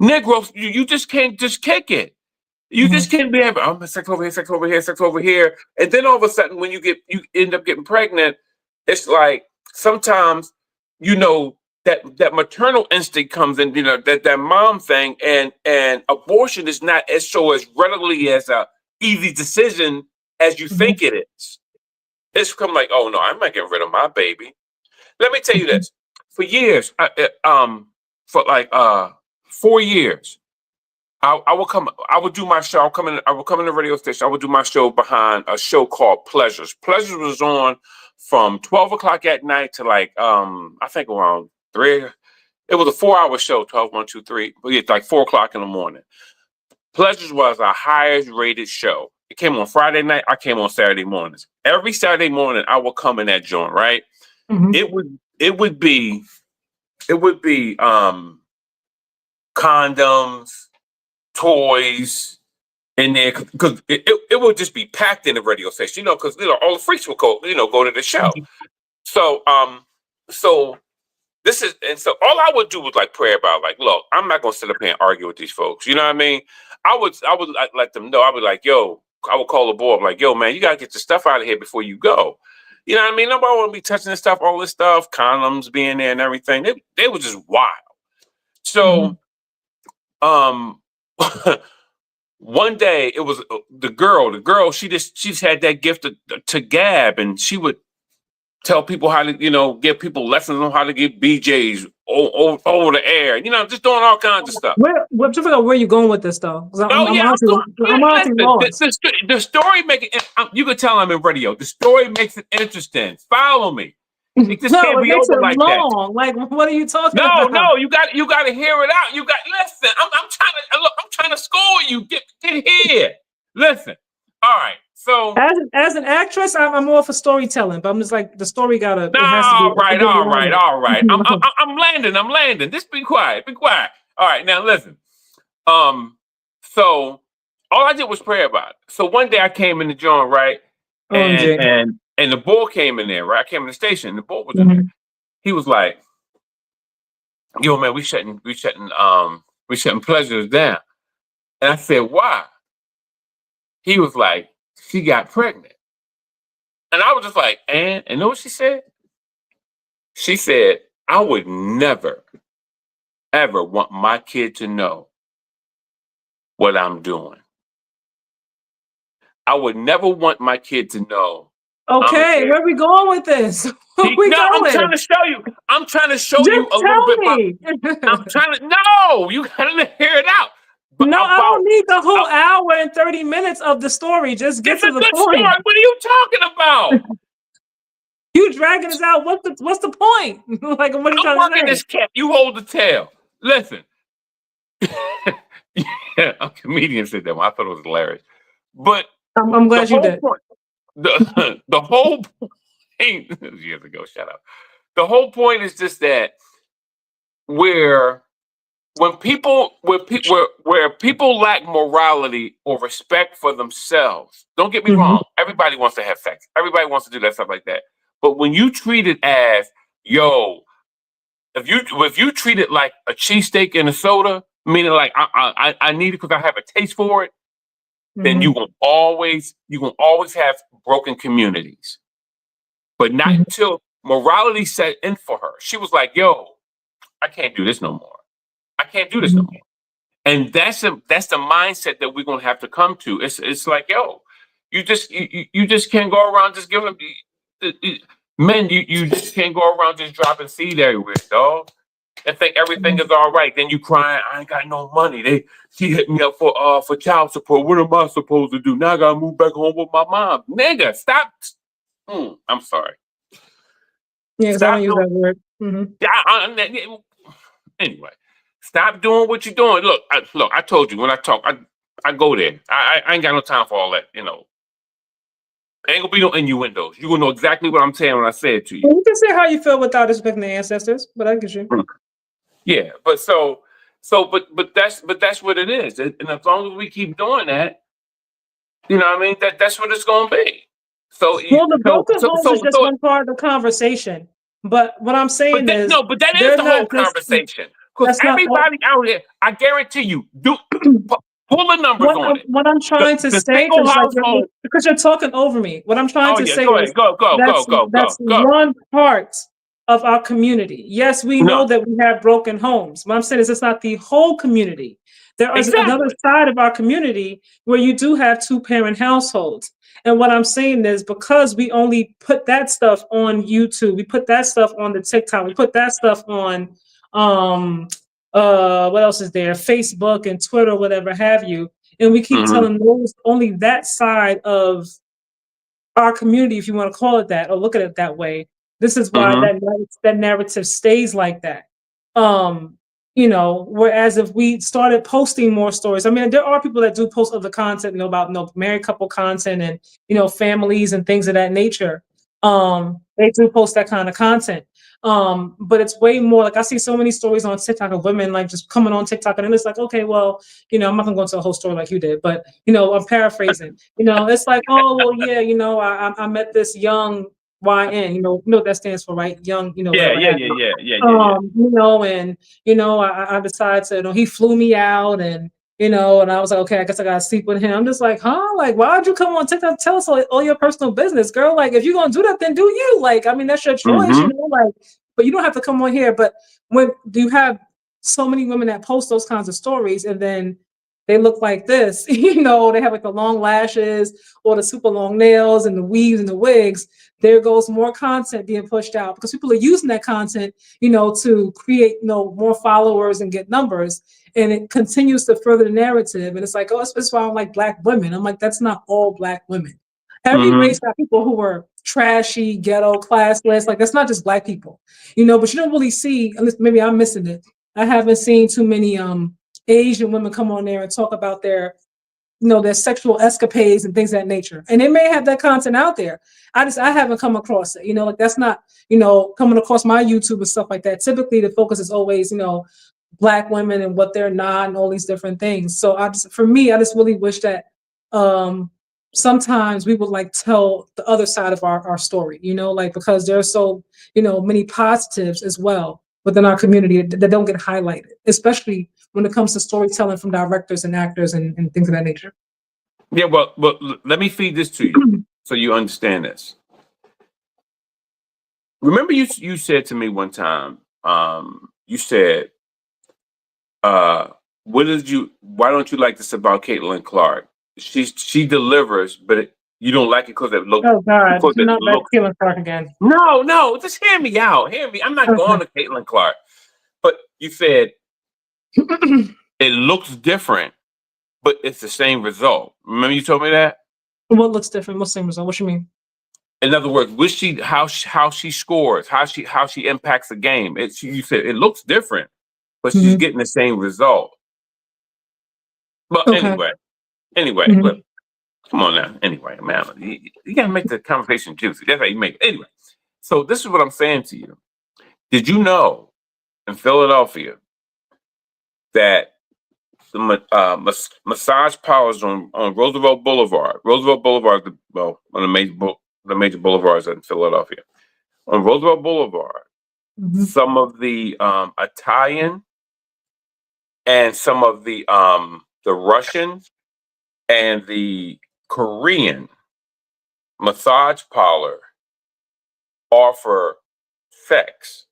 Negroes, you just can't just kick it. You just can't be having sex over here, sex over here, sex over here, and then all of a sudden, when you end up getting pregnant, it's like sometimes, that maternal instinct comes in, that mom thing, and abortion is not as readily as a easy decision as you think it is. It's come like, oh no, I'm not getting rid of my baby. Let me tell you this: for years, for like 4 years, I would come. I would do my show. I would come in the radio station. I would do my show behind a show called Pleasures. Pleasures was on from 12 o'clock at night to like I think around 3. It was a 4-hour show. 12, 1, 2, 3. But it's like 4 o'clock in the morning. Pleasures was our highest rated show. It came on Friday night. I came on Saturday mornings. Every Saturday morning, I would come in that joint. Right. Mm-hmm. It would be condoms, toys in there, because it would just be packed in the radio station, because all the freaks would go to the show. So this is, and so all I would do was like pray about, like, look, I'm not gonna sit up here and argue with these folks. You know what I mean? I would let them know. I would like, yo, I would call the boy. I'm like, yo, man, you gotta get your stuff out of here before you go. You know what I mean? Nobody want to be touching this stuff, all this stuff, condoms being there and everything. They were just wild. So, one day it was the girl. She's had that gift to gab, and she would tell people how to, give people lessons on how to get BJs over the air. Just doing all kinds of stuff. Where you going with this though? I'm honestly lost. The story makes it. You can tell I'm in radio. The story makes it interesting. Follow me. It just can't be over like long. That. Like, what are you talking about? No, you got to hear it out. You got listen. I'm trying to score you. Get here. Listen. All right. So as an actress, I'm all for storytelling, but I'm just like the story gotta. No, all right. I'm landing. Just be quiet. All right, now listen. So all I did was pray about it. So one day I came in the joint, right, and the boy came in there, right. I came in the station, and the boy was in there. He was like, "Yo, man, we shutting Pleasures down." And I said, "Why?" He was like, "She got pregnant." And I was just like, and know what she said? She said, "I would never, ever want my kid to know what I'm doing. I would never want my kid to know." Okay, where are we going with this? I'm trying to show you. I'm trying to show you a little bit. I'm trying to. No, you gotta hear it out. But no, I don't need the whole hour and 30 minutes of the story. Just get to the point. Story. What are you talking about? You dragging us out. What's the point? Like, what are you trying to say? This cat. You hold the tail. Listen. Yeah, a comedian said that one. I thought it was hilarious. But I'm glad you did. The whole point years ago. Shut up. The whole point is just that where when people where people lack morality or respect for themselves, don't get me Mhm. wrong, everybody wants to have sex, everybody wants to do that stuff like that, but when you treat it as, yo, if you treat it like a cheesesteak and a soda, meaning like I need it because I have a taste for it, then Mhm. you gonna always have broken communities. But not Mhm. until morality set in for her. She was like, yo, I can't do this no more. I can't do this no Mhm. more. And that's the mindset that we're gonna have to come to. It's like, yo, you just can't go around just giving them men, you just can't go around just dropping seed everywhere, dog. And think everything is all right. Then you crying, I ain't got no money. She hit me up for child support. What am I supposed to do? Now I gotta move back home with my mom. Nigga, stop. I'm sorry. Yeah, because I Stop don't use doing. that word. Mhm. Yeah, anyway, stop doing what you're doing. Look, I told you when I talk, I go there. I ain't got no time for all that. Ain't gonna be no innuendos. You gonna know exactly what I'm saying when I say it to you. Well, you can say how you feel without respecting the ancestors, but I get you. Mm. Yeah, but that's what it is. And as long as we keep doing that, you know what I mean? That's what it's gonna be. So Well, the so broken so homes is so, just so one part of the conversation. But what I'm but saying that is, no, but that is they're the not whole just. conversation. Because That's not all. everybody out here, I guarantee you, pull the numbers What on I'm it. what I'm trying to The say, single because household. because you're talking over me. What I'm trying Oh to yeah, say go is ahead, go. that's one part of our community. Yes, we know No, that we have broken homes. What I'm saying is it's not the whole community. There is another exactly. side of our community where you do have two-parent households. And what I'm saying is because we only put that stuff on YouTube, we put that stuff on the TikTok, we put that stuff on um what else is there? Facebook and Twitter, whatever have you. And we keep Hmm. telling those only that side of our community, if you want to call it that, or look at it that way. This is why Hmm. that narrative stays like that. Um, whereas if we started posting more stories, I mean, there are people that do post other content, about married couple content and families and things of that nature. They do post that kind of content. But it's way more like I see so many stories on TikTok of women like just coming on TikTok and it's like, okay, well, I'm not gonna go into a whole story like you did, but I'm paraphrasing. It's like, oh well, yeah, I met this young YN, you know what that stands for, right? Young, Yeah, whatever yeah, have yeah, you. yeah, yeah, yeah, yeah. And I decided to, he flew me out and and I was like, okay, I guess I gotta sleep with him. I'm just like, huh? Like, why'd you come on TikTok? Tell us all your personal business, girl. Like, if you're gonna do that, then do you. Like, I mean, that's your choice, Hmm. like, but you don't have to come on here. But when do you have so many women that post those kinds of stories and then they look like this, they have like the long lashes or the super long nails and the weaves and the wigs. There goes more content being pushed out because people are using that content, to create, more followers and get numbers. And it continues to further the narrative. And it's like, oh, it's why I don't like Black women. I'm like, that's not all Black women. Every Hmm. race got people who were trashy, ghetto, classless. Like, that's not just Black people, but you don't really see, unless maybe I'm missing it. I haven't seen too many Asian women come on there and talk about their their sexual escapades and things of that nature. And they may have that content out there. I haven't come across it. Like that's not, coming across my YouTube and stuff like that. Typically the focus is always, Black women and what they're not and all these different things. So for me, I just really wish that sometimes we would like tell the other side of our story, like because there's so, many positives as well within our community that don't get highlighted, especially when it comes to storytelling from directors and actors and things of that nature. Yeah, well, let me feed this to you so you understand this. Remember, you said to me one time, you said, "What did you? Why don't you like this about Caitlin Clark? She delivers, but you don't like it Oh God, because it not that looks." Caitlin Clark again. No, just hear me out. Hear me. I'm not going Okay. to Caitlin Clark, but you said it looks different, but it's the same result. Remember, you told me that. What looks different? What's the same result? What you mean? In other words, how she scores, how she impacts the game. You said it looks different, but she's Mhm. getting the same result. But Okay. anyway, look, Mhm. come on now. Anyway, man, you gotta make the conversation juicy. That's how you make it. Anyway, so this is what I'm saying to you. Did you know in Philadelphia that the massage parlors on Roosevelt Boulevard. Roosevelt Boulevard, one of the major boulevards in Philadelphia. On Roosevelt Boulevard, some of the Italian and some of the Russian and the Korean massage parlor offer sex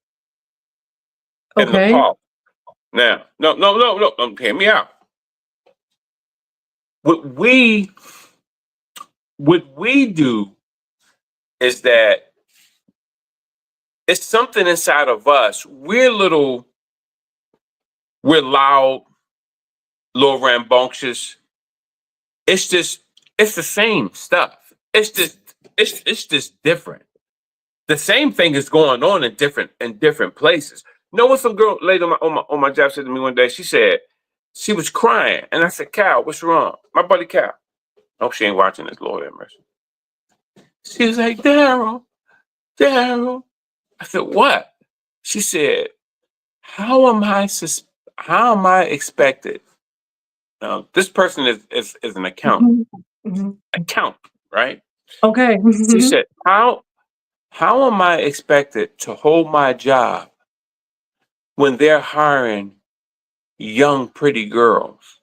in the parlor. Now, no, hear me out. What we do is that it's something inside of us. We're loud, a little rambunctious. It's the same stuff. It's just different. The same thing is going on in different places. You know what some lady on my job said to me one day? She said she was crying, and I said, "Cal, what's wrong?" My buddy Cal. I hope she ain't watching this, Lord have mercy. She was like, Daryl. I said, what? She said, how am I expected? Now, this person is an accountant. Accountant, right? Okay. She said, how am I expected to hold my job when they're hiring young, pretty girls?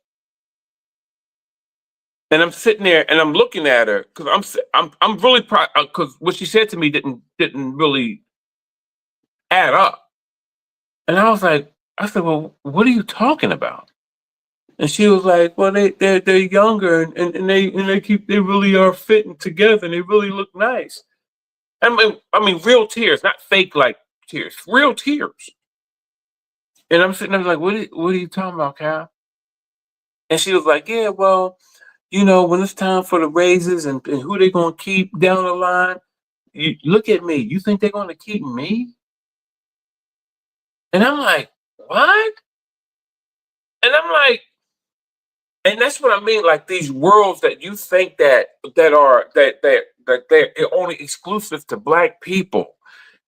And I'm sitting there and I'm looking at her because I'm really proud because what she said to me didn't really add up. And I said, well, what are you talking about? And she was like, well, they're younger and they really are fitting together and they really look nice. I mean, real tears, not fake like tears, real tears. And I'm sitting there like, what are you talking about, Cal? And she was like, yeah, well, you know, when it's time for the raises and who they're going to keep down the line, you look at me. You think they're going to keep me? And I'm like, what? And I'm like, and that's what I mean. Like these worlds that you think that they're only exclusive to Black people.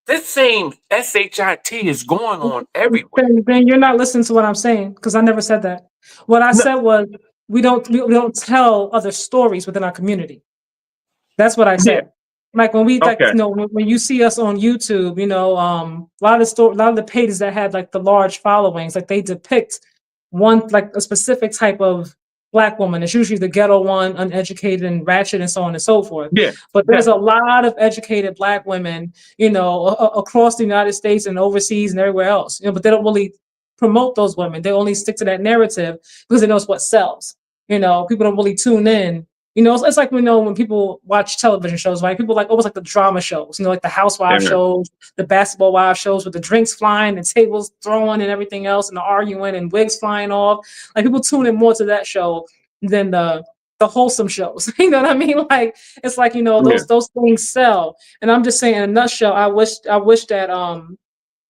This same SHIT is going on everywhere. Ben, you're not listening to what I'm saying because I never said that. What I said was we don't tell other stories within our community. That's what I said. Yeah. Like when we like, you know, when you see us on YouTube, you know, a lot of the pages that had like the large followings, like they depict one like a specific type of Black woman. It's usually the ghetto one, uneducated and ratchet and so on and so forth. Yeah. But there's a lot of educated Black women, you know, across the United States and overseas and everywhere else. You know, but they don't really promote those women. They only stick to that narrative because they know it's what sells. You know, people don't really tune in. You know, it's like, you know, when people watch television shows, right? People like almost like the drama shows, you know, like the housewife shows, the basketball wives shows with the drinks flying, the tables throwing and everything else, and the arguing and wigs flying off. Like people tune in more to that show than the wholesome shows. You know what I mean? Like it's like, you know, those things sell. And I'm just saying in a nutshell, I wish that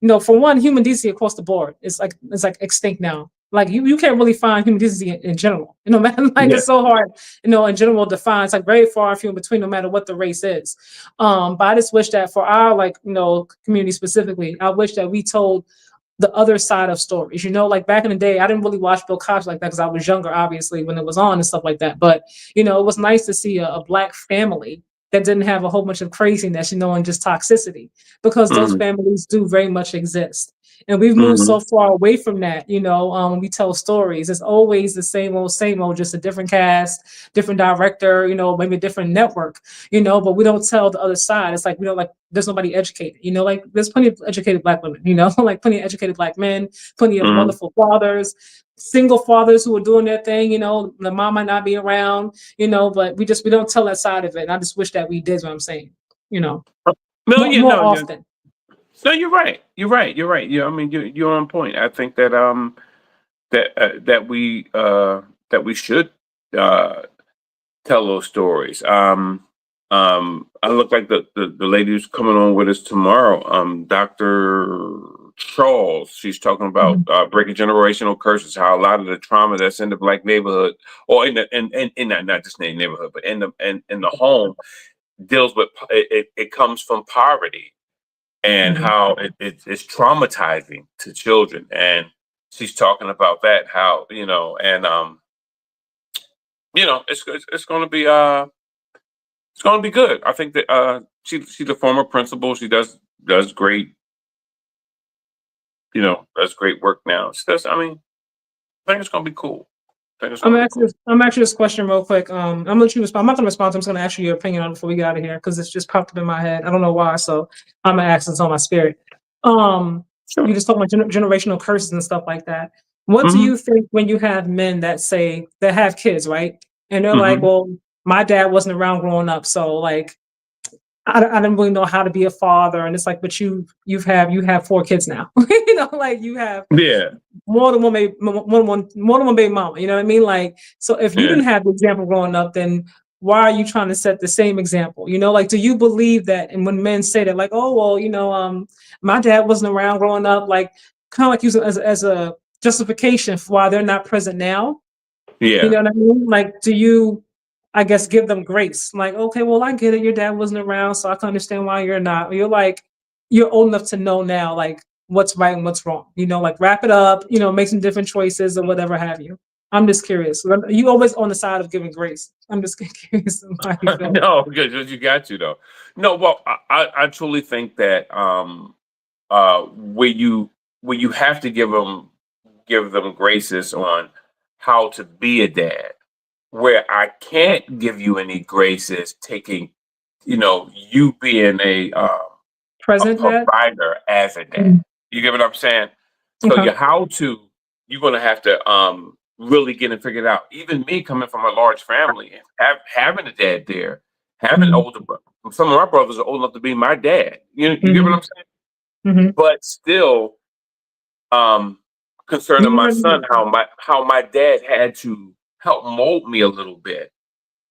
you know, for one, human decency across the board is like extinct now. Like you can't really find human decency in general. You know, man, like it's so hard, you know, in general to find. It's like very far and few in between, no matter what the race is. But I just wish that for our like, you know, community specifically, I wish that we told the other side of stories. You know, like back in the day, I didn't really watch Bill Cosby like that because I was younger, obviously, when it was on and stuff like that. But you know, it was nice to see a Black family that didn't have a whole bunch of craziness, you know, and just toxicity, because those families do very much exist. And we've moved so far away from that, you know, when we tell stories, it's always the same old, just a different cast, different director, you know, maybe a different network, you know, but we don't tell the other side. It's like, we don't like, there's nobody educated, you know, like there's plenty of educated Black women, you know, like plenty of educated Black men, plenty of wonderful fathers, single fathers who are doing their thing, you know, the mom might not be around, you know, but we don't tell that side of it. And I just wish that we did what I'm saying, you know, more often. No, you're right. You're right. Yeah, I mean, you're on point. I think that that we should tell those stories. I look like the lady who's coming on with us tomorrow, Dr. Charles. She's talking about breaking generational curses, how a lot of the trauma that's in the Black neighborhood, or in not just neighborhood, but in the home, deals with it comes from poverty. and how it's traumatizing to children. And she's talking about that, how, and it's going to be it's going to be good. I think that she's a former principal. She does great, does great work now. She does. I mean, I think it's going to be cool. I'm actually this question real quick. I'm gonna let you respond. I'm not gonna respond. I'm just gonna ask you your opinion on it before we get out of here because it's just popped up in my head. I don't know why, so I'm gonna ask this on my spirit. Sure. You just talk about generational curses and stuff like that. What do you think when you have men that have kids, right? And they're like, well, my dad wasn't around growing up, so like I didn't really know how to be a father. And it's like, but you have 4 kids now. Like you have more than one baby mama. You know what I mean? Like, so if you didn't have the example growing up, then why are you trying to set the same example? Like, do you believe that? And when men say that, like, oh well, my dad wasn't around growing up, like kind of like use it as a justification for why they're not present now. Yeah. You know what I mean? Like, do you, I guess, give them grace? Like, okay, well, I get it. Your dad wasn't around, so I can understand why you're not. You're like, you're old enough to know now, like, what's right and what's wrong. Like, wrap it up, make some different choices or whatever have you. I'm just curious. You always on the side of giving grace. I'm just curious how you feel. No, because you got to though. No, well, I truly think that where you have to give them graces on how to be a dad. Where I can't give you any graces taking, you being a Present dad? provider as a dad. You get what I'm saying? So Okay. you're gonna have to really get and figure it out. Even me coming from a large family and having a dad there, having an older brother. Some of my brothers are old enough to be my dad. You get what I'm saying? But still, concerning my son, how my dad had to help mold me a little bit.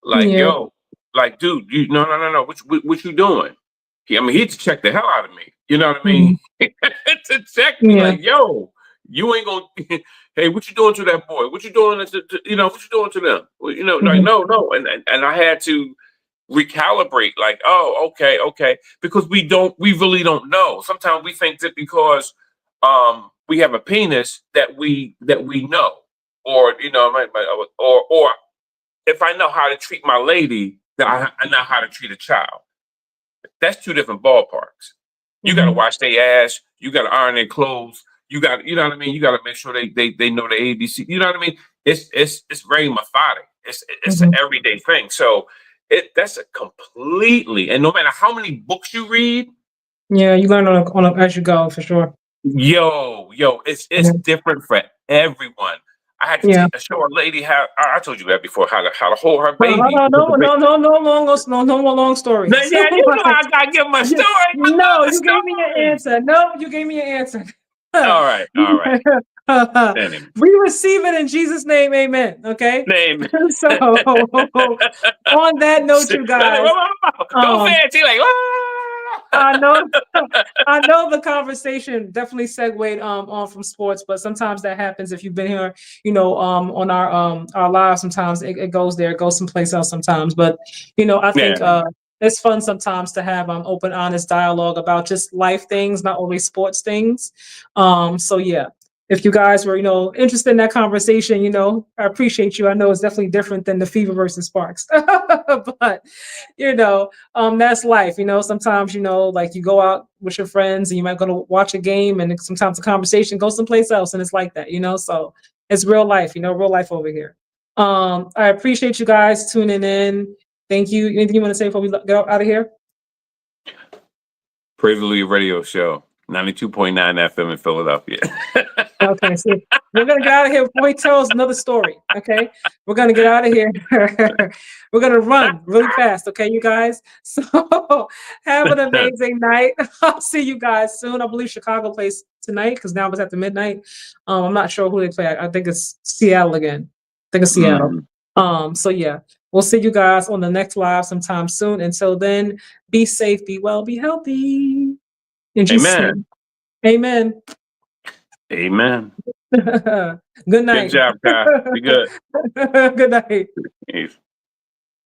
Like, yo, like, dude, no. What you doing? I mean, he had to check the hell out of me. You know what I mean? To check me, like, yo, you ain't gonna. Hey, what you doing to that boy? What you doing what you doing to them? Well, like, no, and I had to recalibrate. Like, oh, okay, because we really don't know. Sometimes we think that because we have a penis that we know, or or if I know how to treat my lady, then I know how to treat a child. That's 2 different ballparks. You got to wash their ass. You got to iron their clothes. You got, what I mean. You got to make sure they know the ABC. You know what I mean? It's very methodic. It's an everyday thing. So that's a completely, and no matter how many books you read, you learn on as you go for sure. Yo, it's different for everyone. I had to show a lady how. I told you that before. How to hold her baby. No more long stories. Yeah, I gotta give my story. No, you gave me your answer. No, you gave me your answer. All right. Anyway. We receive it in Jesus' name, amen. Okay. Name. So on that note, you guys. Go fancy, like. I know the conversation definitely segued on from sports, but sometimes that happens if you've been here, on our live. Sometimes it goes there, it goes someplace else sometimes. But I think it's fun sometimes to have open, honest dialogue about just life things, not always sports things. So yeah. If you guys were, interested in that conversation, I appreciate you. I know it's definitely different than the Fever versus Sparks, but that's life. Sometimes like you go out with your friends and you might go to watch a game, and sometimes the conversation goes someplace else, and it's like that. So it's real life. Real life over here. I appreciate you guys tuning in. Thank you. Anything you want to say before we get out of here? Praise the Lord Radio Show. 92.9 FM in Philadelphia. Okay, so we're gonna get out of here before he tells another story. Okay, we're gonna get out of here. We're gonna run really fast. Okay, you guys. So have an amazing night. I'll see you guys soon. I believe Chicago plays tonight because now it's after midnight. I'm not sure who they play. I think it's Seattle again. I think it's Seattle. So yeah, we'll see you guys on the next live sometime soon. Until then, be safe, be well, be healthy. Amen. Amen. Amen. Good night. Good job, Kai. Be good. Good night. Peace.